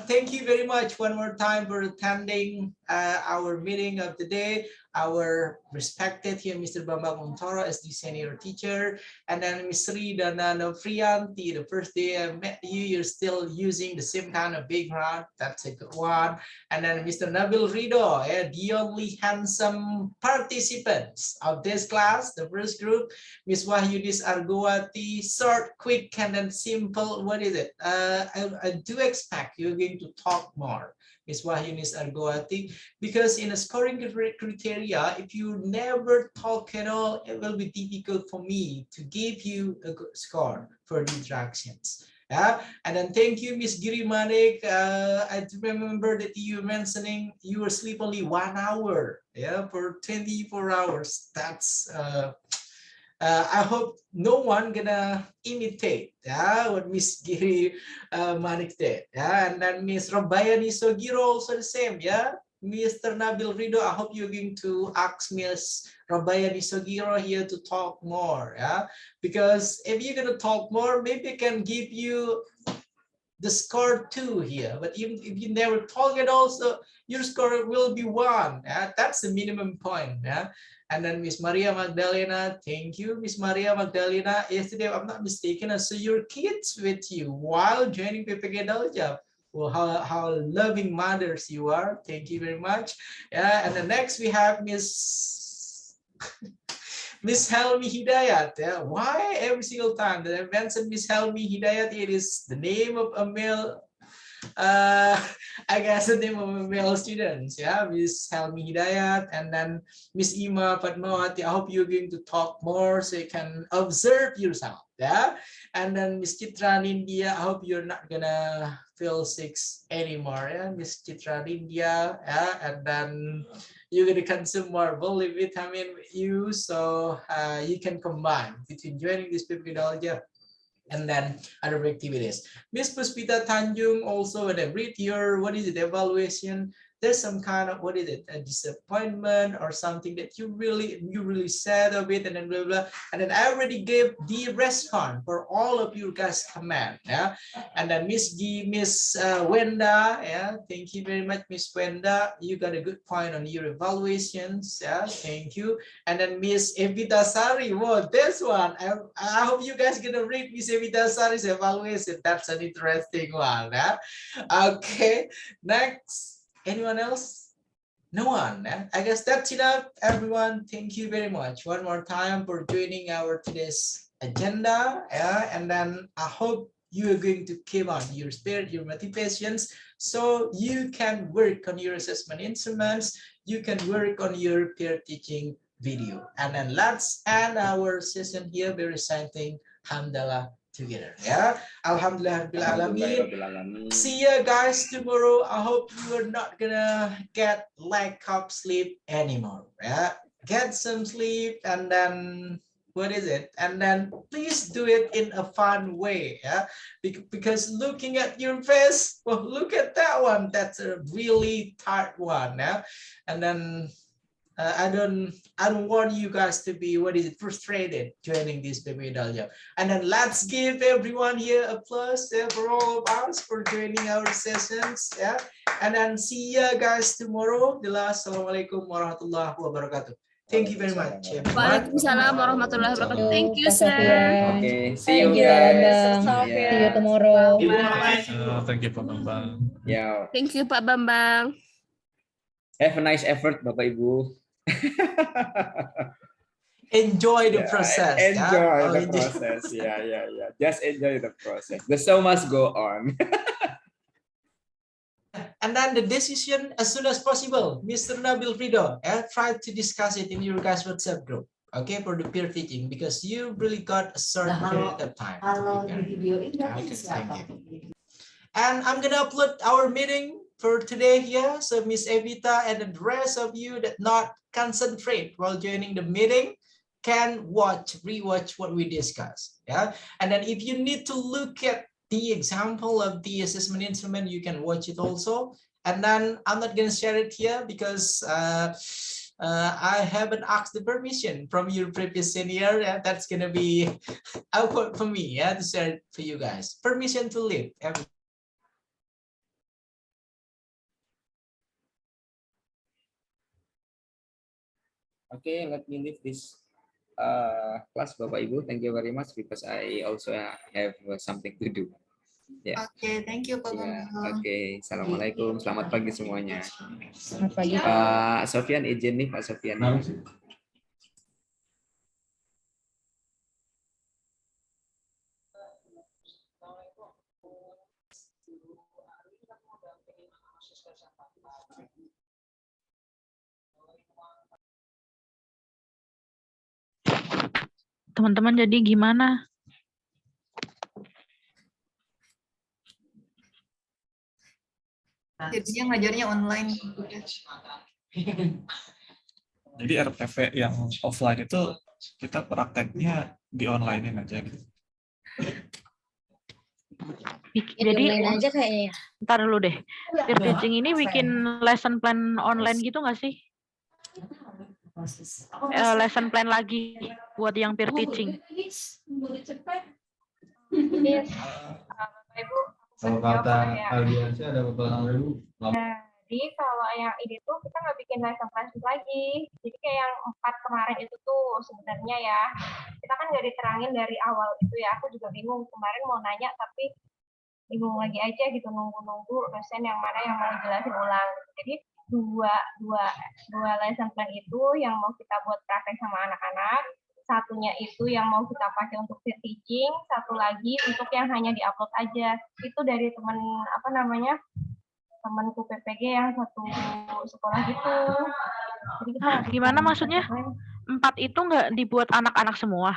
Thank you very much one more time for attending our meeting of the day. Our respected here, Mr. Bambang Untoro as the senior teacher, and then Ms. Sri Danano Frianti. The first day I met you, you're still using the same kind of background. That's a good one. And then Mr. Nabil Rido, the only handsome participants of this class, the first group. Ms. Wahyudis Argowati, short, quick, and then simple. What is it? I do expect you're going to talk more, Ms. Wahyudis Argowati, because in a scoring criteria, if you never talk at all, it will be difficult for me to give you a good score for the interactions. Yeah, and then thank you, Miss Giri Manik. I remember that you mentioning you were sleep only 1 hour, yeah, for 24 hours. That's I hope no one gonna imitate, yeah, what Miss Giri Manik did, yeah, and then Miss Rabayani Sogiro also the same, yeah. Mr. Nabil Rido, I hope you're going to ask Miss Rabayani Sogiro here to talk more, yeah, because if you're gonna talk more, maybe I can give you the score 2 here, but even if you never talk at all, so your score will be 1. Yeah? That's the minimum point. Yeah? And then Miss Maria Magdalena, thank you, Miss Maria Magdalena. Yesterday, if I'm not mistaken, I saw your kids with you while joining PPG Daljab. Well, how loving mothers you are. Thank you very much. Yeah, and then next we have Miss Miss Helmi Hidayat. Yeah. Why every single time that I mention Miss Helmi Hidayat, it is the name of a male, I guess the name of a male students. Yeah, Miss Helmi Hidayat, and then Miss Ima Fatmawati. I hope you're going to talk more so you can observe yourself. Yeah, and then Miss Chitra Nindya. I hope you're not gonna feel sick anymore. Yeah, Miss Chitra Nindya. Yeah, and then you're gonna consume more vitamin with you, so you can combine between joining this PPG and then other activities. Miss Puspita Tanjung also, when I read your, what is it, evaluation, there's some kind of, what is it, a disappointment or something that you really sad of it, and then blah, blah, and then I already gave the response for all of you guys comment, yeah, and then Miss Wenda, yeah, thank you very much, Miss Wenda, you got a good point on your evaluations, yeah, thank you, and then Miss Evita Sari, whoa, this one, I hope you guys gonna read Miss Evita Sari's evaluation, that's an interesting one, yeah, okay, next. Anyone else? No one. Eh? I guess that's enough, everyone. Thank you very much one more time for joining our today's agenda. Yeah? And then I hope you are going to keep on your spirit, your motivations, so you can work on your assessment instruments. You can work on your peer teaching video. And then let's end our session here by reciting Hamdalah together. Yeah. Alhamdulillah Rabbil Alamin. See you guys tomorrow. I hope you are not gonna get lack of sleep anymore. Yeah. Get some sleep, and then what is it? And then please do it in a fun way. Yeah. Because looking at your face, well, look at that one. That's a really tight one. Yeah. And then I don't want you guys to be, what is it, frustrated joining this PPG Daljab. And then let's give everyone here a plus, for all of us for joining our sessions. Yeah, and then see you guys tomorrow. Assalamualaikum warahmatullahi wabarakatuh. Thank you very much, everyone. Waalaikumsalam warahmatullahi wabarakatuh. Thank you, Pak sir. Sofian. Okay, see Thank you you, Pak guys. Bambang. Yeah. See you tomorrow. Thank you, Pak Bambang. Yeah. Thank you, Pak Bambang. Have a nice effort, Bapak Ibu. Enjoy the process. Enjoy yeah? the process. Yeah. Just enjoy the process. The show must go on. And then the decision as soon as possible. Mr. Nabil Rido, try to discuss it in your guys' WhatsApp group. Okay, for the peer teaching, because you really got a short period of time. Okay, thank you. And I'm gonna upload our meeting for today here. So Miss Evita and the rest of you that not concentrate while joining the meeting can rewatch what we discussed. Yeah. And then if you need to look at the example of the assessment instrument, you can watch it also. And then I'm not gonna share it here because I haven't asked the permission from your previous senior. Yeah, that's gonna be awkward for me, yeah, to share it for you guys. Permission to leave. Okay, let me leave this class, Bapak Ibu. Thank you very much because I also have something to do. Yeah. Okay, thank you, Pak Bambang. Okay, assalamualaikum, selamat pagi semuanya. Selamat pagi. Pak Sofian izin nih, Pak Sofian. Teman-teman, jadi gimana? Jadinya ngajarnya online. Jadi RPV yang offline itu kita prakteknya di online aja gitu. Jadi online aja kayaknya. ntar dulu deh. Peer teaching ini bikin lesson plan online gitu nggak sih? Lesson plan lagi buat yang peer teaching. Yes. Ibu, Kalau kata Aldiansyah ada beberapa dulu. jadi kalau yang ini tuh kita nggak bikin lesson plan lagi. Jadi kayak yang 4 kemarin itu tuh sebenarnya ya, kita kan nggak diterangin dari awal itu ya. Aku juga bingung kemarin mau nanya tapi bingung lagi aja gitu, nunggu dosen yang mana yang mau jelasin ulang. Jadi dua lesson plan itu yang mau kita buat praktek sama anak-anak, satunya itu yang mau kita pakai untuk peer teaching, satu lagi untuk yang hanya diupload aja. Itu dari teman temanku PPG yang satu sekolah gitu. Jadi kita Gimana maksudnya? 4 itu nggak dibuat anak-anak semua?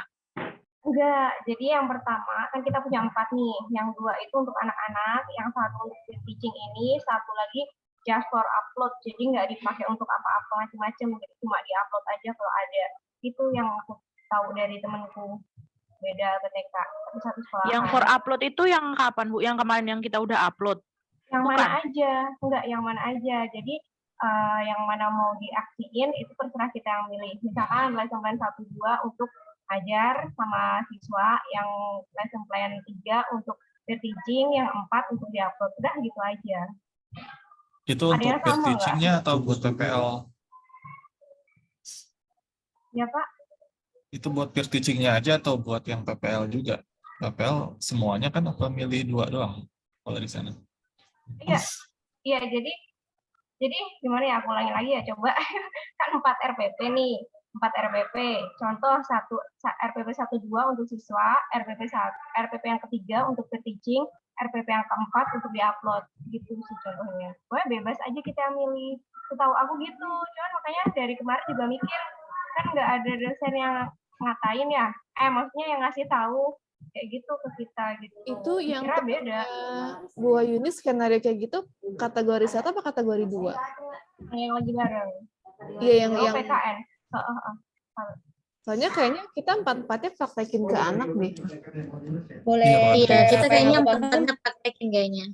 Enggak, jadi yang pertama kan kita punya 4 nih, yang 2 itu untuk anak-anak, yang satu untuk teaching ini, satu lagi just for upload, jadi nggak dipakai untuk apa-apa macam-macam, jadi cuma diupload aja kalau ada. Itu yang aku tahu dari temanku, beda TK, tapi satu sekolah. Yang for upload itu yang kapan Bu? Yang kemarin yang kita udah upload? Yang mana aja, enggak yang mana aja, jadi yang mana mau diaktifin itu terserah kita yang milih. Misalkan lesson plan 1-2 untuk ajar sama siswa, yang lesson plan 3 untuk teaching, yang 4 untuk diupload, udah gitu aja. Itu untuk peer teaching-nya atau buat PPL? Ya Pak. Itu buat peer teaching-nya aja atau buat yang PPL juga? PPL semuanya kan apa milih 2 doang kalau di sana? Iya, jadi gimana ya, aku ulangi lagi ya coba. Kan 4 RPP nih. 4 RPP. Contoh 1 RPP 1-2 untuk siswa, RPP yang ketiga untuk teaching, RPP yang keempat untuk diupload. Gitu sih contohnya. Pokoknya bebas aja kita yang milih. Setahu aku gitu. Cuman makanya dari kemarin juga mikir, kan nggak ada dosen yang ngatain ya. Maksudnya yang ngasih tahu kayak gitu ke kita gitu. Itu yang kira beda. Gua Yunis skenario kayak gitu kategori 1 apa kategori 2? Yang lagi bareng. Iya yang PKN. Soalnya kayaknya kita 4-4-nya praktekin ke anak deh. Boleh. Iya, kita apa yang kayaknya aku paham? 4-4-nya praktekin kayaknya.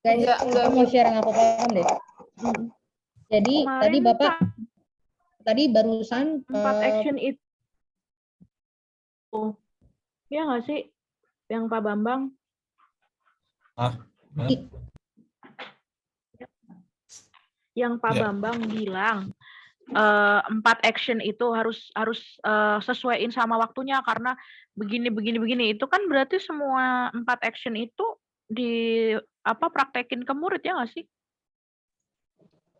Guys, aku mau share yang aku paham deh. Jadi tadi Bapak barusan 4 action itu. Iya nggak sih? Yang Pak Bambang? Yang Pak Bambang bilang 4 action itu harus sesuaiin sama waktunya karena begini itu kan berarti semua 4 action itu praktekin ke murid ya nggak sih?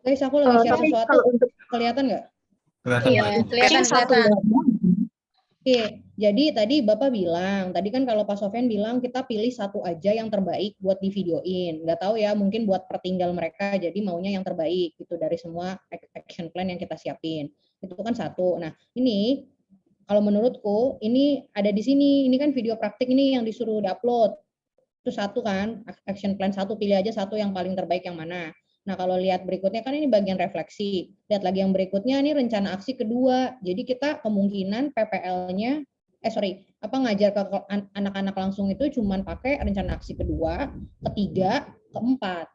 Guys, aku lagi share sesuatu. Kelihatan nggak? Iya, kelihatan. Oke, jadi tadi Bapak bilang, tadi kan kalau Pak Sofian bilang kita pilih satu aja yang terbaik buat di videoin. Nggak tahu ya, mungkin buat pertinggal mereka, jadi maunya yang terbaik gitu dari semua action plan yang kita siapin. Itu kan satu. Nah, ini kalau menurutku ini ada di sini. Ini kan video praktik ini yang disuruh diupload. Itu satu kan, action plan satu, pilih aja satu yang paling terbaik yang mana. Nah, kalau lihat berikutnya kan ini bagian refleksi. Lihat lagi yang berikutnya ini rencana aksi kedua. Jadi kita kemungkinan PPL-nya ngajar ke anak-anak langsung itu cuman pakai rencana aksi kedua, ketiga, keempat.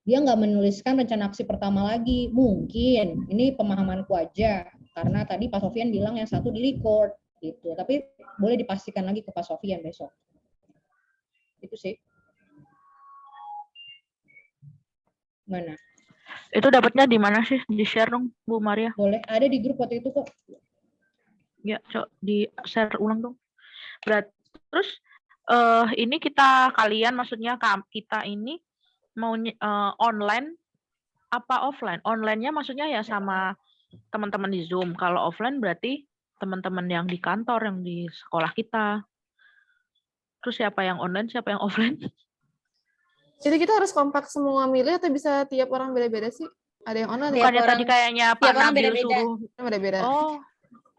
Dia nggak menuliskan rencana aksi pertama lagi. Mungkin ini pemahamanku aja karena tadi Pak Sofian bilang yang satu di-record gitu. Tapi boleh dipastikan lagi ke Pak Sofian besok. Itu sih. Mana? Itu dapatnya di mana sih? Di-share dong, Bu Maria. Boleh, ada di grup waktu itu kok. Ya, di-share ulang dong. Terus ini kalian maksudnya kita ini mau online apa offline? Online-nya maksudnya ya sama teman-teman di Zoom. Kalau offline berarti teman-teman yang di kantor, yang di sekolah kita. Terus siapa yang online, siapa yang offline? Jadi kita harus kompak semua milih atau bisa tiap orang beda-beda sih? Ada yang online? Bukannya tadi kayaknya Pak Nabil suruh. Beda-beda. Oh,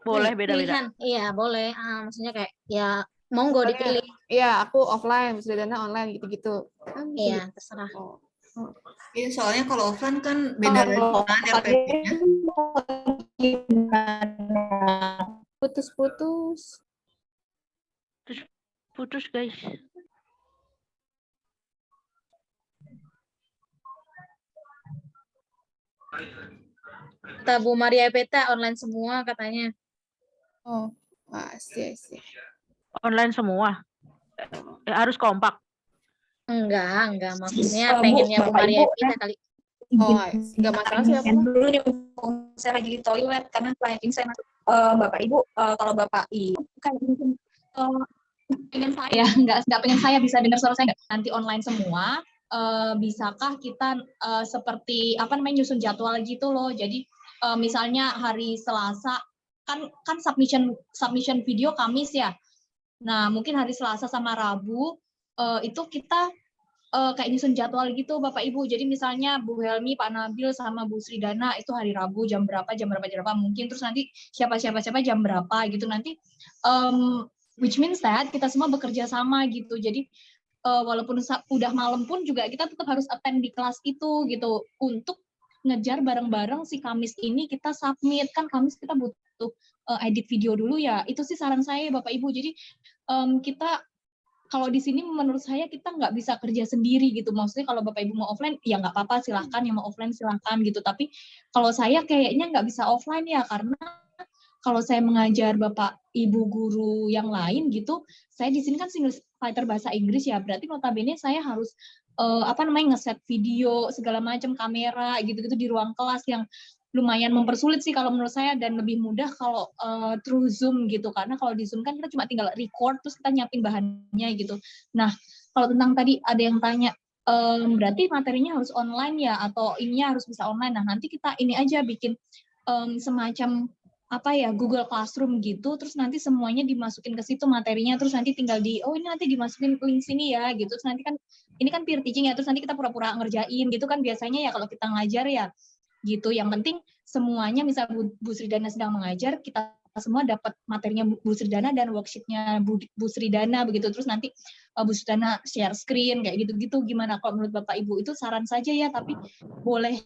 boleh beda-beda. Iya, boleh. Maksudnya kayak ya monggo dipilih. Iya, aku offline, Sudana online gitu-gitu. Iya, terserah. Iya, soalnya kalau offline kan beda lingkungan ya PP-nya. Putus-putus. Putus guys. Kata Bu Maria Peta online semua katanya. Oh, sih. Online semua. Harus kompak. Enggak. Maksudnya pengennya Bu Maria Peta kali. Oh, nggak masalah sih apa? Dulu nih, saya lagi di toilet karena planning saya masuk. Bapak Ibu, kalau Bapak Ibu kan pengen saya nggak pengen saya bisa dengar suara saya nggak? Nanti online semua. Bisakah kita seperti apa namanya nyusun jadwal gitu loh. Jadi misalnya hari Selasa kan submission video Kamis ya. Nah, mungkin hari Selasa sama Rabu itu kita kayak nyusun jadwal gitu Bapak Ibu. Jadi misalnya Bu Helmi, Pak Nabil sama Bu Sridana itu hari Rabu jam berapa mungkin, terus nanti siapa jam berapa gitu nanti which means that kita semua bekerja sama gitu. Jadi walaupun udah malam pun juga kita tetap harus attend di kelas itu gitu untuk ngejar bareng-bareng si Kamis ini kita submit. Kan Kamis kita butuh edit video dulu ya. Itu sih saran saya Bapak Ibu. Jadi kita kalau di sini menurut saya kita nggak bisa kerja sendiri gitu. Maksudnya kalau Bapak Ibu mau offline, ya nggak apa-apa silahkan. Yang mau offline silahkan gitu. Tapi kalau saya kayaknya nggak bisa offline ya. Karena kalau saya mengajar Bapak Ibu guru yang lain gitu, saya di sini kan single fighter bahasa Inggris ya. Berarti notabene saya harus ngeset video, segala macam kamera gitu-gitu di ruang kelas yang lumayan mempersulit sih kalau menurut saya dan lebih mudah kalau through Zoom gitu karena kalau di Zoom kan kita cuma tinggal record terus kita nyiapin bahannya gitu. Nah kalau tentang tadi ada yang tanya berarti materinya harus online ya atau ininya harus bisa online. Nah nanti kita ini aja bikin semacam Google Classroom gitu terus nanti semuanya dimasukin ke situ materinya terus nanti tinggal ini nanti dimasukin link sini ya gitu terus nanti kan ini kan peer teaching ya terus nanti kita pura-pura ngerjain gitu kan biasanya ya kalau kita ngajar ya gitu. Yang penting semuanya misal Bu Sridana sedang mengajar, kita semua dapat materinya Bu Sridana dan worksheet-nya Bu Sridana begitu. Terus nanti Bu Sridana share screen kayak gitu-gitu. Gimana kalau menurut Bapak Ibu? Itu saran saja ya, tapi boleh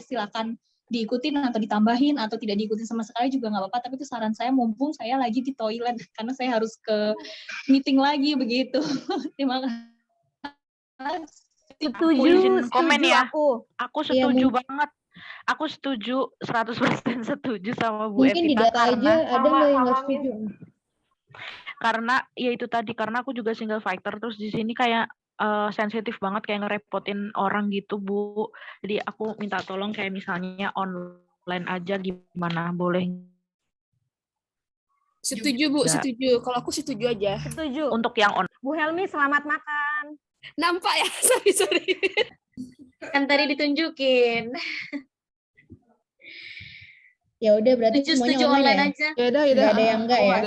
silakan diikutin atau ditambahin atau tidak diikutin sama sekali juga nggak apa-apa. Tapi itu saran saya mumpung saya lagi di toilet karena saya harus ke meeting lagi begitu. Terima kasih. Setuju komen ya. Aku setuju Iya, banget. Aku setuju 100% setuju sama Bu mungkin di Evita data aja ada nggak yang nggak setuju? Karena ya itu tadi karena aku juga single fighter terus di sini kayak sensitif banget kayak ngerepotin orang gitu Bu. Jadi aku minta tolong kayak misalnya online aja gimana boleh? Setuju Bu, setuju. Kalau aku setuju aja. Setuju. Untuk yang on. Bu Helmi selamat makan. Nampak ya, sorry. Kan tadi ditunjukin. Ya udah berarti semuanya setuju online ya? aja. Ya udah. Nggak ada yang enggak ya?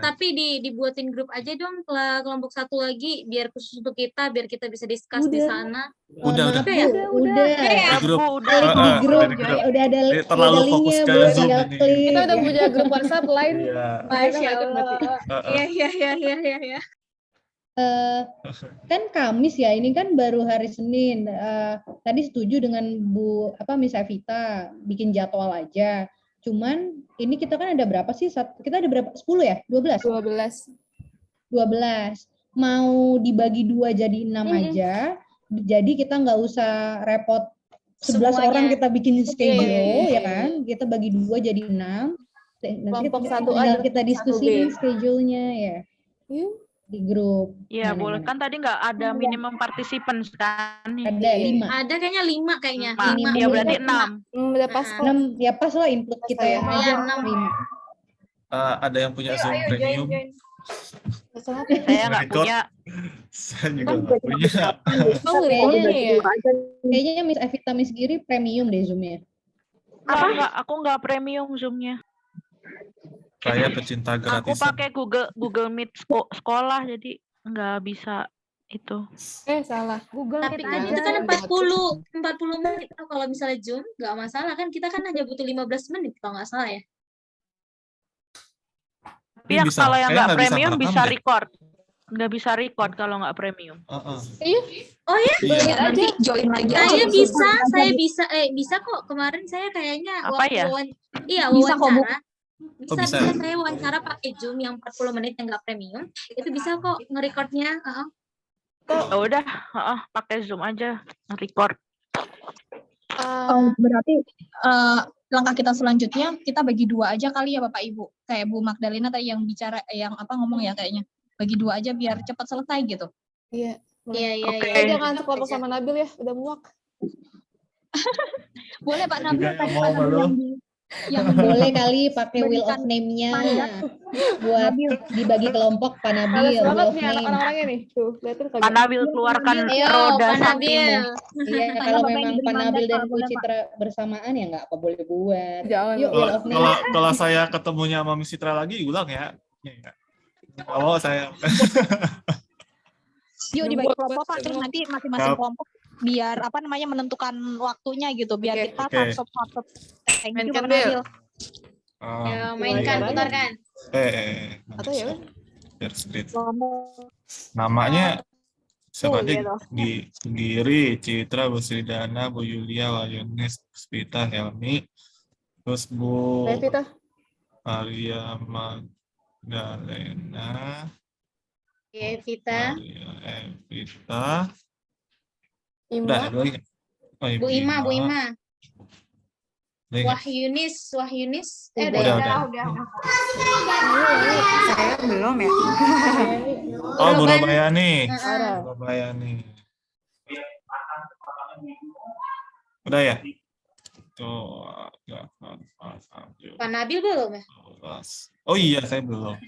Tapi dibuatin grup aja dong kelompok satu lagi biar khusus untuk kita biar kita bisa discuss di sana. Udah. Udah. Di grup. Udah ada terlalu fokus linknya ke Bu, Zoom tinggal ini. klik. Kita udah punya grup WhatsApp lain. Masya Allah. Iya. Kan Kamis ya, ini kan baru hari Senin. Tadi setuju dengan Miss Evita, bikin jadwal aja. Cuman ini kita kan ada berapa sih? Kita ada berapa? 10 ya? 12? 12. Mau dibagi 2 jadi 6 aja. Jadi kita nggak usah repot 11 orang kita bikin schedule, ya kan? Kita bagi 2 jadi 6. Nanti tinggal kita diskusiin schedule-nya ya. Di grup. Iya, boleh kan tadi nggak ada minimum participants kan? Ada 5. Ada kayaknya 5 kayaknya. 5. Ya berarti 6. Udah pas 6 ya pas lah input kita yang aja 5. Ada yang punya Zoom Premium? Saya nggak punya. Saya juga nggak punya. Kayaknya Miss Evita Miss Giri premium deh Zoom-nya. Aku nggak premium Zoom-nya. Saya pecinta gratisan. Aku pakai Google Meet sekolah jadi nggak bisa itu. Salah. Google Tapi Meet kan aja. itu kan 40 menit kalau misalnya Zoom nggak masalah kan kita kan hanya butuh 15 menit kalau nggak salah ya. Tapi kalau yang nggak premium bisa record. Nggak bisa record kalau nggak premium. Iya. Oh ya? Iya. Nanti join lagi Saya aja. bisa bisa kok. Kemarin saya kayaknya Apa ya? Iya, Bisa kok, Bu. wawancara. Bisa, bisa. bisa saya wawancara pakai Zoom yang 40 menit yang nggak premium. Itu bisa kok nge-recordnya. Oh, udah, pakai Zoom aja, record. Berarti langkah kita selanjutnya kita bagi dua aja kali ya Bapak Ibu. Kayak Bu Magdalena tadi yang bicara, yang ngomong ya kayaknya. Bagi dua aja biar cepat selesai gitu. Iya. Iya. Jangan sekelompok sama Nabil ya, udah muak. Boleh Pak Juga Nabil, yang mau belum. yang Boleh kali pakai wheel of name-nya buat dibagi kelompok Pak Nabil. Males banget Wheel of nih name. anak-orangnya nih. Tuh, lihatin Pak kagak. Nabil keluarkan Ayo, roda Pak Nabil. saktimu. Iya, kalau memang Pak Nabil dan Bu Citra bersamaan ya nggak apa boleh buat. Jangan. Yuk, wheel of name. Kalau saya ketemunya sama Miss Citra lagi, ulang ya. Nggak mau saya. Yuk dibagi kelompok Pak, terus nanti masing-masing kelompok biar menentukan waktunya gitu, biar kita satu-satu. Thank you Pak Nabil. Ya, mainkan, putarkan. Atau ya? Biar sedikit. Namanya siapa aja? Giri, Citra, Bu Sridana, Bu Yulia, Wayunis, Spita, Helmi, terus Bu Maria Magdalena, Evita, udah ada lagi. Bu Ima. Wahyunis. Udah. Saya belum ya. Oh, Bu Robayani. Udah ya? Tuh, Pak Nabil belum ya? Oh iya, saya belum.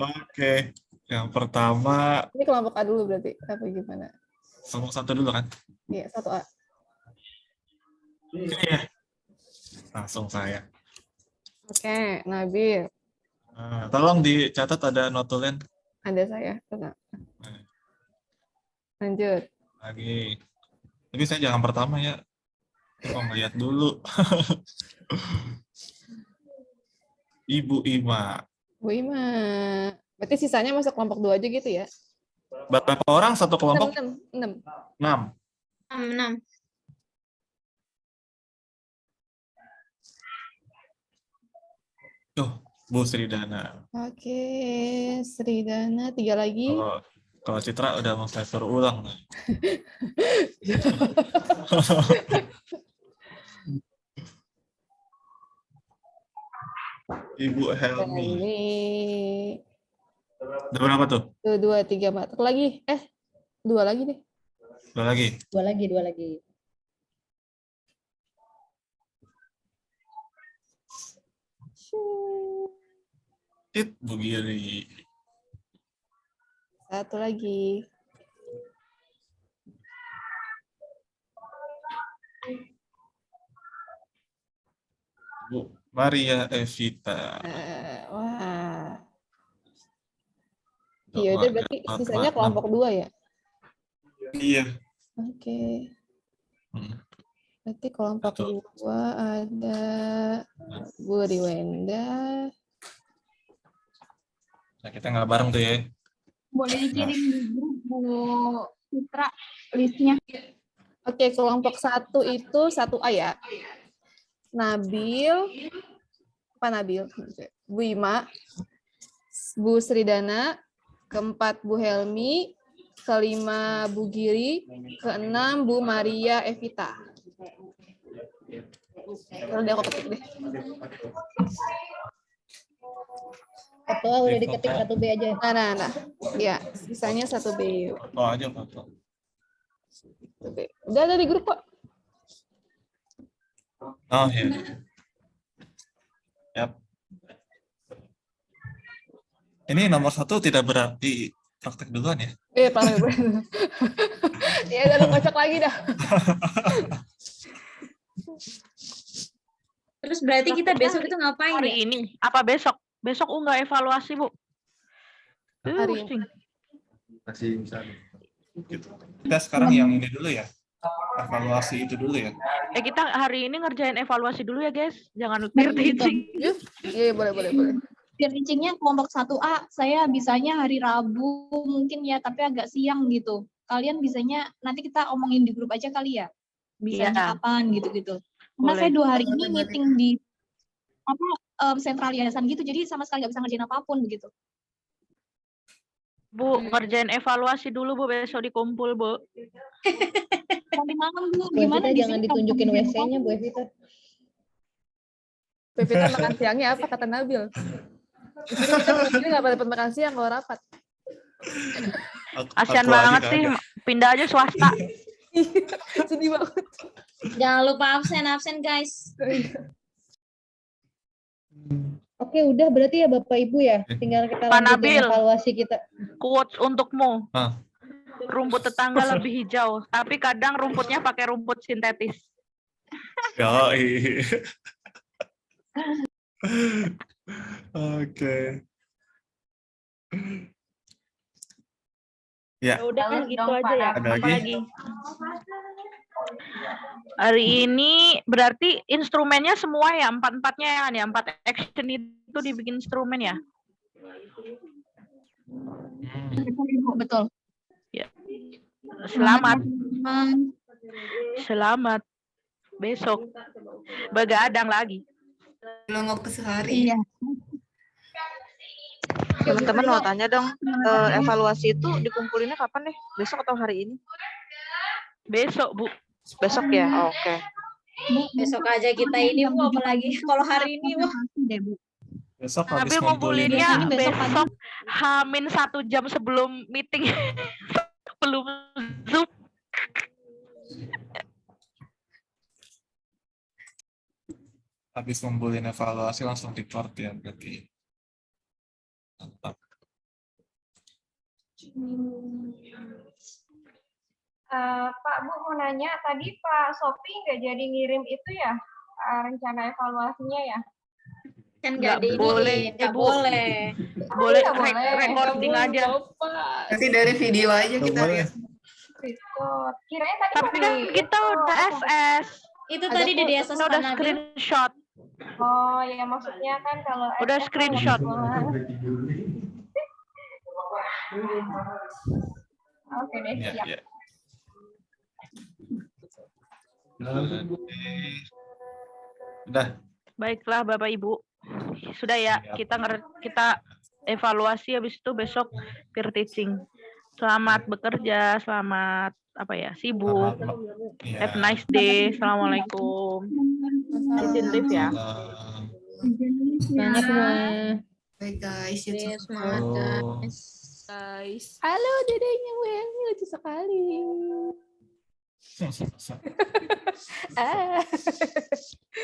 Oke, yang pertama. Ini kelompok A dulu berarti, apa gimana? Kelompok 1 dulu kan? Iya, 1A. Ini ya. Langsung saya. Oke, Nabil. Nah, tolong dicatat ada notulen. Ada saya, tenang. Lanjut. Lagi. Tapi saya jangan pertama ya. Kita ngeliat dulu. Ibu Ima. Bu Ima. Berarti sisanya masuk kelompok 2 aja gitu ya? Berapa orang satu kelompok? 6. 6. Tuh, Bu Sridana. Oke, Sridana 3 lagi. Kalau Citra udah mau saya suruh ulang. Ibu Helmi. Udah berapa tuh? 2, 3, 4. Lagi. 2 lagi deh. 2 lagi. 2 lagi. Bu Giri. 1 lagi. Bu Maria Evita. Wah. Iya, itu berarti sisanya kelompok 2 ya? Iya. Oke. Berarti kelompok 2 ada Bu Riwenda. Nah, kita nggak bareng tuh ya. Boleh dikirim di grup Bu Citra listnya. Oke, kelompok 1 itu 1A ya. Nabil, apa Nabil? Bu Ima, Bu Sridana, keempat Bu Helmi, kelima Bu Giri, keenam Bu Maria Evita. Udah aku ketik deh. Foto udah diketik 1B aja. Nah. Ya, sisanya 1B. Foto aja foto. 1B. Udah ada di grup kok. Oh ya. Yap. Ini nomor 1 tidak berarti praktek duluan ya? Iya, praktek duluan. Ya udah kocok lagi dah. Terus berarti kita besok itu ngapain hari ya? ini? Apa besok? Besok unggah evaluasi, Bu. Hari ini. Masih bisa. Gitu. Kita sekarang yang ini dulu ya. Evaluasi itu dulu ya. Kita hari ini ngerjain evaluasi dulu ya, guys. Jangan teaching. Iya, boleh. peer teachingnya kelompok 1A, saya bisanya hari Rabu mungkin ya, tapi agak siang gitu. Kalian bisanya nanti kita omongin di grup aja kali ya. Bisanya kapan gitu-gitu. Karena saya 2 hari ini meeting di sentral yayasan gitu, jadi sama sekali nggak bisa ngerjain apapun begitu. Bu, ngerjain evaluasi dulu Bu, besok dikumpul Bu. Nanti malam Bu, Bu gimana Evita di jangan sini ditunjukin WC-nya Bu Evita. Pevita makan siangnya apa kata Nabil? Di sini kita mungkin nggak dapat makan siang kalau rapat. Kasian banget sih, pindah aja swasta. Sedih banget. Jangan lupa absen guys. Oke, udah berarti ya Bapak Ibu ya. Tinggal kita Pak lanjutin Nabil, evaluasi kita. quotes untukmu. Rumput tetangga lebih hijau, tapi kadang rumputnya pakai rumput sintetis. Yoi. Oke. Ya. Udah gitu dong, aja ya. Ada Apa lagi? lagi? Hari ini berarti instrumennya semua ya, 4-4-nya ya, 4 action itu dibikin instrumen ya? Betul. Ya. Selamat. Selamat. Besok begadang lagi. Belum waktu sehari. Iya. Teman-teman mau tanya dong, evaluasi itu dikumpulinnya kapan nih? Besok atau hari ini? Besok, Bu. Besok ya? Oh, oke. Besok aja kita ini Bu, apalagi kalau hari ini Bu. Besok habis Tapi ngumpulin. ngumpulinnya besok Hamin 1 jam sebelum meeting. Sebelum Zoom. Habis ngumpulin evaluasi langsung report ya berarti. Mantap. Pak, Bu mau nanya, tadi Pak Sofi nggak jadi ngirim itu ya, rencana evaluasinya ya? Kan Nggak nggak boleh, nggak Ibu. boleh. Boleh nggak boleh. recording aja. Nanti dari video aja kita lihat. Record. Kirain tadi Tapi kan kita udah SS. Itu tadi di DSS Kita udah Nabil. screenshot. Oh ya, maksudnya kan kalau Udah SS screenshot. Oke deh, Ya, siap. ya. Udah. Baiklah Bapak Ibu. Sudah ya, kita evaluasi habis itu besok peer teaching. Selamat bekerja, selamat sibuk. Iya. Have a nice day. Assalamualaikum. Izin live ya. Semangat semua. Bye guys. Semangat guys. Halo dedenya Welly, lucu sekali.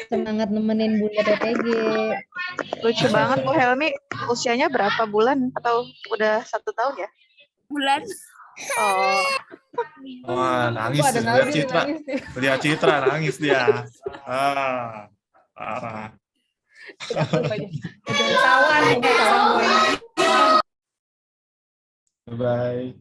Semangat nemenin Bunda PPG. Lucu banget Bu Helmi. Usianya berapa bulan atau udah 1 tahun ya? Bulan. Oh. Wah, nangis. Ada Lihat Nabil Citra. nangis nih. Lihat Citra nangis dia. Parah. Udah kawan. Bye.